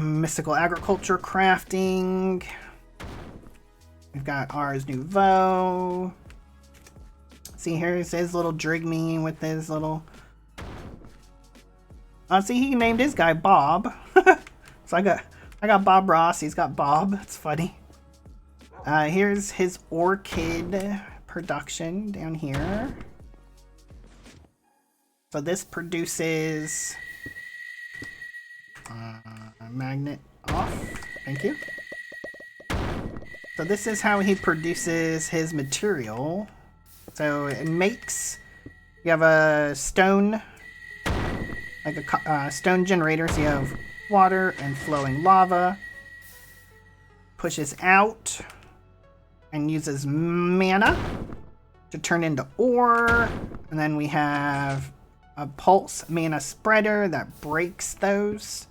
S1: Mystical agriculture crafting. We've got Ars Nouveau. See, here's his little Drigme with his little. See, he named his guy Bob. So I got Bob Ross. He's got Bob. It's funny. Here's his orchid production down here. So this produces magnet off. Thank you. So this is how he produces his material. So it makes, you have a stone, like a stone generator. So you have water and flowing lava. Pushes out and uses mana to turn into ore. And then we have a pulse mana spreader that breaks those.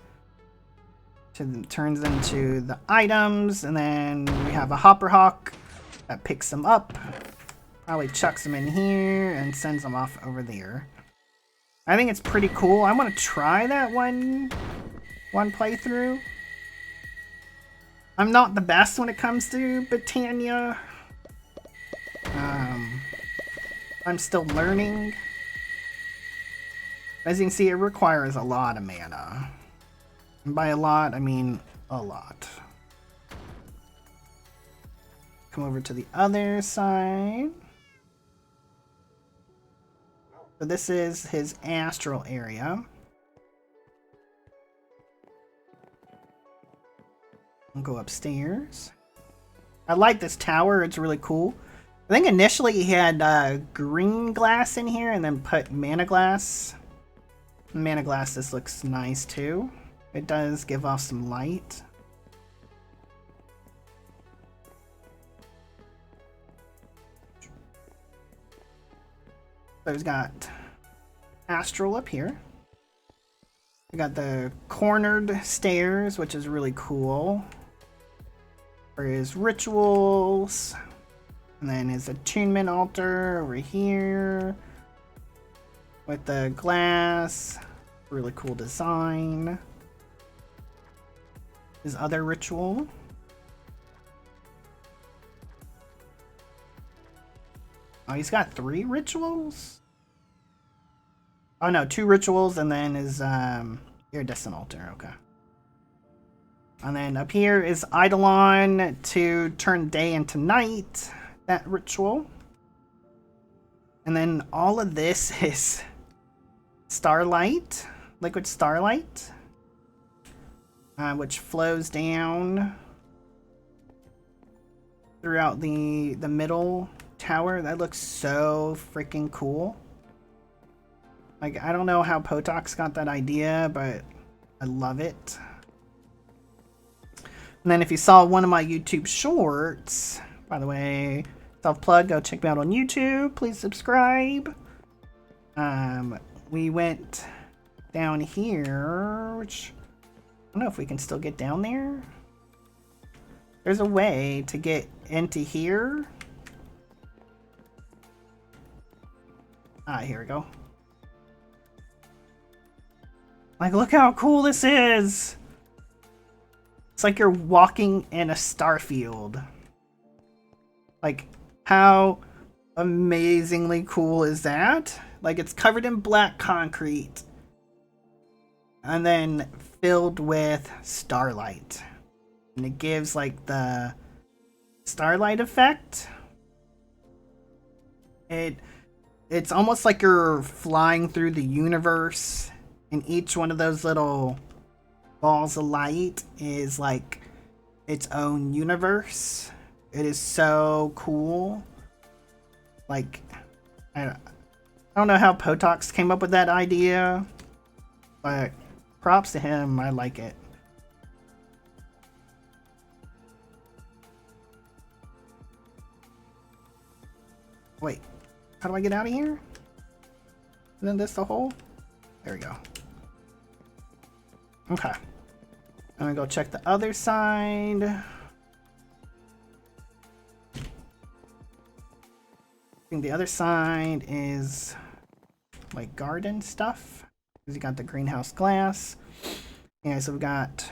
S1: Turns into the items. And then we have a hopper hawk that picks them up. Probably chucks them in here and sends them off over there. I think it's pretty cool. I want to try that one playthrough. I'm not the best when it comes to Britannia. I'm still learning. As you can see, it requires a lot of mana. And by a lot, I mean a lot. Come over to the other side. So this is his astral area. I'll go upstairs. I like this tower. It's really cool. I think initially he had green glass in here and then put mana glass. Mana glass, this looks nice too. It does give off some light. So he's got astral up here. We got the cornered stairs, which is really cool. For his rituals. And then his attunement altar over here. With the glass. Really cool design. His other ritual. Oh, he's got 3 rituals? Oh no, 2 rituals and then his iridescent altar, okay. And then up here is Eidolon to turn day into night, that ritual. And then all of this is starlight, liquid starlight, which flows down throughout the middle tower. That looks so freaking cool. Like, I don't know how Potox got that idea, but I love it. And then if you saw one of my YouTube shorts, by the way, self-plug, go check me out on YouTube. Please subscribe. We went down here, which I don't know if we can still get down there. There's a way to get into here. Here we go. Like, look how cool this is! It's like you're walking in a star field. Like, how amazingly cool is that? Like, it's covered in black concrete. And then filled with starlight. And it gives, like, the starlight effect. It's almost like you're flying through the universe. And each one of those little balls of light is like its own universe. It is so cool. Like, I don't know how Potox came up with that idea, but props to him. I like it. Wait, how do I get out of here? Isn't this the hole? There we go. Okay. I'm gonna go check the other side. I think the other side is like garden stuff. Because you got the greenhouse glass. Yeah, so we got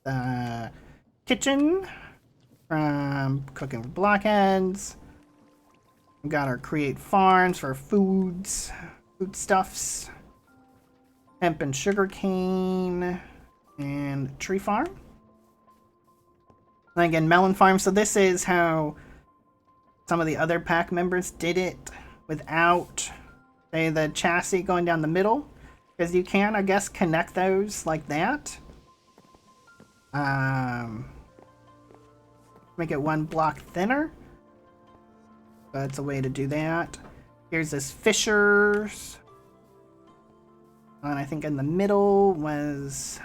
S1: the kitchen from cooking for blockheads. We got our create farms for foodstuffs. Hemp and sugarcane and tree farm. And again, melon farm. So this is how some of the other pack members did it without, say, the chassis going down the middle. Because you can, I guess, connect those like that. Make it one block thinner. That's a way to do that. Here's this fishers. And I think in the middle was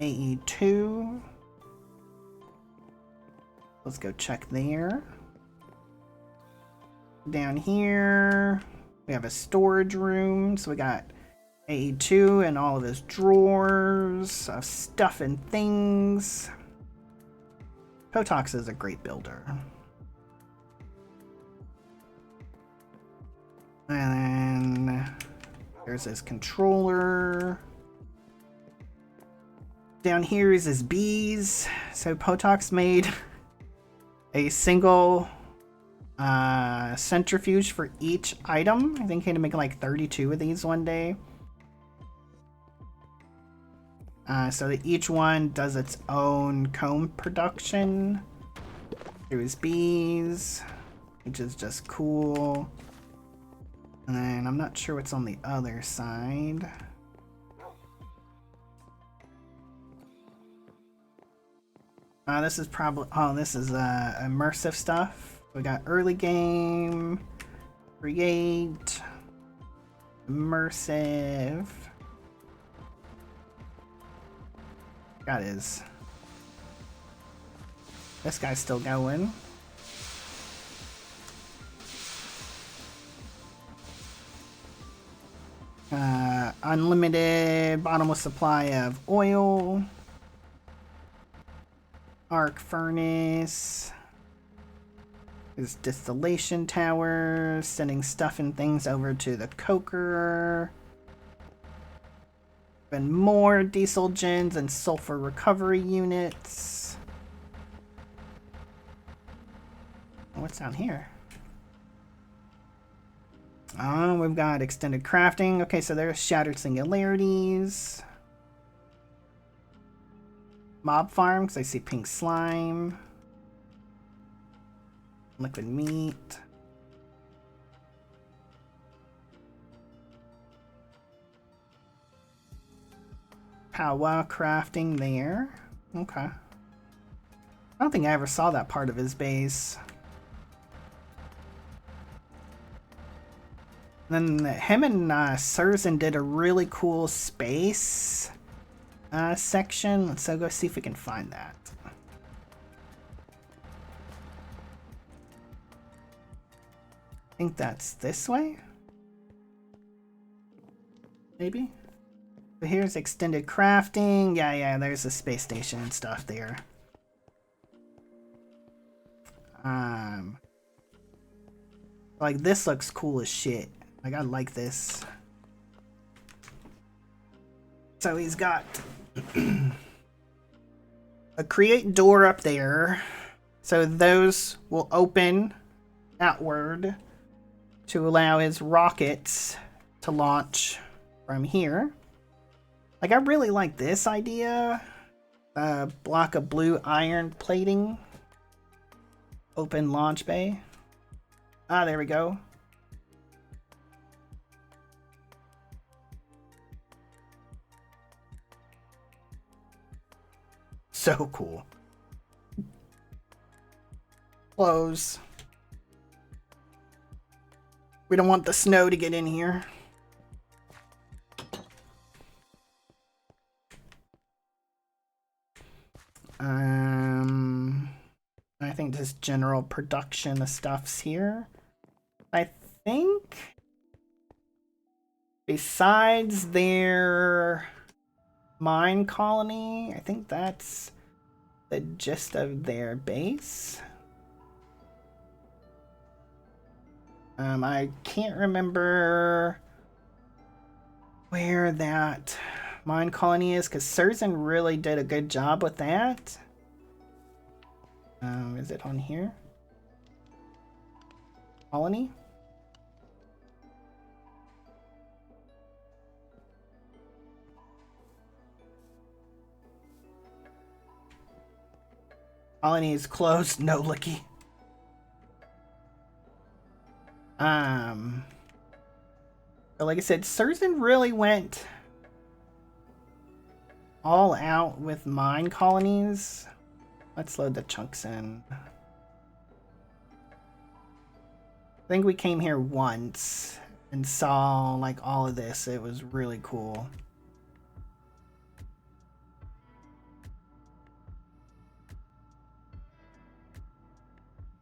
S1: AE2. Let's go check there. Down here, we have a storage room. So we got AE2 and all of his drawers of stuff and things. Potox is a great builder. And then there's his controller. Down here is his bees. So Potox made a single centrifuge for each item. I think he had to make like 32 of these one day. So that each one does its own comb production through his bees, which is just cool. And then I'm not sure what's on the other side. This is probably, this is immersive stuff. We got early game, create, immersive. Got his. This guy's still going. Unlimited bottomless supply of oil. Arc furnace. There's distillation tower. Sending stuff and things over to the coker. And more diesel gens and sulfur recovery units. What's down here? Oh, we've got extended crafting. Okay, so there's shattered singularities. mob farm because I see pink slime, liquid meat. Powwow crafting there. Okay. I don't think I ever saw that part of his base. Then him and Surzan did a really cool space section. Let's go see if we can find that. I think that's this way? Maybe? So here's extended crafting. Yeah, there's a space station and stuff there. Like this looks cool as shit. Like I like this. So he's got a create door up there. So those will open outward to allow his rockets to launch from here. Like I really like this idea. Block of blue iron plating. Open launch bay. Ah, there we go. So cool. Close. We don't want the snow to get in here. I think just general production of stuff's here. I think besides their mine colony, I think that's the gist of their base. I can't remember where that mine colony is because Surzan really did a good job with that. Is it on here? Colony? Colony is closed. No, Licky. But like I said, Surzan really went all out with mine colonies. Let's load the chunks in. I think we came here once and saw like all of this. It was really cool.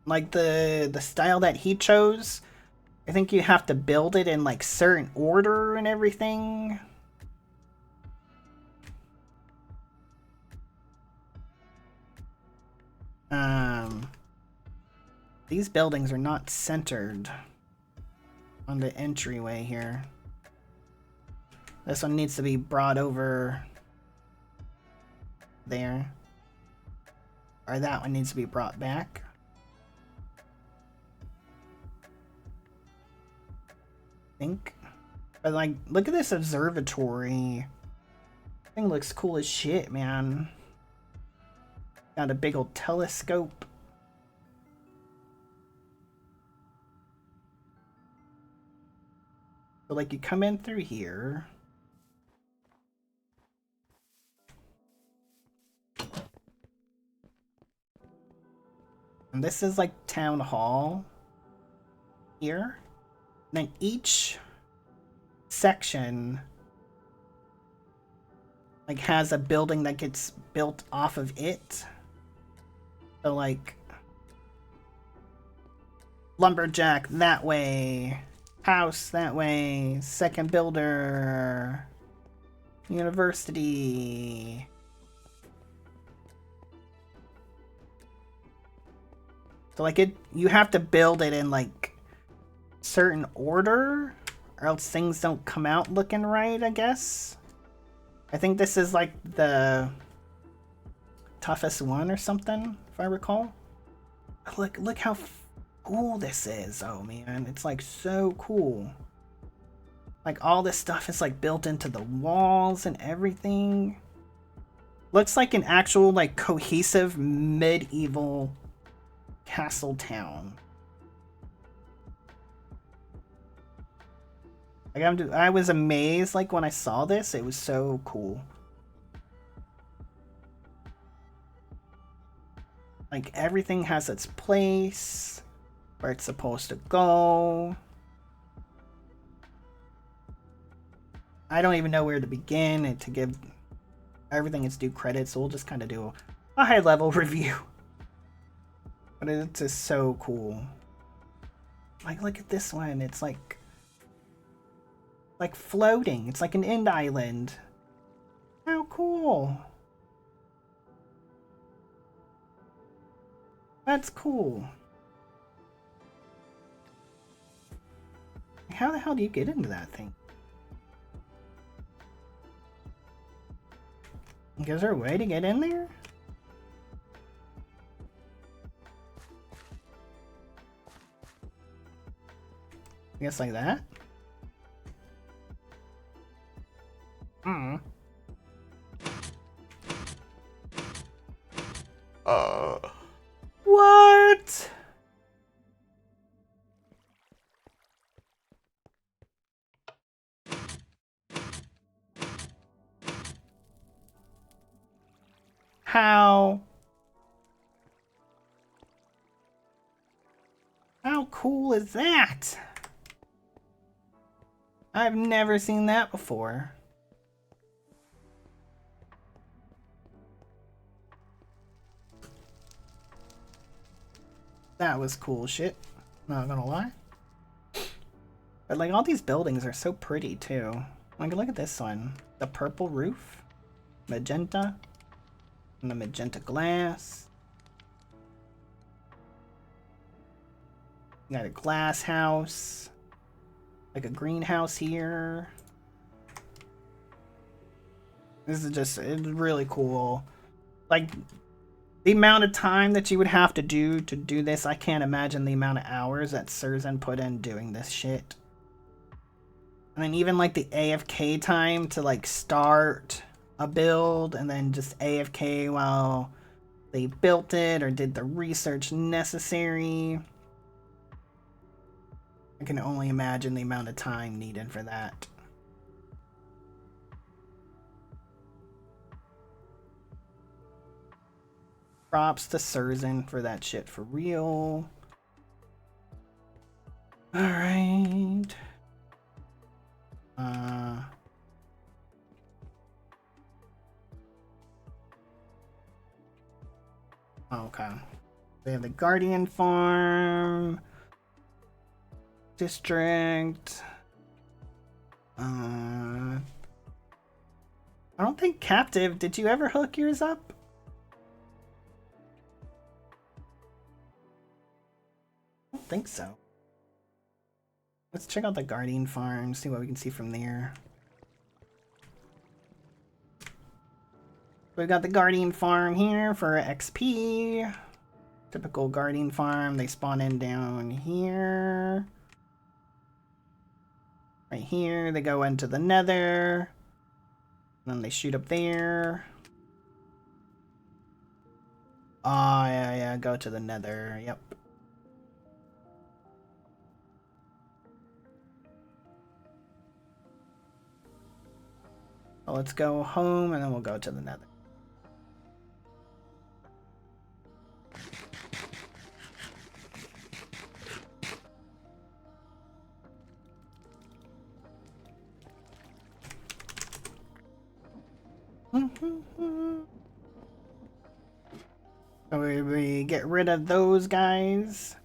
S1: Like the style that he chose, I think you have to build it in like certain order and everything. These buildings are not centered on the entryway here. This one needs to be brought over there. Or that one needs to be brought back. I think. But like, look at this observatory. Thing looks cool as shit, man. Got a big old telescope. So like you come in through here. And this is like town hall here. And then each section like has a building that gets built off of it. So like lumberjack that way, house that way, second builder, university. So like you have to build it in like certain order or else things don't come out looking right, I guess. I think this is like the toughest one or something, if I recall. Look how cool this is. Oh man, it's like so cool. Like all this stuff is like built into the walls and everything. Looks like an actual, like, cohesive medieval castle town. Like, I was amazed, like, when I saw this. It was so cool. Like, everything has its place, where it's supposed to go. I don't even know where to begin and to give everything its due credit, so we'll just kind of do a high-level review. But it's just so cool. Like, look at this one. It's like floating. It's like an end island. How cool. That's cool. How the hell do you get into that thing? Is there a way to get in there? I guess like that? Hmm. What? How cool is that? I've never seen that before. That was cool shit. Not gonna lie. But like all these buildings are so pretty too. Like look at this one. The purple roof. Magenta. And the magenta glass. You got a glass house. Like a greenhouse here. This is just, it's really cool. Like, the amount of time that you would have to do this, I can't imagine the amount of hours that Surzan put in doing this shit. And then even like the AFK time to like start a build and then just AFK while they built it or did the research necessary. I can only imagine the amount of time needed for that. Props to Surzan for that shit for real. Alright. Okay. They have the Guardian Farm. District. I don't think Captive. Did you ever hook yours up? I don't think so. Let's check out the Guardian Farm, see what we can see from there. We've got the Guardian Farm here for XP. Typical Guardian Farm. They spawn in down here. Right here. They go into the Nether. And then they shoot up there. Oh, yeah, go to the Nether. Yep. Well, let's go home and then we'll go to the Nether. So we get rid of those guys.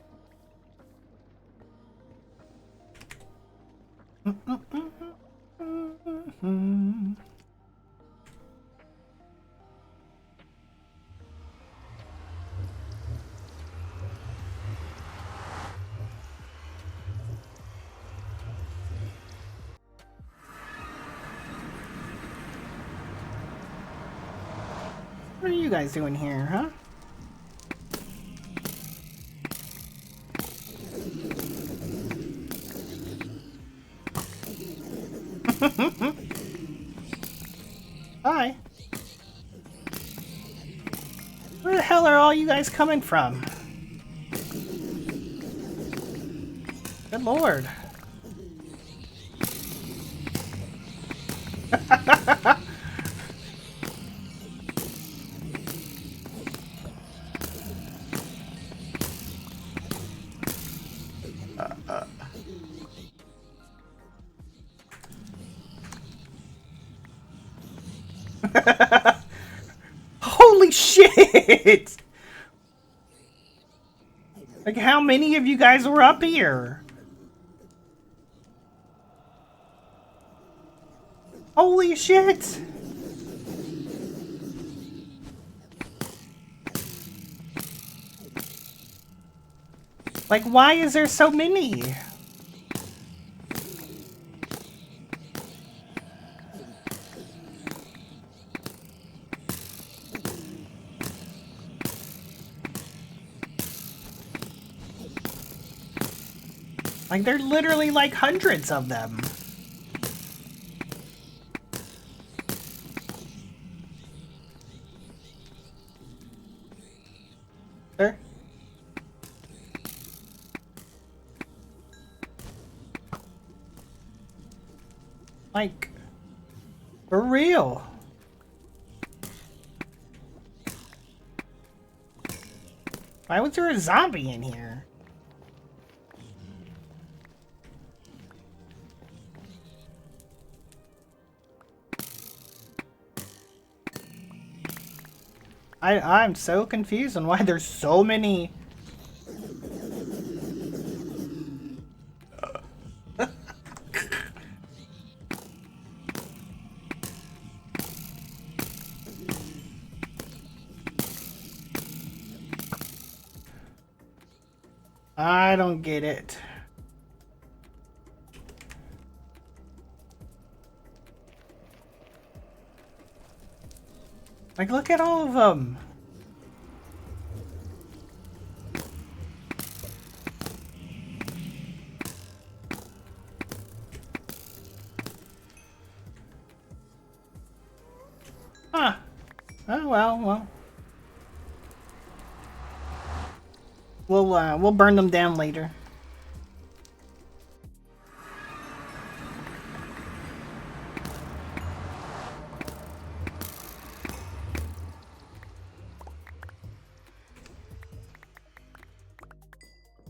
S1: What are you guys doing here, huh? Hi. Where the hell are all you guys coming from? Good lord. Holy shit! Like, how many of you guys were up here? Holy shit! Like, why is there so many? Like, there are literally like hundreds of them. Sir? Like, for real. Why was there a zombie in here? I'm so confused on why there's so many. I don't get it. Like, look at all of them. Huh. Oh, well. We'll burn them down later.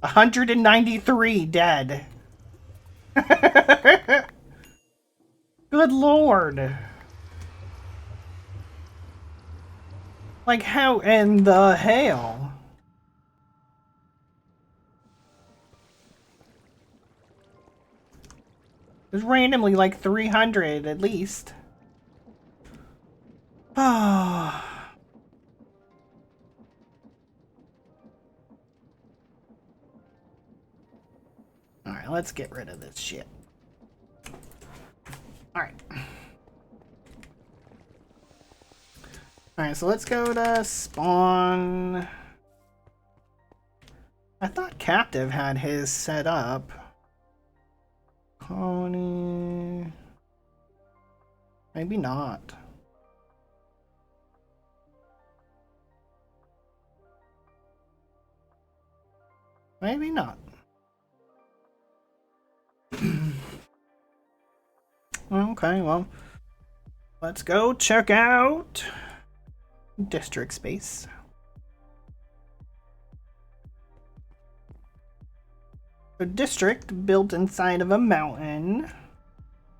S1: $193 dead. Good lord. Like, how in the hell? There's randomly like 300 at least. Oh. Alright, let's get rid of this shit. Alright. Alright, so let's go to spawn. I thought Captive had his set up. Colony. Maybe not. Maybe not. Okay, well, let's go check out district space. A district built inside of a mountain,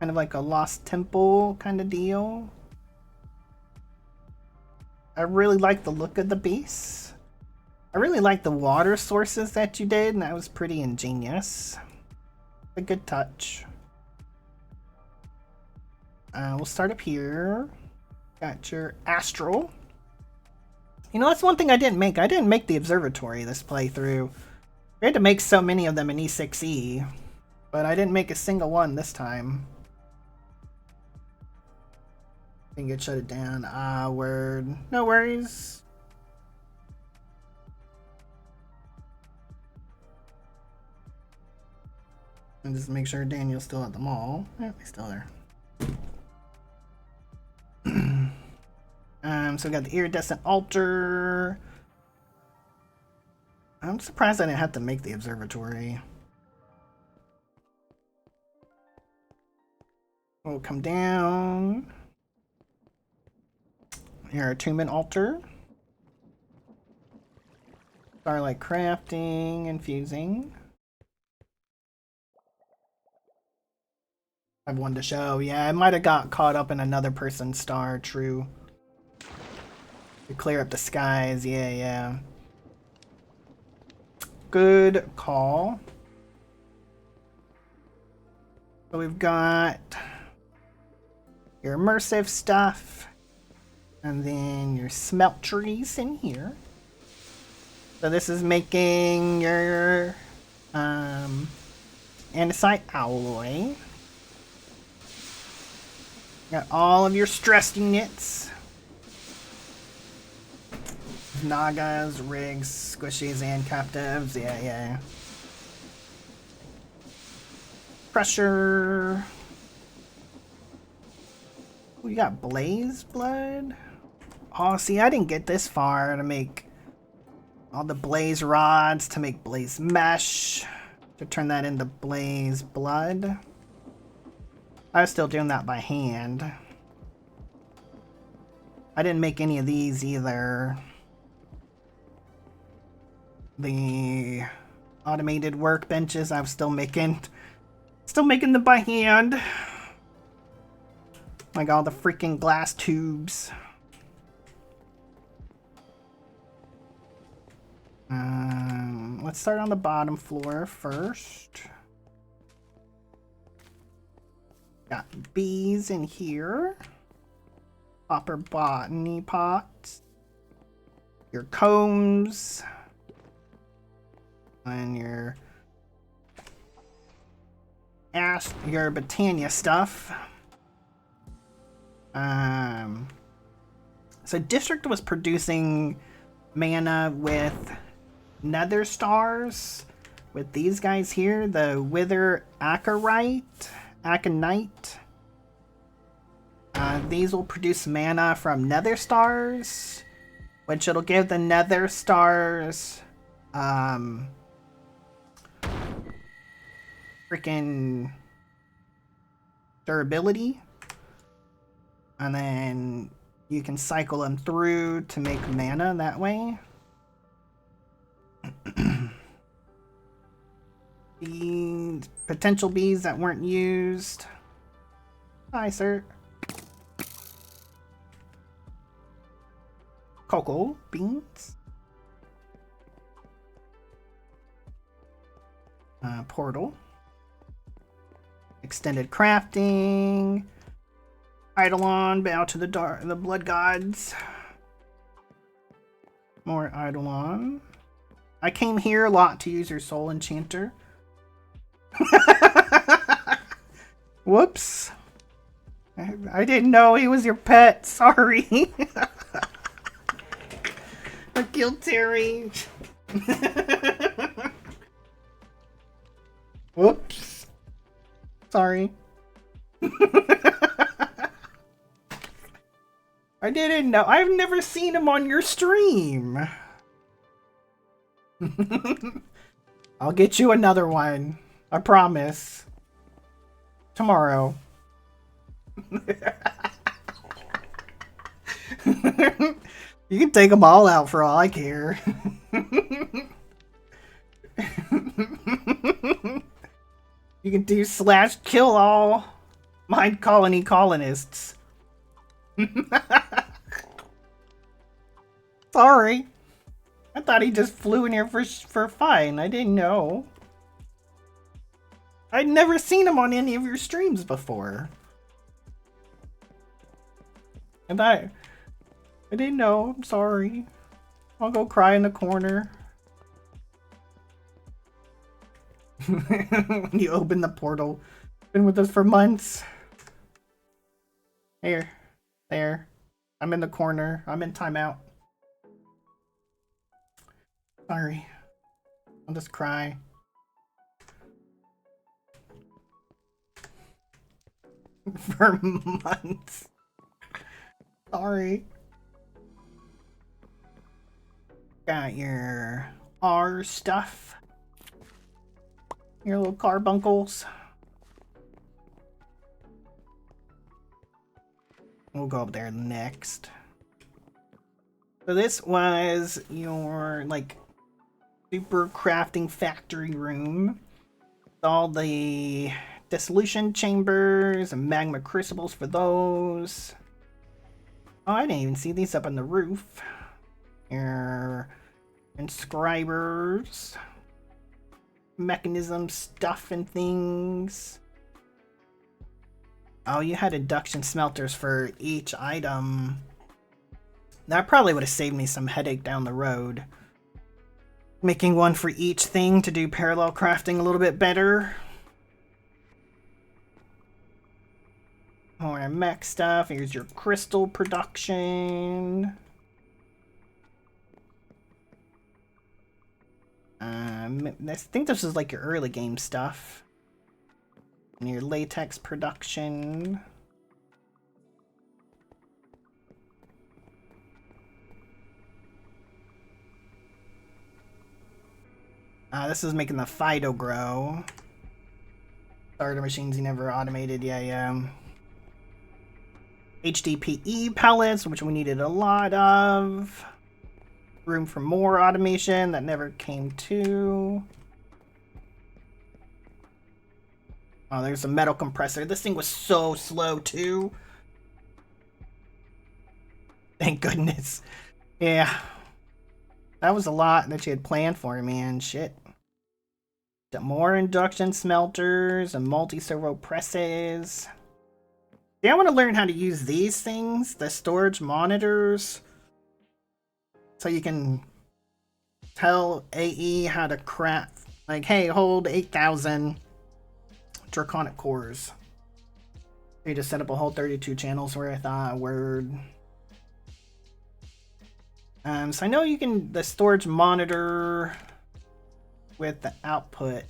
S1: kind of like a lost temple kind of deal. I really like the look of the base. I really like the water sources that you did, and that was pretty ingenious. A good touch. We'll start up here. Got your astral. You know, that's one thing I didn't make. I didn't make the observatory this playthrough. We had to make so many of them in E6E, but I didn't make a single one this time. I think it shut it down. Word. No worries. And just make sure Daniel's still at the mall. Yeah, he's still there. So we got the iridescent altar. I'm surprised I didn't have to make the observatory. We'll come down. Here, attunement altar. Starlight crafting, infusing. I have one to show. Yeah, I might have got caught up in another person's star. True. To clear up the skies. Yeah, yeah. Good call. So we've got your immersive stuff, and then your smelteries in here. So this is making your andesite alloy. Got all of your stress units. Nagas, rigs, squishies, and captives. Yeah, yeah. Pressure. We got blaze blood. Oh, see, I didn't get this far to make all the blaze rods, to make blaze mesh, to turn that into blaze blood. I was still doing that by hand. I didn't make any of these either. The automated workbenches, I was still making them by hand. Like all the freaking glass tubes. Let's start on the bottom floor first. Got bees in here. Copper botany pots. Your combs. And your Botania stuff. So District was producing mana with nether stars with these guys here, the Wither Aconite. These will produce mana from nether stars, which it'll give the nether stars freaking durability, and then you can cycle them through to make mana that way. Bees, potential bees that weren't used. Hi, sir. Cocoa beans. Portal. Extended crafting. Eidolon, bow to the blood gods. More Eidolon. I came here a lot to use your soul enchanter. Whoops. I didn't know he was your pet. Sorry. I killed Terry. Whoops. Sorry. I didn't know. I've never seen him on your stream. I'll get you another one. I promise. Tomorrow. You can take them all out for all I care. You can do / kill all Mind Colony colonists. Sorry. I thought he just flew in here for fun. I didn't know. I'd never seen him on any of your streams before. And I didn't know. I'm sorry. I'll go cry in the corner. When you open the portal. Been with us for months. Here. There. I'm in the corner. I'm in timeout. Sorry. I'll just cry. For months. Sorry. Got your R stuff. Your little carbuncles. We'll go up there next. So this was your, like, super crafting factory room. All the dissolution chambers and magma crucibles for those. Oh, I didn't even see these up on the roof. Your inscribers. Mechanism stuff and things. Oh, you had induction smelters for each item. That probably would have saved me some headache down the road. Making one for each thing to do parallel crafting a little bit better. More mech stuff. Here's your crystal production. I think this is like your early game stuff. And your latex production. This is making the Fido grow. Starter machines you never automated. Yeah. HDPE pellets, which we needed a lot of. Room for more automation that never came to. Oh, there's a metal compressor. This thing was so slow too. Thank goodness. Yeah. That was a lot that you had planned for me, man. Shit. More induction smelters and multi-servo presses. Yeah, I want to learn how to use these things, the storage monitors. So you can tell AE how to craft. Like, hey, hold 8,000 draconic cores. You just set up a whole 32 channels worth. Word. So I know you can, the storage monitor with the output.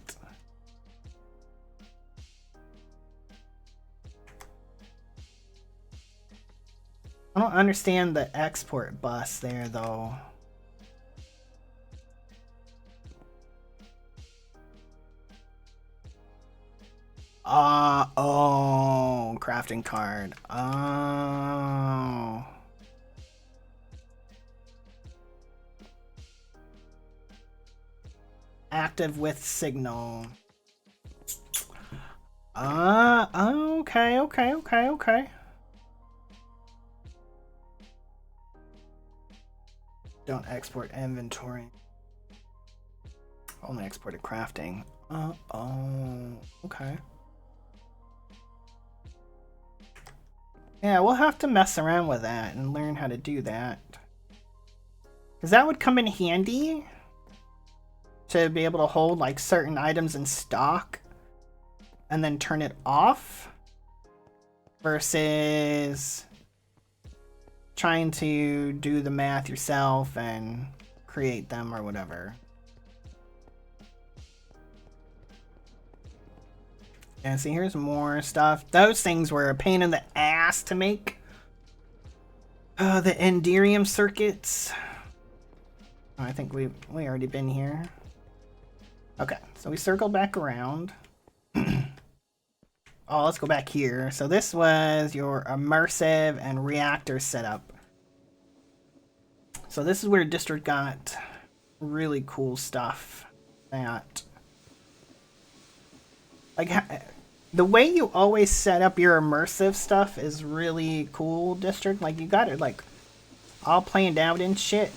S1: I don't understand the export bus there though. Oh, crafting card. Oh. Active with signal. Okay. Don't export inventory. Only exported crafting. Okay. Yeah, we'll have to mess around with that and learn how to do that. Because that would come in handy to be able to hold like certain items in stock and then turn it off versus trying to do the math yourself and create them or whatever. And see, here's more stuff. Those things were a pain in the ass to make. The Enderium circuits. Oh, I think we already been here. Okay, so we circled back around. Oh, let's go back here. So this was your immersive and reactor setup. So this is where District got really cool stuff. That, like, the way you always set up your immersive stuff is really cool, District. Like, you got it, like, all planned out and shit.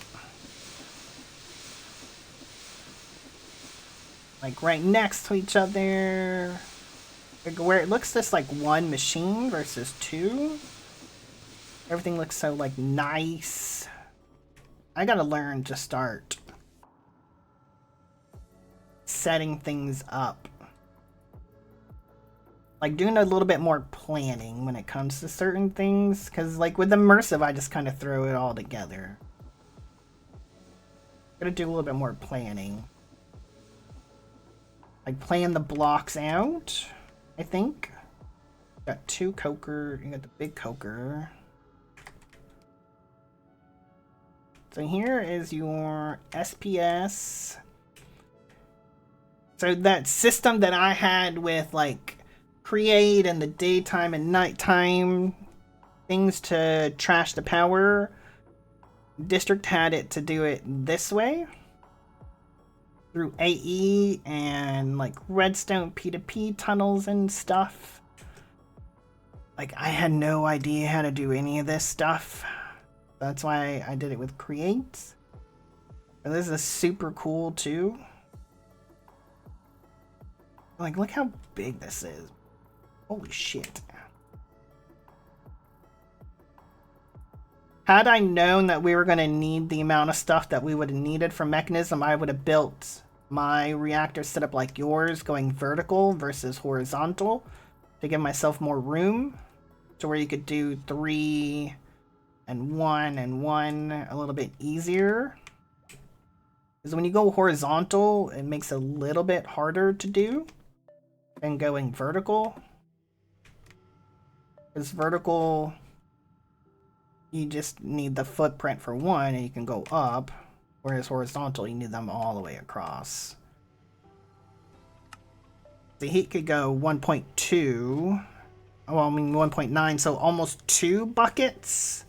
S1: Like, right next to each other. Like, where it looks just like one machine versus two. Everything looks so, like, nice. I gotta learn to start setting things up. Like, doing a little bit more planning when it comes to certain things. Because, like, with immersive, I just kind of throw it all together. Gotta do a little bit more planning. Like, plan the blocks out, I think. Got two coker. You got the big coker. So here is your SPS. So that system that I had with like create in the daytime and nighttime things to trash the power, District had it to do it this way through AE and like redstone P2P tunnels and stuff. Like I had no idea how to do any of this stuff. That's why I did it with create. And this is super cool too. Like look how big this is. Holy shit. Had I known that we were going to need the amount of stuff that we would have needed for mechanism, I would have built my reactor set up like yours, going vertical versus horizontal to give myself more room to where you could do 3 and 1 and 1 a little bit easier. Because when you go horizontal, it makes it a little bit harder to do than going vertical. Because vertical, you just need the footprint for 1 and you can go up, whereas horizontal, you need them all the way across. The heat could go 1.2, well, I mean 1.9, so almost 2 buckets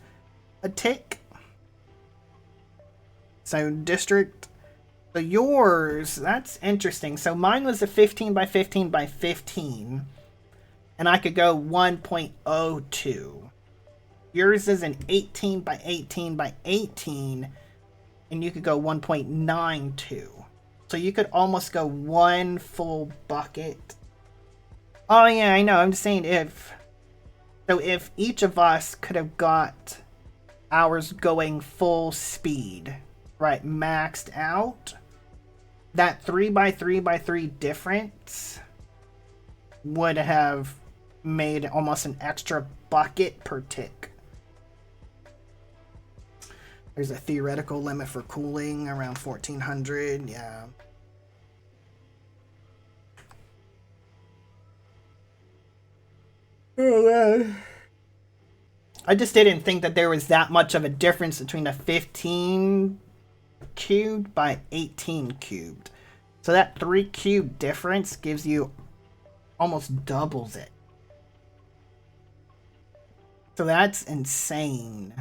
S1: a tick. So district, so yours, that's interesting. So mine was a 15 by 15 by 15, and I could go 1.02. Yours is an 18 by 18 by 18, and you could go 1.92. So you could almost go 1 full bucket. Oh yeah, I know. I'm just saying if each of us could have got ours going full speed, right, maxed out, that 3 by 3 by 3 difference would have made almost an extra bucket per tick. There's a theoretical limit for cooling around 1400, yeah. Oh man. I just didn't think that there was that much of a difference between a 15 cubed by 18 cubed. So that 3 cube difference gives you almost doubles it. So that's insane.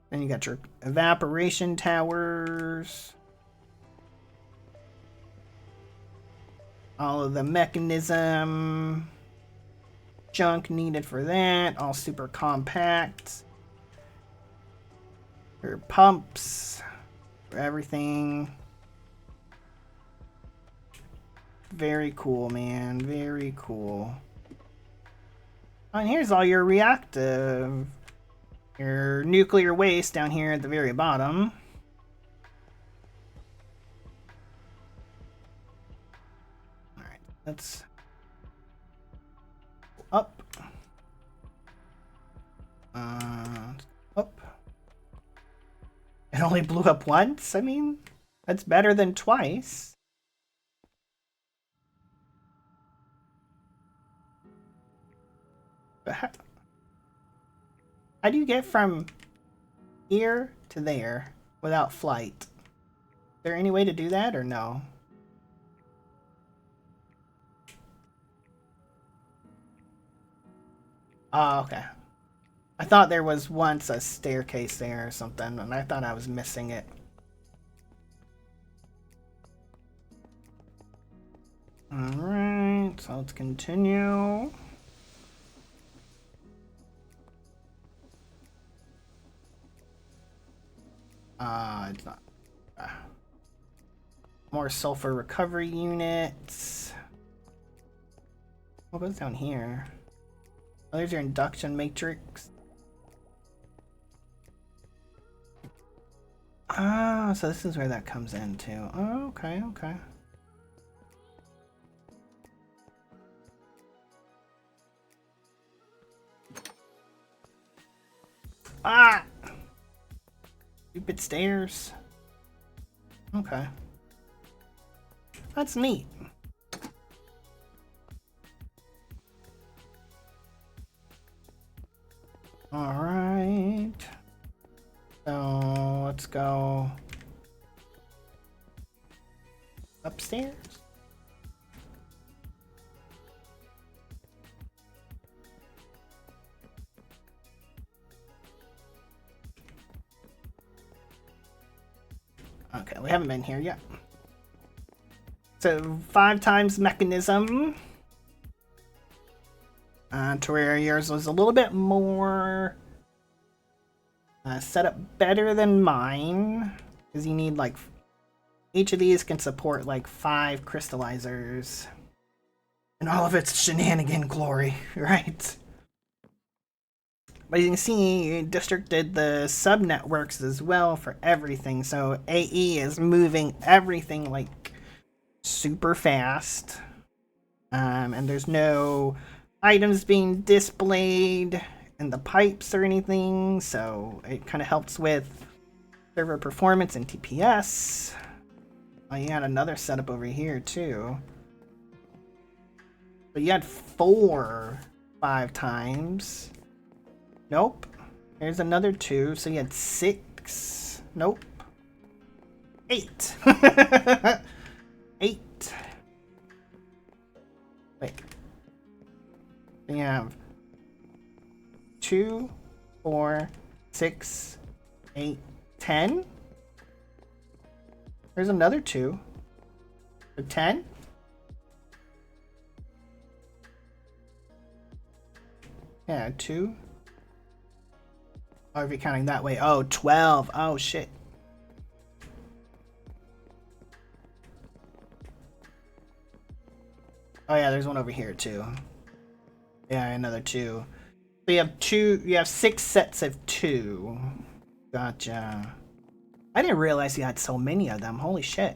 S1: Then you got your evaporation towers. All of the mechanism junk needed for that. All super compact. Your pumps for everything. Very cool, man. Very cool. And here's all your reactive. Your nuclear waste down here at the very bottom. Alright, let's up. Up. It only blew up once? I mean, that's better than twice. But how do you get from here to there without flight? Is there any way to do that or no? Oh, okay. I thought there was once a staircase there or something, and I thought I was missing it. Alright, so let's continue. It's not. More sulfur recovery units. What goes down here? Oh, there's your induction matrix. Ah, so this is where that comes into. Oh, okay, okay. Ah! Stupid stairs. Okay. That's neat. Alright. go upstairs. Okay, we haven't been here yet. So 5 times mechanism. To where yours was a little bit more set up better than mine. Because you need like, each of these can support like 5 crystallizers. And all of it's shenanigan glory, right? But you can see, District did the sub-networks as well for everything. So AE is moving everything like super fast. And there's no items being displayed in the pipes or anything. So it kind of helps with server performance and TPS. Oh, you had another setup over here too. But you had 4 5 times. Nope. There's another 2. So you had 6. Nope. 8. 8. Wait. We have 2, 4, 6, 8, 10. There's another 2. So 10. Yeah, 2. Oh, if you're counting that way. Oh, 12. Oh, shit. Oh, yeah, there's one over here, too. Yeah, another 2. So you have 6 sets of 2. Gotcha. I didn't realize you had so many of them. Holy shit.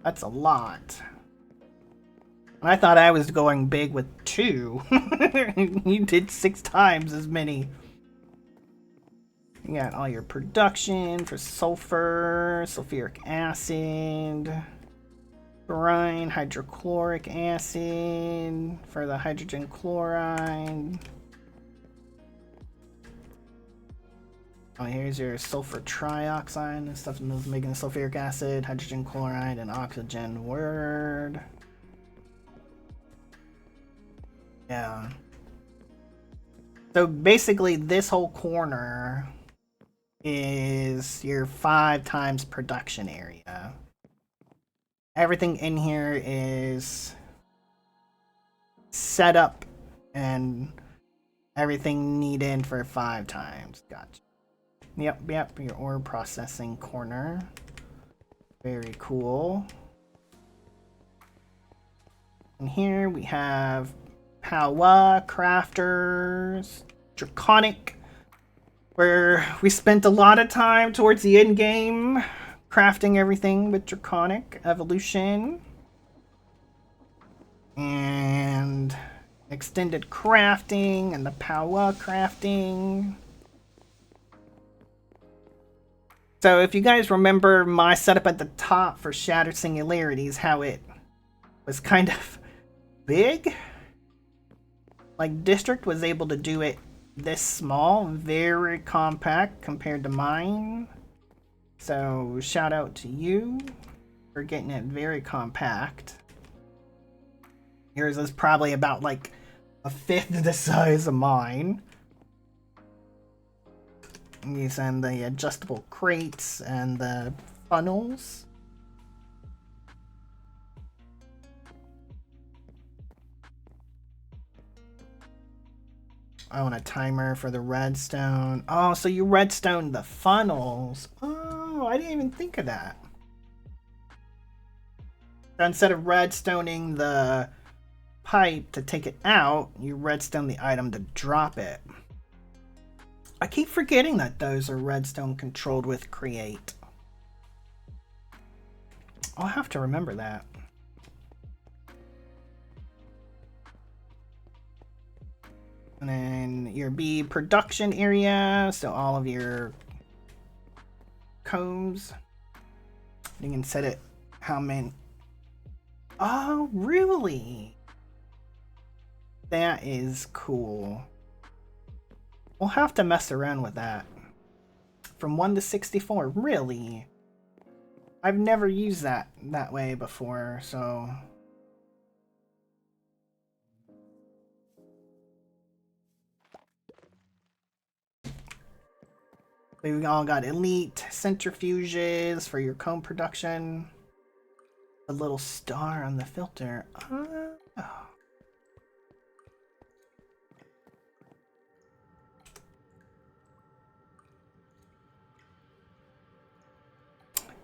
S1: That's a lot. And I thought I was going big with 2. You did 6 times as many. You got all your production for sulfur, sulfuric acid, brine, hydrochloric acid for the hydrogen chloride. Oh, here's your sulfur trioxide and stuff making sulfuric acid, hydrogen chloride, and oxygen word. Yeah. So basically this whole corner is your 5 times production area. Everything in here is set up and everything needed for 5 times. Gotcha. Yep, your ore processing corner. Very cool. And here we have Powa, Crafters, Draconic, where we spent a lot of time towards the end game crafting everything with Draconic Evolution. And extended crafting and the Powa crafting. So if you guys remember my setup at the top for Shattered Singularities, how it was kind of big. Like District was able to do it this small, very compact compared to mine. So shout out to you for getting it very compact. Yours is probably about like 1/5 the size of mine. Using the adjustable crates and the funnels. Oh, and a timer for the redstone. Oh, so you redstone the funnels. Oh, I didn't even think of that. So instead of redstoning the pipe to take it out, you redstone the item to drop it. I keep forgetting that those are redstone controlled with create. I'll have to remember that. And then your B production area, so all of your combs. You can set it how many. Oh, really? That is cool. We'll have to mess around with that. From 1 to 64, really? I've never used that way before, so... We all got elite centrifuges for your comb production. A little star on the filter. Oh.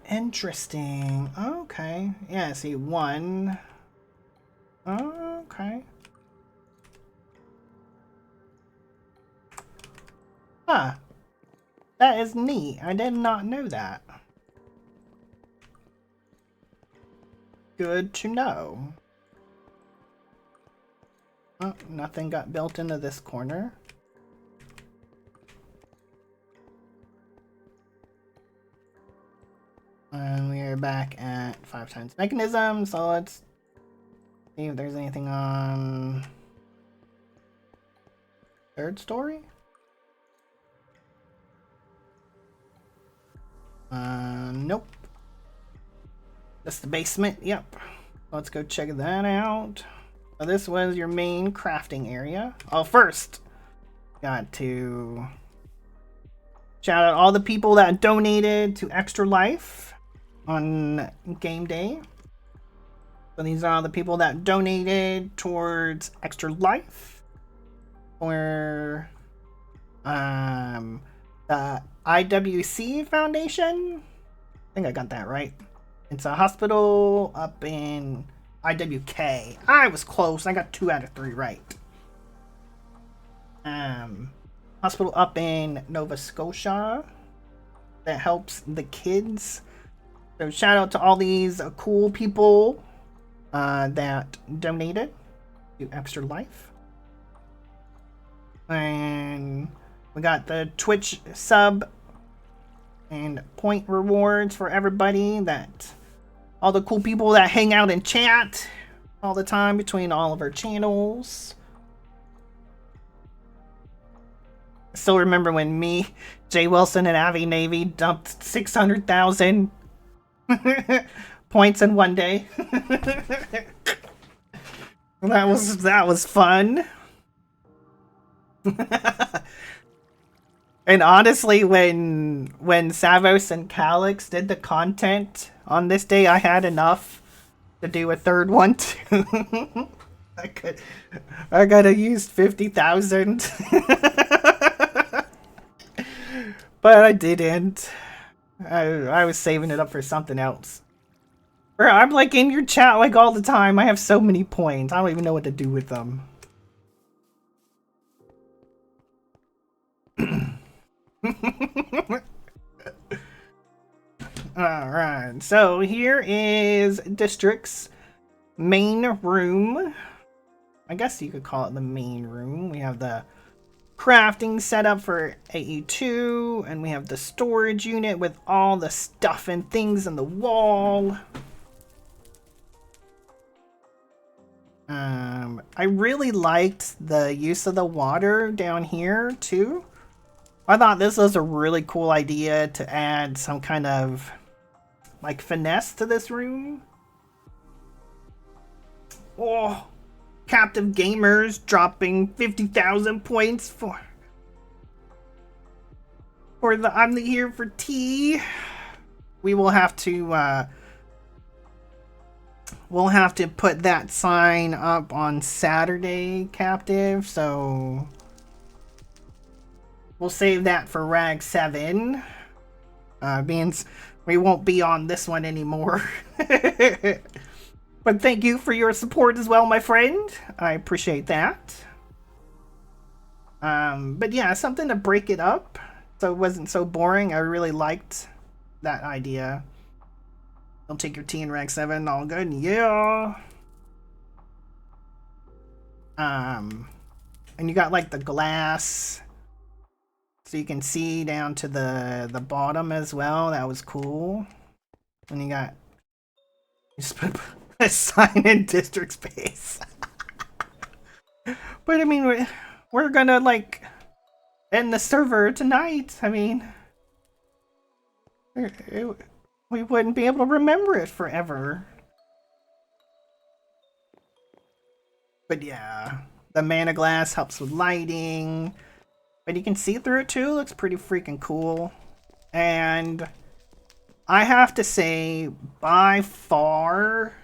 S1: Interesting. Okay. Yeah, see, 1. Okay. Huh. That is neat. I did not know that. Good to know. Oh, nothing got built into this corner. And we are back at 5 times mechanism, so let's see if there's anything on 3rd story. Nope. Just the basement, yep. Let's go check that out. So this was your main crafting area. Oh, first, got to shout out all the people that donated to Extra Life on game day. So these are all the people that donated towards Extra Life for the IWC Foundation. I think I got that right. It's a hospital up in IWK. I was close. I got 2 out of 3 right. Hospital up in Nova Scotia that helps the kids. So shout out to all these cool people that donated to Extra Life. And we got the Twitch sub and point rewards for everybody, that all the cool people that hang out and chat all the time between all of our channels. I still remember when me, Jay Wilson, and Avi Navy dumped 600,000 points in one day. that was fun. And honestly, when Savos and Calix did the content on this day, I had enough to do a 3rd one too. I could have used 50,000. But I didn't. I was saving it up for something else. Bro, I'm like in your chat like all the time. I have so many points. I don't even know what to do with them. Alright, so here is District's main room. I guess you could call it the main room. We have the crafting setup for AE2, and we have the storage unit with all the stuff and things in the wall. I really liked the use of the water down here too. I thought this was a really cool idea to add some kind of like finesse to this room. Oh, captive gamers dropping 50,000 points for the I'm here for tea. We will have to we'll have to put that sign up on Saturday, captive, so we'll save that for Rag 7. Means we won't be on this one anymore. But thank you for your support as well, my friend. I appreciate that. But yeah, something to break it up so it wasn't so boring. I really liked that idea. Don't take your tea in Rag 7, all good, yeah. And you got like the glass, so you can see down to the bottom as well. That was cool. And you got just put a sign in district space. But I mean, we're gonna like end the server tonight. I mean, we wouldn't be able to remember it forever. But yeah, the mana glass helps with lighting. But you can see through it too. Looks pretty freaking cool. And I have to say, by far,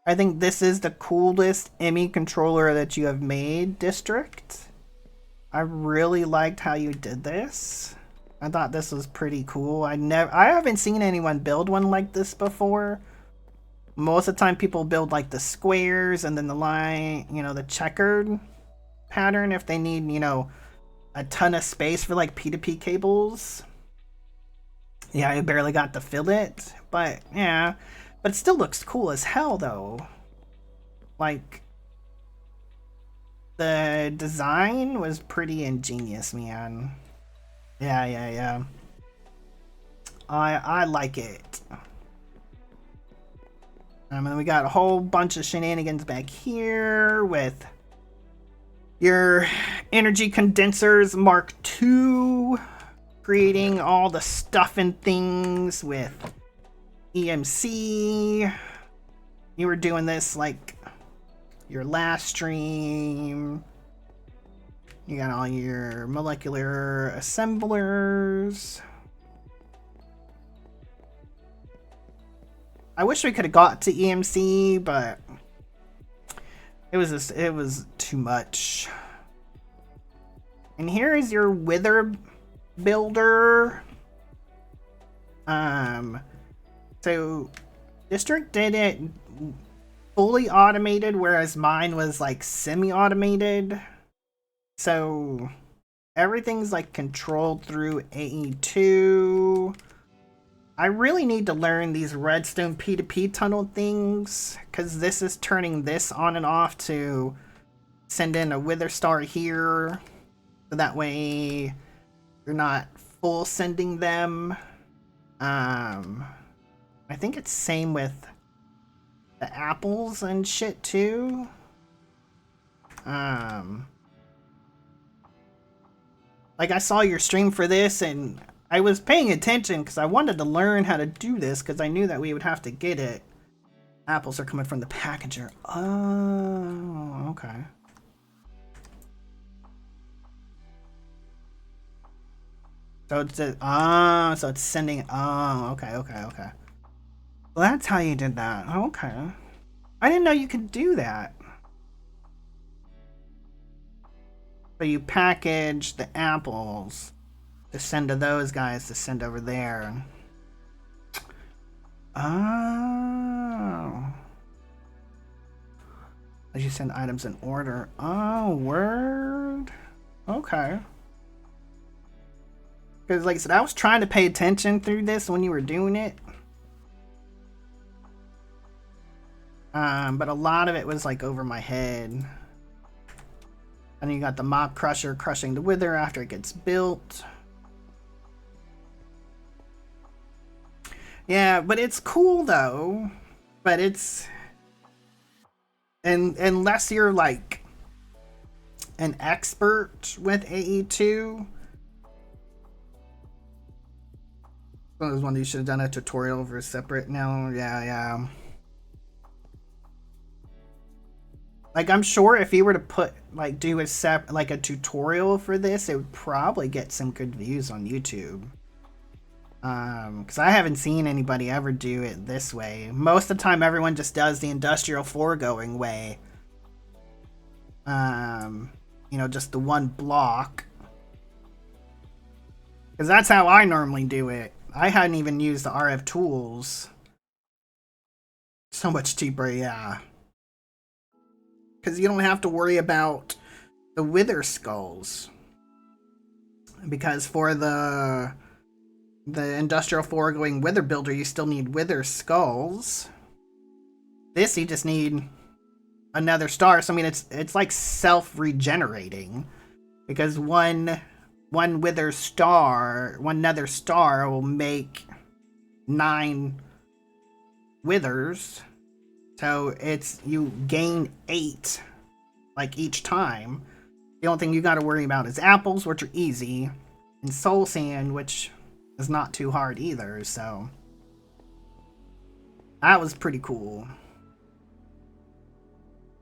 S1: I think this is the coolest ME controller that you have made, District. I really liked how you did this. I thought this was pretty cool. I haven't seen anyone build one like this before. Most of the time people build like the squares and then the line, you know, the checkered pattern if they need, you know, a ton of space for like P2P cables. Yeah, I barely got to fill it, but yeah. But it still looks cool as hell though. Like, the design was pretty ingenious, man. Yeah. I like it. And then we got a whole bunch of shenanigans back here with your energy condensers Mark II, creating all the stuff and things with EMC. You were doing this like your last stream. You got all your molecular assemblers. I wish we could have got to EMC, but it was too much. And here is your wither builder. So District did it fully automated, whereas mine was like semi-automated. So everything's like controlled through AE2. I really need to learn these redstone P2P tunnel things, because this is turning this on and off to send in a wither star here. So that way you're not full sending them. I think it's same with the apples and shit too. Like I saw your stream for this and I was paying attention because I wanted to learn how to do this because I knew that we would have to get it. Apples are coming from the packager. Oh, okay. So it's so it's sending. Oh, okay. Well, that's how you did that. Okay. I didn't know you could do that. So you package the apples to send to those guys to send over there. Oh. As you send items in order. Oh, word. Okay. Because, like I said, I was trying to pay attention through this when you were doing it. But a lot of it was, like, over my head. And then you got the mob crusher crushing the wither after it gets built. Yeah, but it's cool, though. But it's... And unless you're, like, an expert with AE2... That was one you should have done a tutorial for separate now. Yeah. Like, I'm sure if you were to put, like, do a a tutorial for this, it would probably get some good views on YouTube. Because I haven't seen anybody ever do it this way. Most of the time, everyone just does the industrial foregoing way. You know, just the one block. Because that's how I normally do it. I hadn't even used the RF tools. So much cheaper, yeah. Because you don't have to worry about the wither skulls. Because for the industrial foregoing wither builder, you still need wither skulls. This, you just need another star. So, I mean, it's like self-regenerating. Because one nether star will make 9 withers. So you gain 8 like each time. The only thing you gotta worry about is apples, which are easy, and soul sand, which is not too hard either, so that was pretty cool.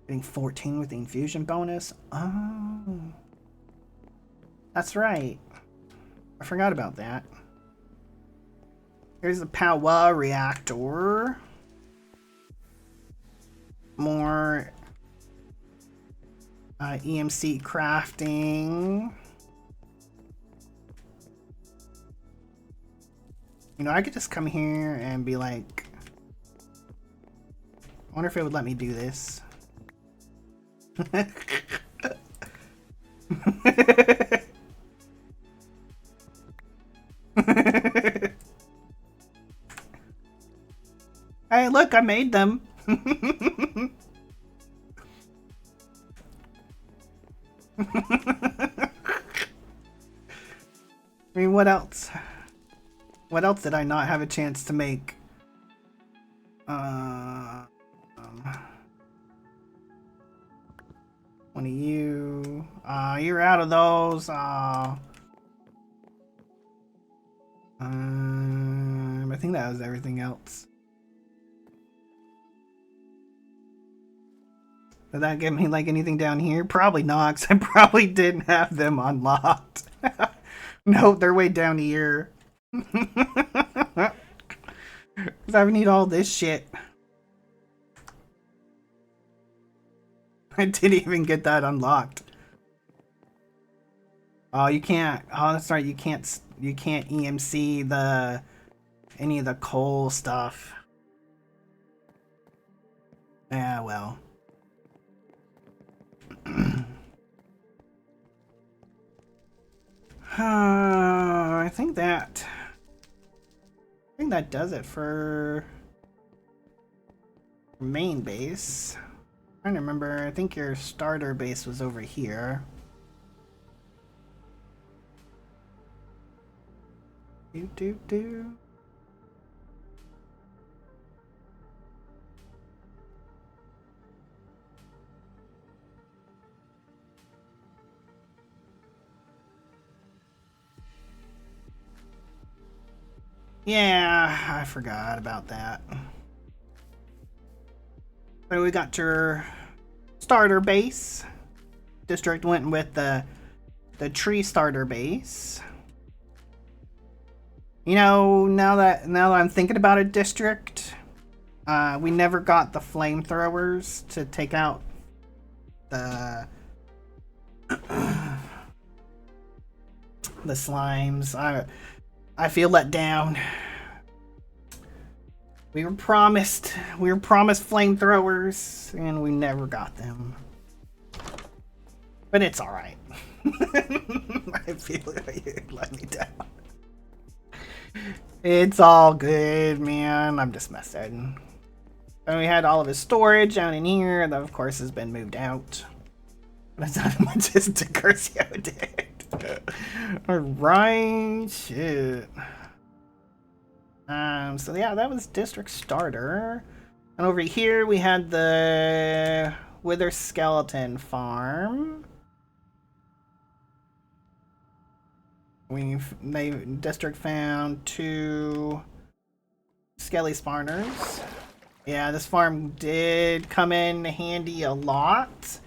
S1: Getting 14 with the infusion bonus. Oh, that's right. I forgot about that. Here's the power reactor. More EMC crafting. You know, I could just come here and be like, I wonder if it would let me do this. Hey, look, I made them. I mean, what else? What else did I not have a chance to make? One of you. You're out of those. I think that was everything else. Did that give me like anything down here? Probably not, 'cause I probably didn't have them unlocked. No, they're way down here. 'Cause I need all this shit. I didn't even get that unlocked. Oh, you can't. Oh, that's right. You can't EMC any of the coal stuff. Yeah, well. I think that does it for main base. I'm trying to remember. I think your starter base was over here. Do. Yeah, I forgot about that. So we got your starter base. District went with the tree starter base. You know, now that I'm thinking about it, District, we never got the flamethrowers to take out the the slimes. I feel let down. We were promised flamethrowers, and we never got them. But it's all right. I feel it let me down. It's all good, man. I'm just messing. And we had all of his storage down in here. That, of course, has been moved out. That's not as much as Decursio did. Alright, shit. So yeah, that was District Starter. And over here we had the Wither Skeleton Farm. District found 2 Skelly spawners. Yeah, this farm did come in handy a lot.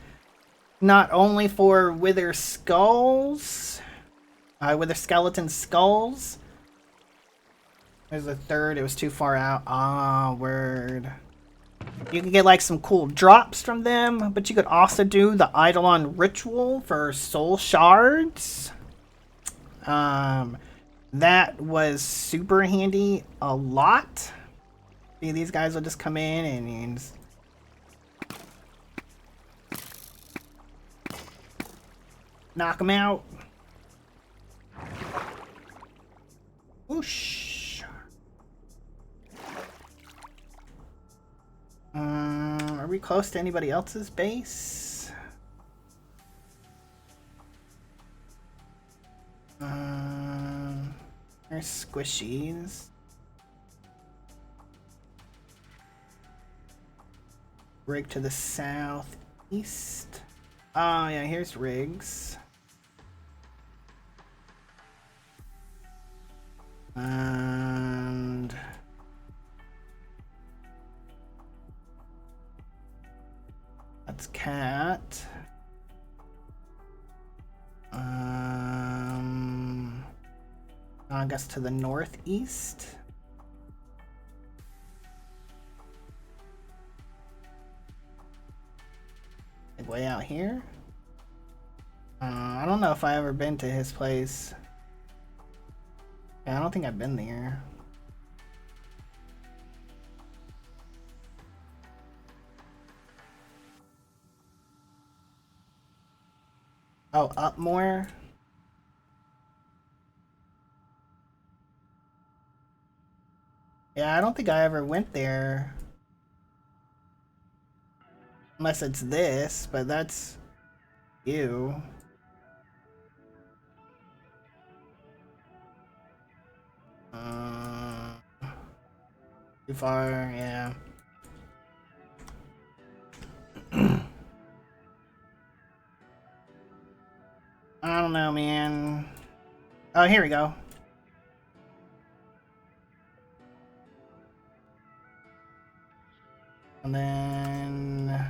S1: Not only for Wither Skulls, Wither Skeleton Skulls. There's a third, it was too far out. Ah, word. You could get like some cool drops from them, but you could also do the Eidolon Ritual for soul shards. That was super handy a lot. See, these guys will just come in and knock them out. Whoosh. Are we close to anybody else's base? There's squishies. Break to the southeast. Oh, yeah, here's Riggs. And... that's Cat. I guess to the northeast. Like way out here. I don't know if I ever been to his place. Yeah, I don't think I've been there. Oh, up more? Yeah, I don't think I ever went there. Unless it's this, but that's you. Too far, yeah. I don't know, man. Oh, here we go. And then...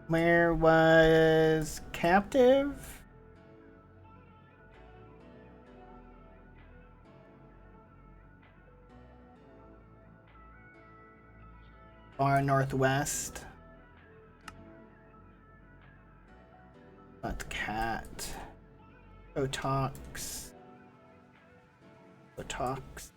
S1: where was Captive? Far northwest. That's Cat. Botox. Botox.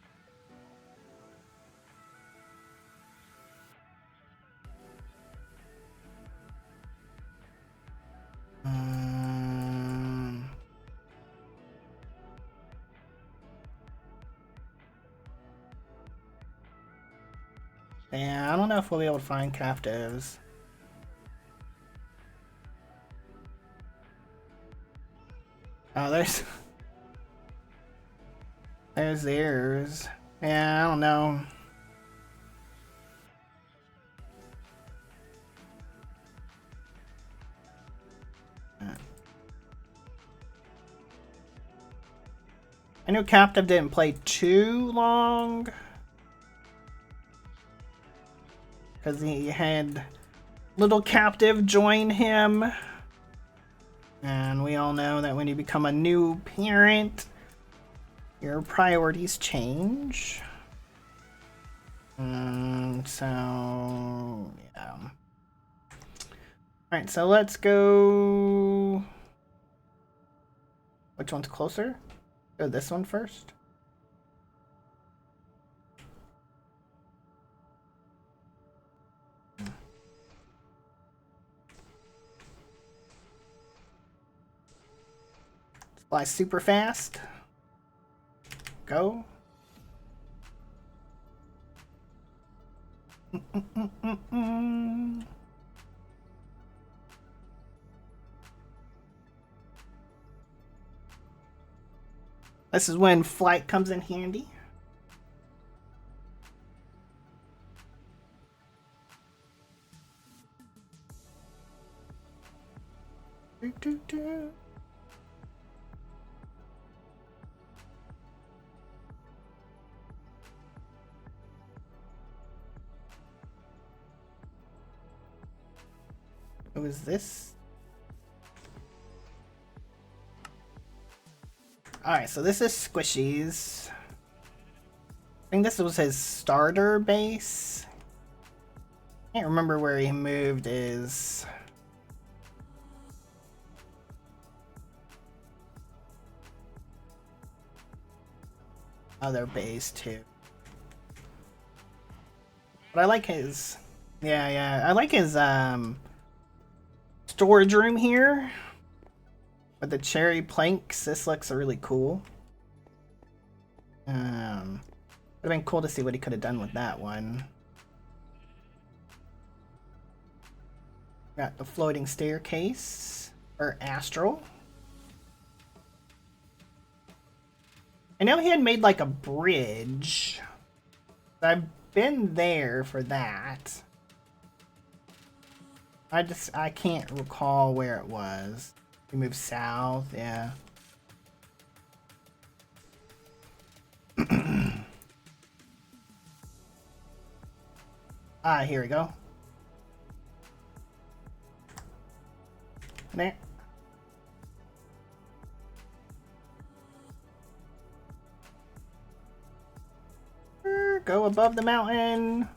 S1: Yeah, I don't know if we'll be able to find captives. Oh, there's theirs. Yeah, I don't know. I knew Captive didn't play too long. Because he had little Captive join him. And we all know that when you become a new parent, your priorities change. So, yeah. Alright, so let's go... which one's closer? Go this one first. Fly super fast. Go. This is when flight comes in handy. What was this? Alright, so this is Squishy's. I think this was his starter base. Can't remember where he moved his... other base too. But I like his... yeah, I like his storage room here. With the cherry planks, this looks really cool. Would have been cool to see what he could have done with that one. Got the floating staircase, or astral. I know he had made like a bridge. I've been there for that. I can't recall where it was. We moved south, yeah. Ah, here we go. There. Go above the mountain.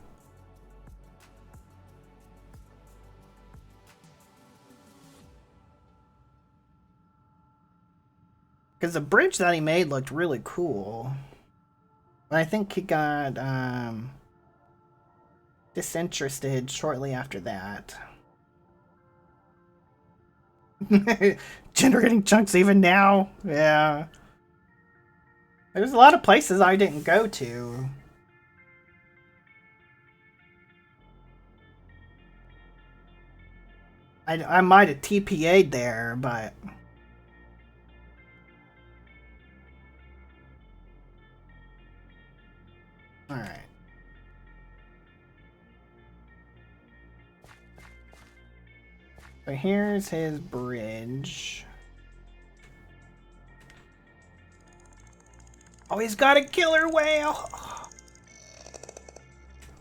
S1: Because the bridge that he made looked really cool. But I think he got disinterested shortly after that. Generating chunks even now? Yeah. There's a lot of places I didn't go to. I might have TPA'd there, but... Alright. So here's his bridge. Oh, he's got a killer whale!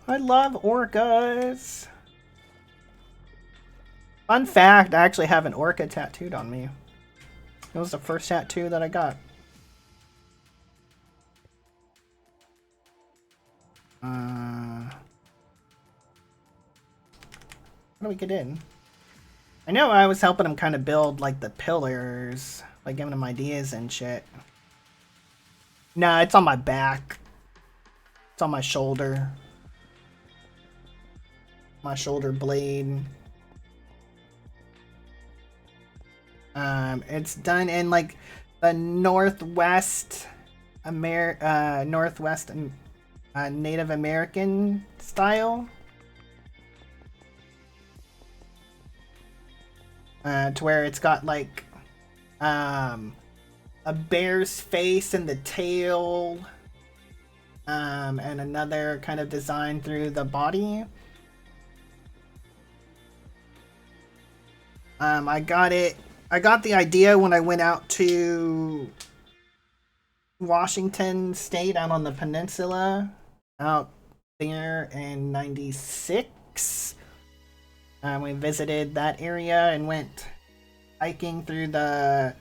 S1: I love orcas. Fun fact, I actually have an orca tattooed on me. It was the first tattoo that I got. How do we get in? I know I was helping him kind of build, like, the pillars. Like, giving him ideas and shit. Nah, it's on my back. It's on my shoulder. My shoulder blade. It's done in, like, the Northwest Native American style. To where it's got, like, a bear's face and the tail, and another kind of design through the body. I got the idea when I went out to Washington State, out on the peninsula, out there in '96. We visited that area and went hiking through the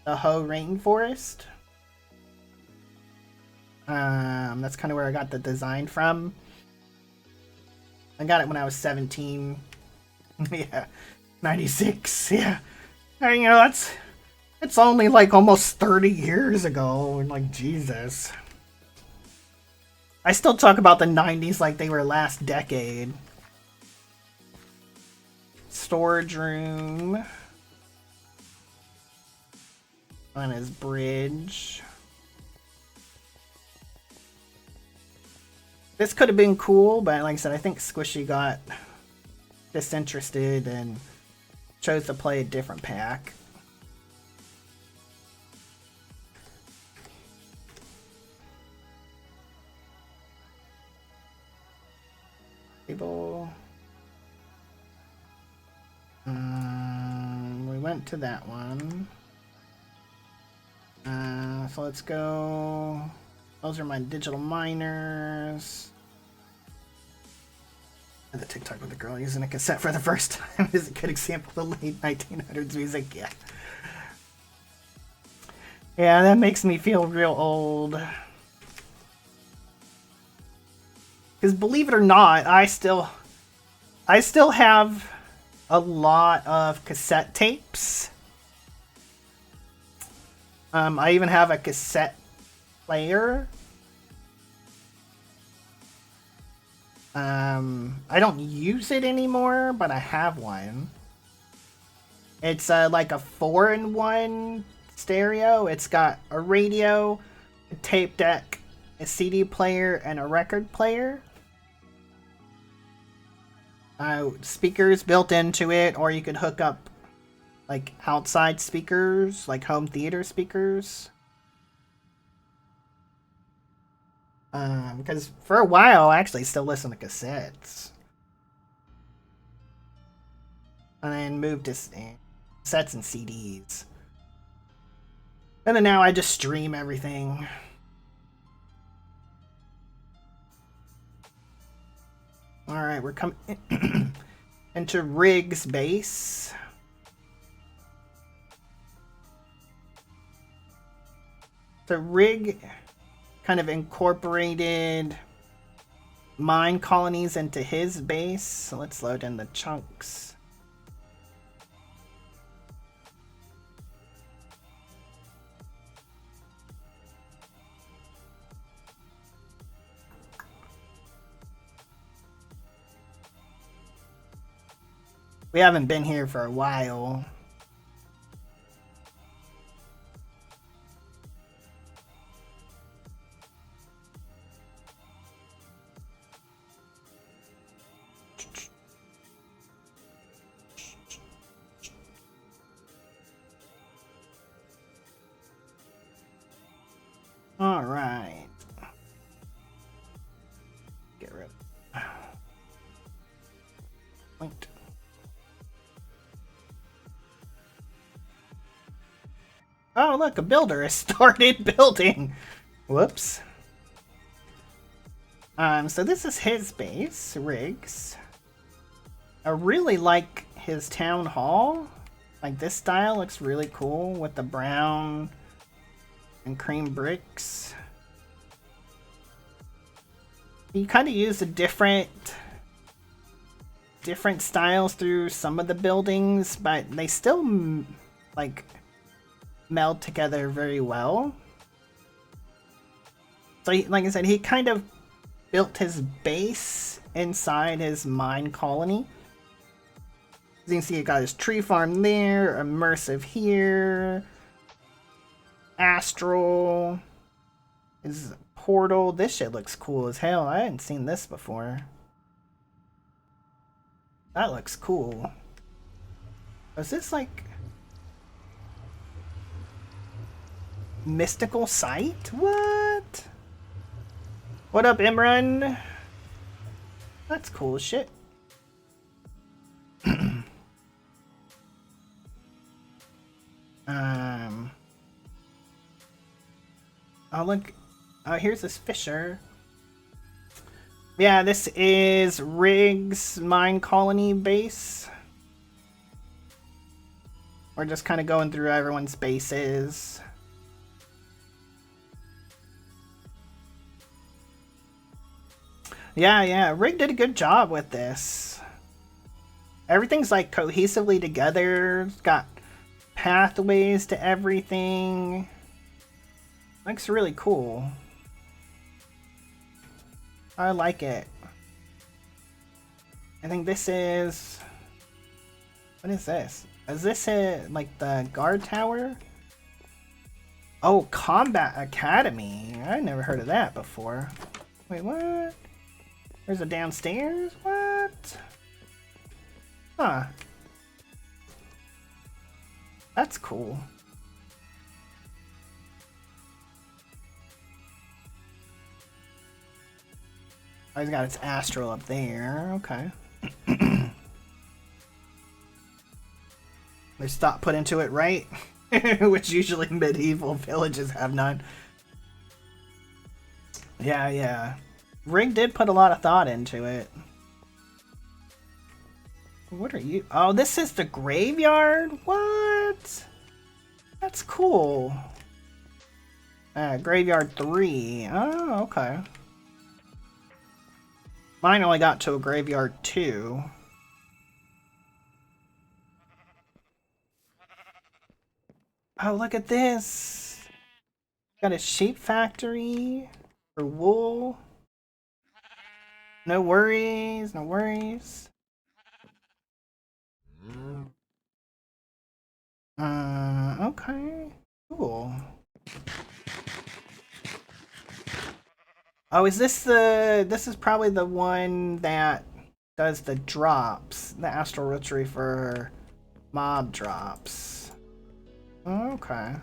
S1: Hoh rainforest. That's kind of where I got the design from. I got it when I was 17. Yeah, 96. Yeah, and, you know, it's only like almost 30 years ago, and like, Jesus. I still talk about the 90s like they were last decade. Storage room. On his bridge. This could have been cool, but like I said, I think Squishy got disinterested and chose to play a different pack. Table. We went to that one. So let's go. Those are my digital miners. And the TikTok with the girl using a cassette for the first time is a good example of late 1900s music. Yeah. Yeah, that makes me feel real old. Because believe it or not, I still have a lot of cassette tapes. I even have a cassette player. I don't use it anymore, but I have one. It's like a 4-in-1 stereo. It's got a radio, a tape deck, a CD player, and a record player. Speakers built into it, or you could hook up like outside speakers, like home theater speakers. Because for a while I actually still listen to cassettes. and then moved to sets and CDs. And then now I just stream everything. Alright, we're coming into Rig's base. The Rig kind of incorporated mine colonies into his base. So let's load in the chunks. We haven't been here for a while. All right. Get rid of point. Oh, look, a builder has started building. Whoops. So this is his base, Riggs. I really like his town hall. Like, this style looks really cool with the brown and cream bricks. You kind of use a different styles through some of the buildings, but they still like meld together very well. So like I said, he kind of built his base inside his mine colony. As you can see, he got his tree farm there, immersive here, astral, his portal. This shit looks cool as hell. I hadn't seen this before. That looks cool. Is this like mystical site? What? What up, Imran? That's cool as shit. Oh look, oh here's this fisher. Yeah, this is Riggs mine colony base. We're just kind of going through everyone's bases. Yeah, Rig did a good job with this. Everything's like cohesively together. It's got pathways to everything. Looks really cool. I like it. I think this is... What is this? Is this like the guard tower? Oh, Combat Academy. I never heard of that before. Wait, what? There's a downstairs? What? Huh. That's cool. Oh, he's got its astral up there. Okay. There's thought put into it, right? Which usually medieval villages have none. Yeah. Rig did put a lot of thought into it. What are you? Oh, this is the graveyard? What? That's cool. Graveyard 3. Oh, okay. Mine only got to a graveyard 2. Oh, look at this. Got a sheep factory for wool. No worries, no worries. Okay. Cool. Oh, is this the... This is probably the one that does the drops. The astral rotary for mob drops. Okay.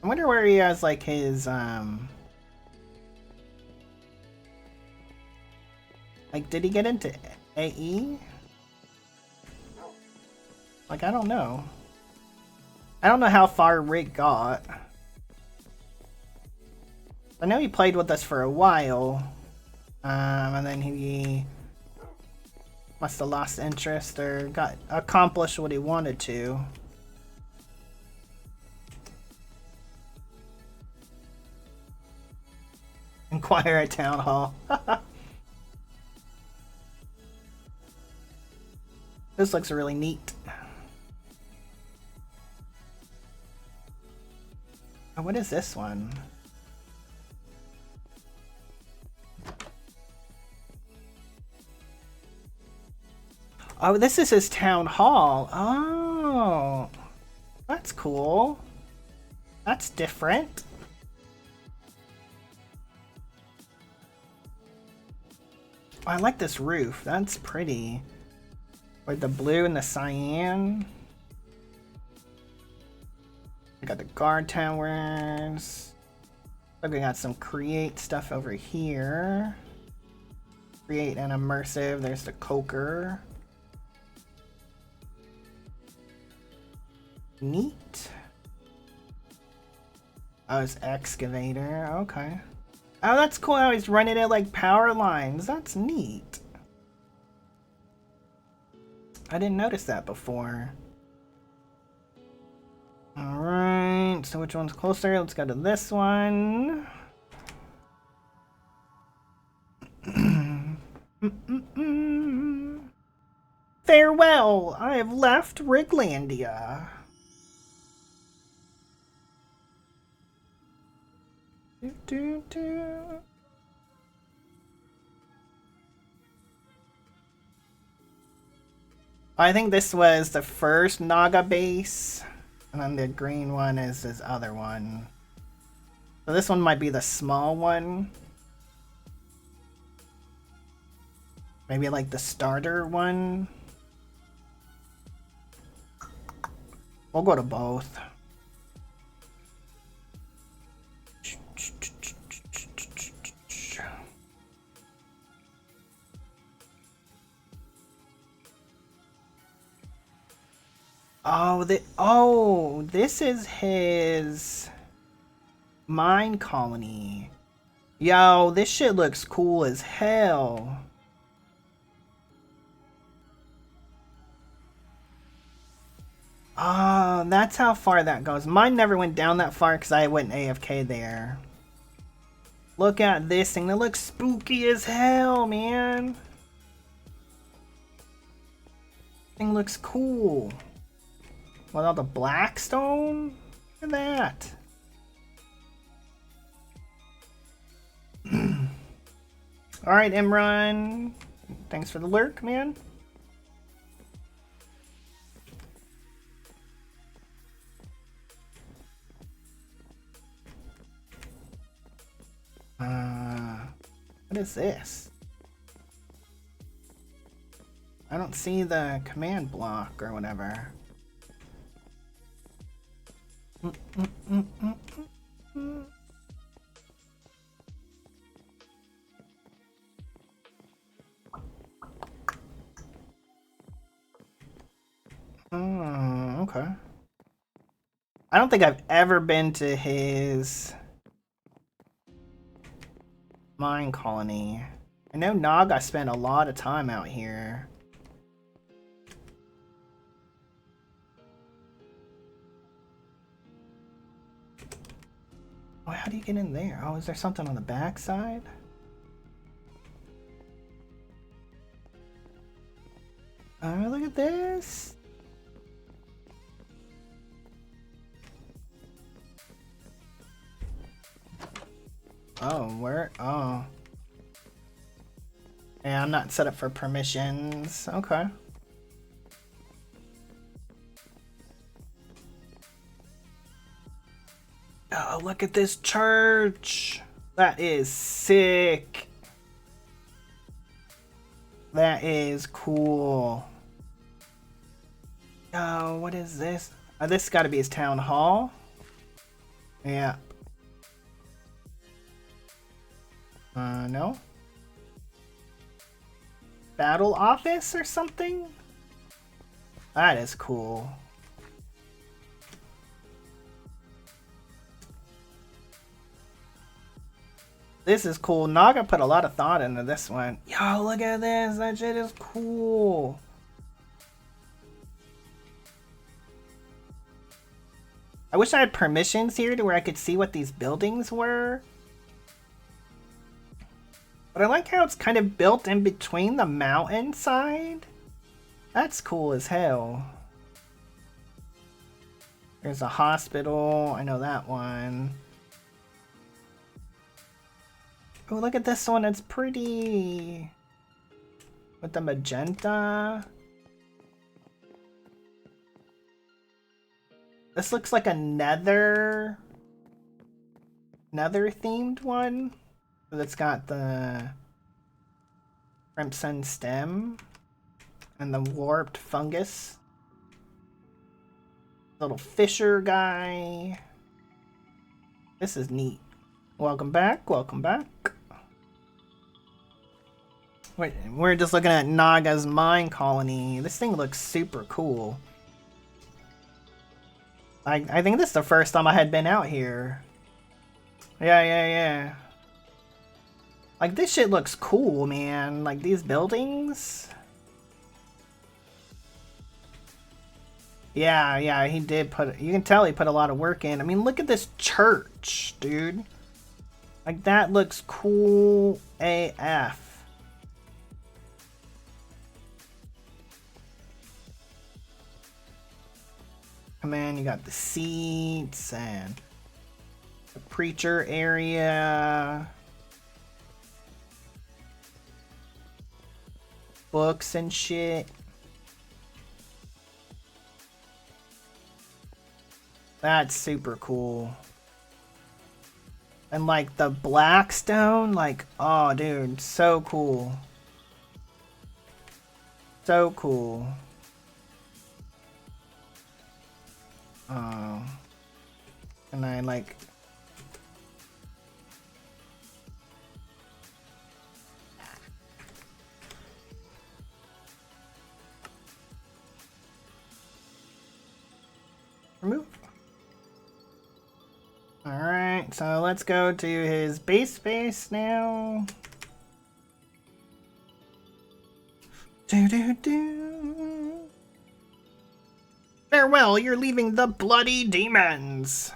S1: I wonder where he has like his like, did he get into AE? Like, I don't know. I don't know how far Rick got. I know he played with us for a while. And then he must have lost interest or got accomplished what he wanted to. Inquire at Town Hall. This looks really neat. Oh, what is this one? Oh, this is his town hall. Oh, that's cool. That's different. Oh, I like this roof. That's pretty. With the blue and the cyan. We got the guard towers. Look, we got some create stuff over here. Create and immersive. There's the coker. Neat. Oh, it's excavator. Okay. Oh, that's cool. I was running it like power lines. That's neat. I didn't notice that before. Alright, so which one's closer? Let's go to this one. Farewell! I have left Riglandia. I think this was the first Naga base, and then the green one is this other one. So this one might be the small one. Maybe like the starter one. We'll go to both. Oh, this is his mine colony. Yo, this shit looks cool as hell. Oh, that's how far that goes. Mine never went down that far because I went AFK there. Look at this thing. That looks spooky as hell, man. Thing looks cool. With all the blackstone? Look at that. Alright, Imran. Thanks for the lurk, man. What is this? I don't see the command block or whatever. Oh, okay. I don't think I've ever been to his mine colony. I know Naga spent a lot of time out here. Oh, how do you get in there? Oh, is there something on the back side? Oh, look at this. Oh, where? Oh. Yeah, I'm not set up for permissions. Okay. Oh, look at this church. That is sick. That is cool. Oh, what is this? Oh, this has got to be his town hall. Yeah. No? Battle office or something? That is cool. This is cool. Naga put a lot of thought into this one. Yo, look at this. That shit is cool. I wish I had permissions here to where I could see what these buildings were. But I like how it's kind of built in between the mountainside. That's cool as hell. There's a hospital. I know that one. Oh, look at this one. It's pretty. With the magenta. This looks like a nether themed one. That's got the crimson stem and the warped fungus. Little fisher guy. This is neat. Welcome back, welcome back. Wait, we're just looking at Naga's mine colony. This thing looks super cool. I think this is the first time I had been out here. Yeah. Like, this shit looks cool, man. Like, these buildings. Yeah, he did put... You can tell he put a lot of work in. I mean, look at this church, dude. Like, that looks cool AF. Man, you got the seats and the preacher area, books and shit. That's super cool. And like the Blackstone, like, oh dude, so cool. So cool. Oh, and I like remove. All right, so let's go to his base space now. Do. Farewell, you're leaving the bloody demons.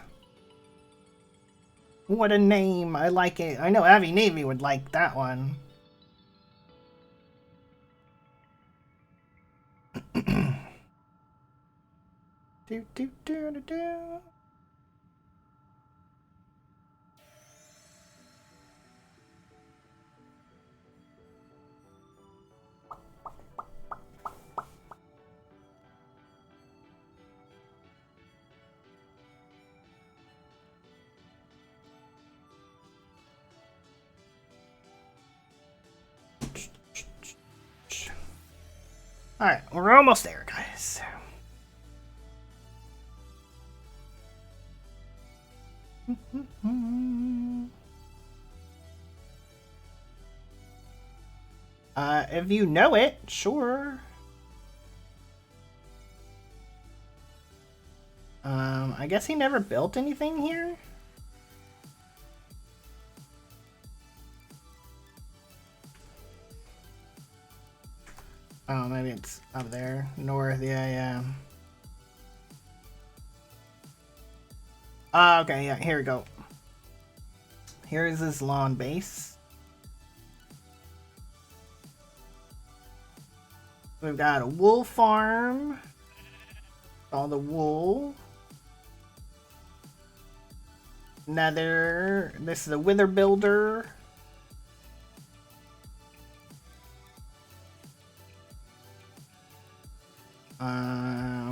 S1: What a name. I like it. I know Avi Navy would like that one. Do. Alright, we're almost there, guys. If you know it, sure. I guess he never built anything here? Oh, maybe it's up there. North, yeah. Okay, yeah, here we go. Here is his lawn base. We've got a wool farm. All the wool. Nether. This is a wither builder.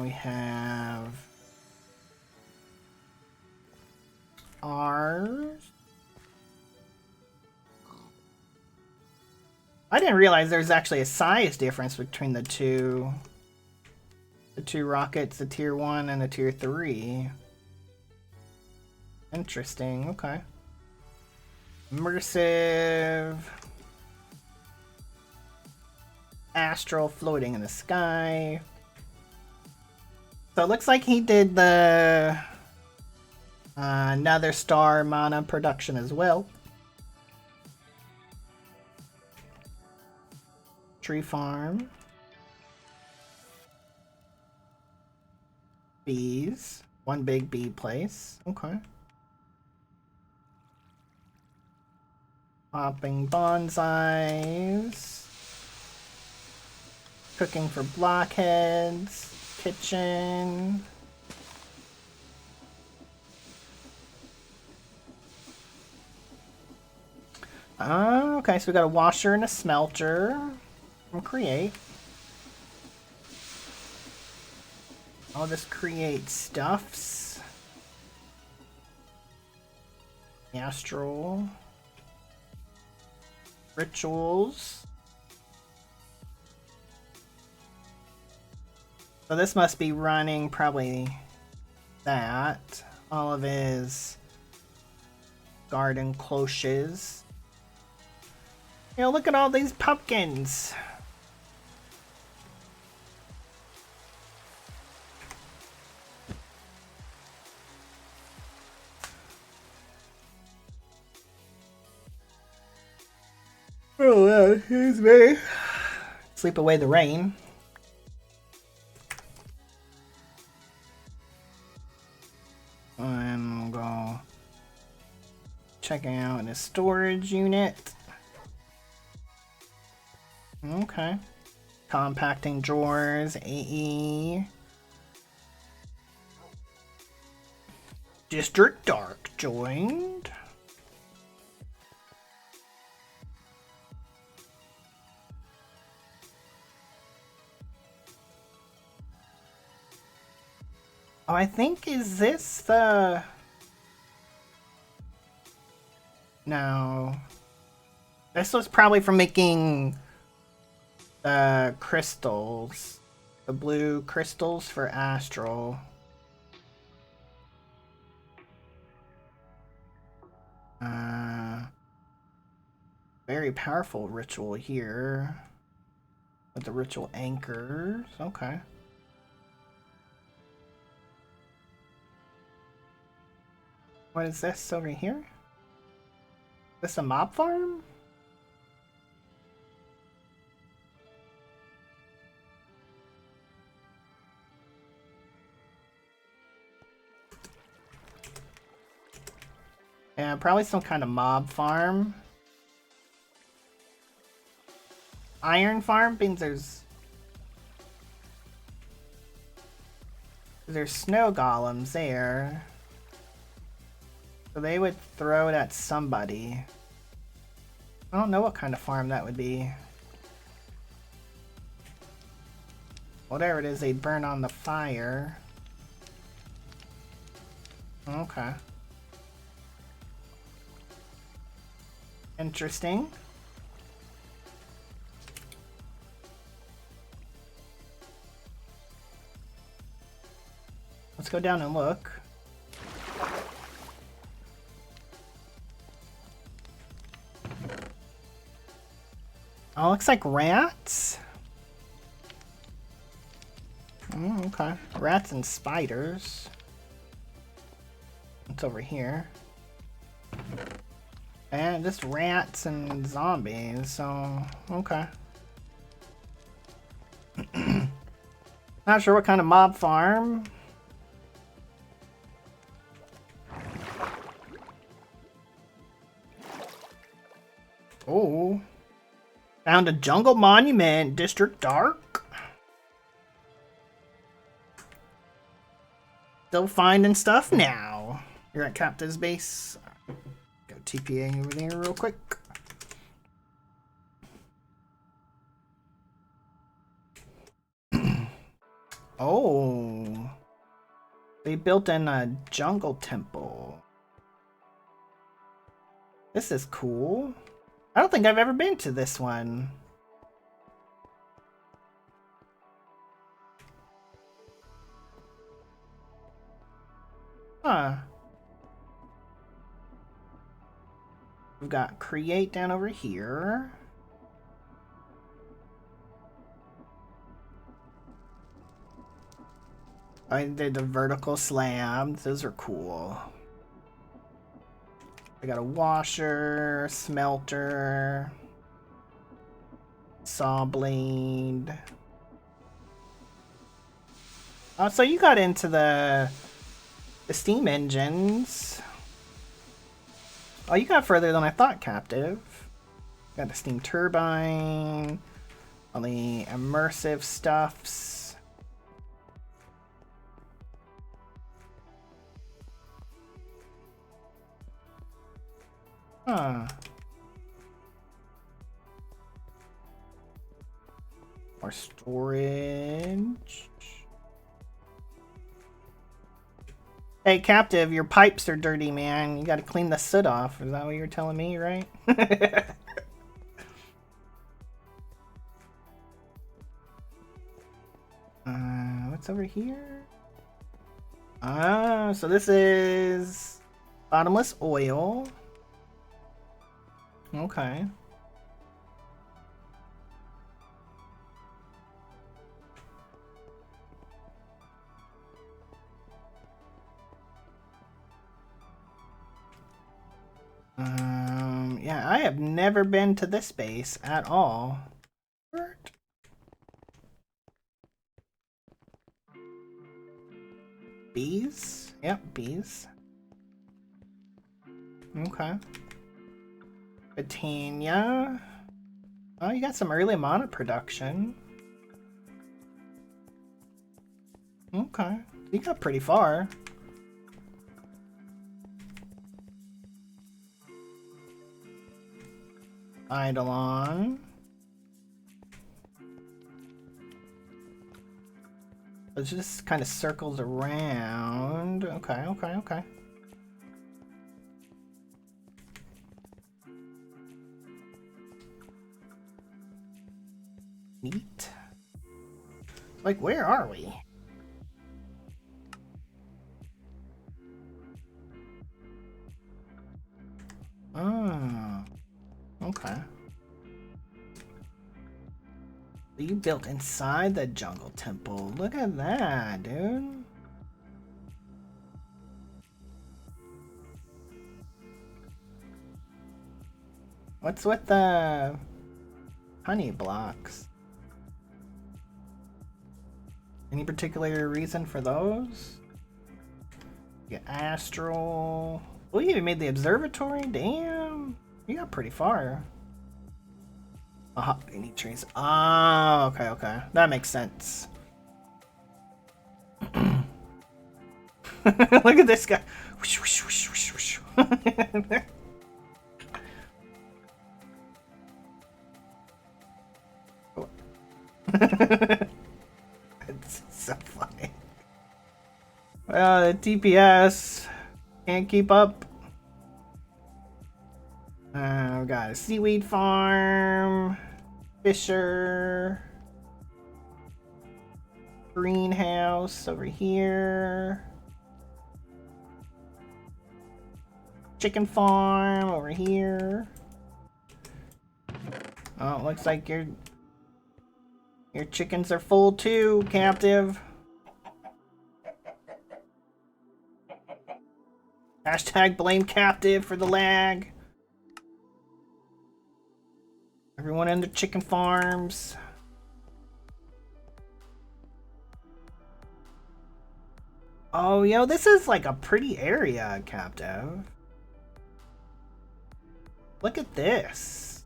S1: We have ours. I didn't realize there's actually a size difference between the two rockets, the tier 1 and the tier 3. Interesting, okay. Immersive. Astral floating in the sky. So it looks like he did the Another Star mana production as well. Tree farm. Bees. One big bee place. Okay. Popping bonsais. Cooking for blockheads. Kitchen. Okay, so we got a washer and a smelter from Create. I'll just create stuffs. Astral. Rituals. So this must be running probably that. All of his garden cloches. You know, look at all these pumpkins. Oh, excuse me. Sleep away the rain. And we'll go checking out his storage unit. Okay. Compacting drawers, AE. District Dark joined. Oh, I think, is this the... No. This was probably for making the crystals. The blue crystals for Astral. Very powerful ritual here. With the ritual anchors. Okay. What is this over here? Is this a mob farm? Yeah, probably some kind of mob farm. Iron farm means there's snow golems there. So they would throw it at somebody. I don't know what kind of farm that would be. Whatever it is, they'd burn on the fire. Okay. Interesting. Let's go down and look. Oh, looks like rats. Okay. Rats and spiders. What's over here? And just rats and zombies, so okay. Not sure what kind of mob farm. Oh. Found a jungle monument, District Dark. Still finding stuff now. You're at Captain's base. Go TPA over there real quick. Oh. They built in a jungle temple. This is cool. I don't think I've ever been to this one. Huh. We've got create down over here. I did the vertical slabs. Those are cool. I got a washer, smelter, saw blade. Oh, so you got into the steam engines. Oh, you got further than I thought, Captive. Got the steam turbine, all the immersive stuffs. Huh. More storage. Hey, Captive, your pipes are dirty, man. You gotta clean the soot off. Is that what you're telling me, right? What's over here? Ah, so this is bottomless oil. Okay. Yeah, I have never been to this base at all. Bees? Yep, bees. Okay. Botania. Oh, you got some early mana production. Okay. You got pretty far. Eidolon. It just kind of circles around. Okay, okay, okay. Neat. Like, where are we? Oh, okay. You built inside the jungle temple. Look at that, dude. What's with the honey blocks? Any particular reason for those? You got astral. Oh, you even made the observatory? Damn. You got pretty far. You need trees. Ah, okay, okay. That makes sense. Look at this guy. Whoosh, whoosh, whoosh, whoosh, whoosh. It's so funny. Well, the TPS can't keep up. We got a seaweed farm, fisher, greenhouse over here, chicken farm over here. Oh, it looks like your chickens are full too, Captive. Hashtag blame Captive for the lag. Everyone in the chicken farms. Oh, yo, this is like a pretty area, Captive. Look at this.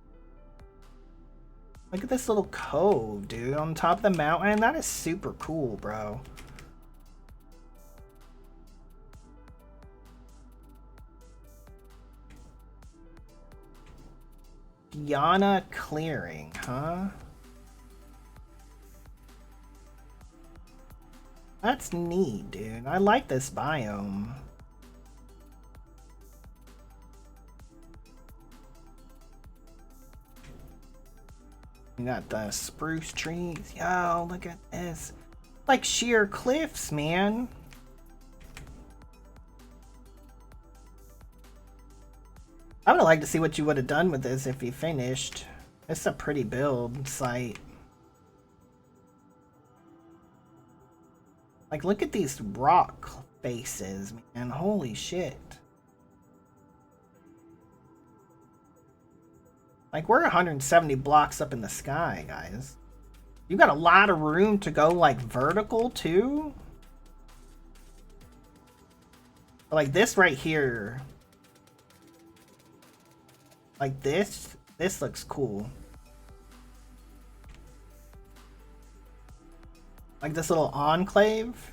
S1: Look at this little cove, dude, on top of the mountain. That is super cool, bro. Guyana clearing, huh? That's neat, dude. I like this biome. You got the spruce trees. Yo, look at this. Like sheer cliffs, man. I would have liked like to see what you would have done with this if you finished. It's a pretty build site. Like, look at these rock faces, man. Holy shit. Like, we're 170 blocks up in the sky, guys. You got a lot of room to go, like, vertical, too. Like, this right here. Like, this looks cool. Like this little enclave.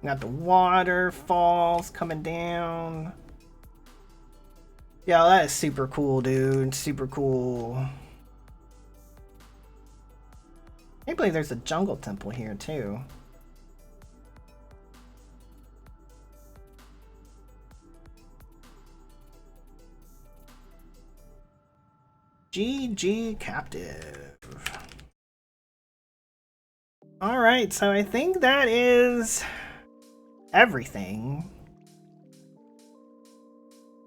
S1: Got the waterfalls coming down. Yeah, that is super cool, dude. Super cool. I can't believe there's a jungle temple here, too. GG Captive. Alright, so I think that is everything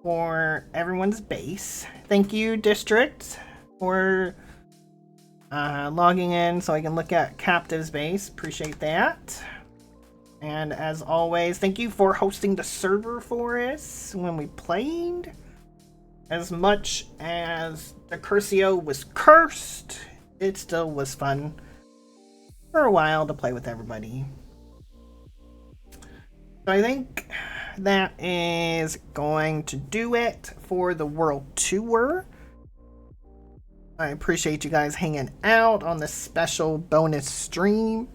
S1: for everyone's base. Thank you, District, for logging in so I can look at Captive's base. Appreciate that. And as always, thank you for hosting the server for us when we played. As much as Decursio was cursed, it still was fun for a while to play with everybody. So I think that is going to do it for the World Tour. I appreciate you guys hanging out on this special bonus stream.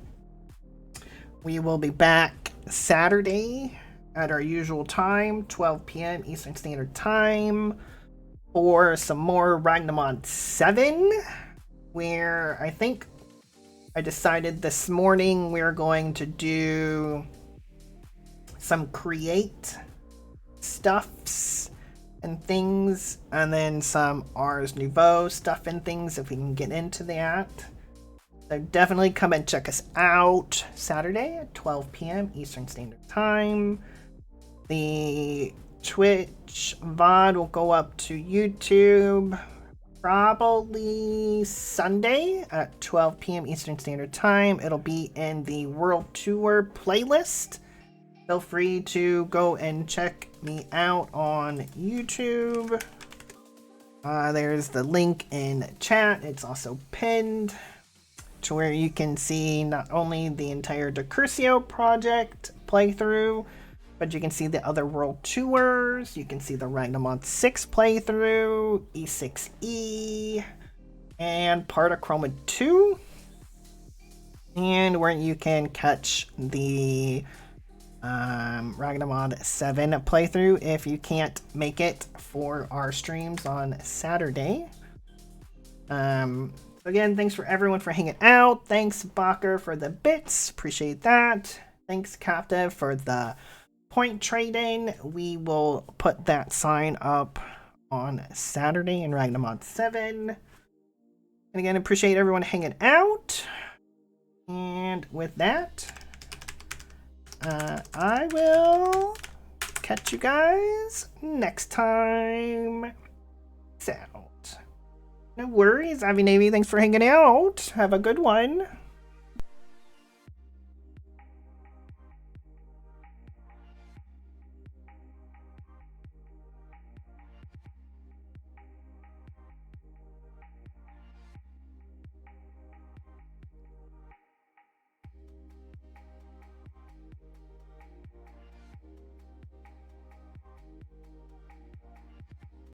S1: We will be back Saturday at our usual time, 12 p.m. Eastern Standard Time, for some more Ragnamon 7, where I think I decided this morning we're going to do some create stuffs and things, and then some Ars Nouveau stuff and things if we can get into that. So definitely come and check us out Saturday at 12 p.m. Eastern Standard Time. The Twitch VOD will go up to YouTube probably Sunday at 12 p.m. Eastern Standard Time. It'll be in the World Tour playlist. Feel free to go and check me out on YouTube. There's the link in chat. It's also pinned to where you can see not only the entire Decursio Project playthrough, but you can see the other World Tours. You can see the Ragnamon 6 playthrough, E6E, and part of Chroma 2. And where you can catch the Ragnamon 7 playthrough if you can't make it for our streams on Saturday. Again, thanks for everyone for hanging out. Thanks, Bacher, for the bits. Appreciate that. Thanks, Captive, for the point trading. We will put that sign up on Saturday in Ragnamon 7. And again, appreciate everyone hanging out. And with that, I will catch you guys next time. Peace out. No worries, Avi Navy. Thanks for hanging out. Have a good one.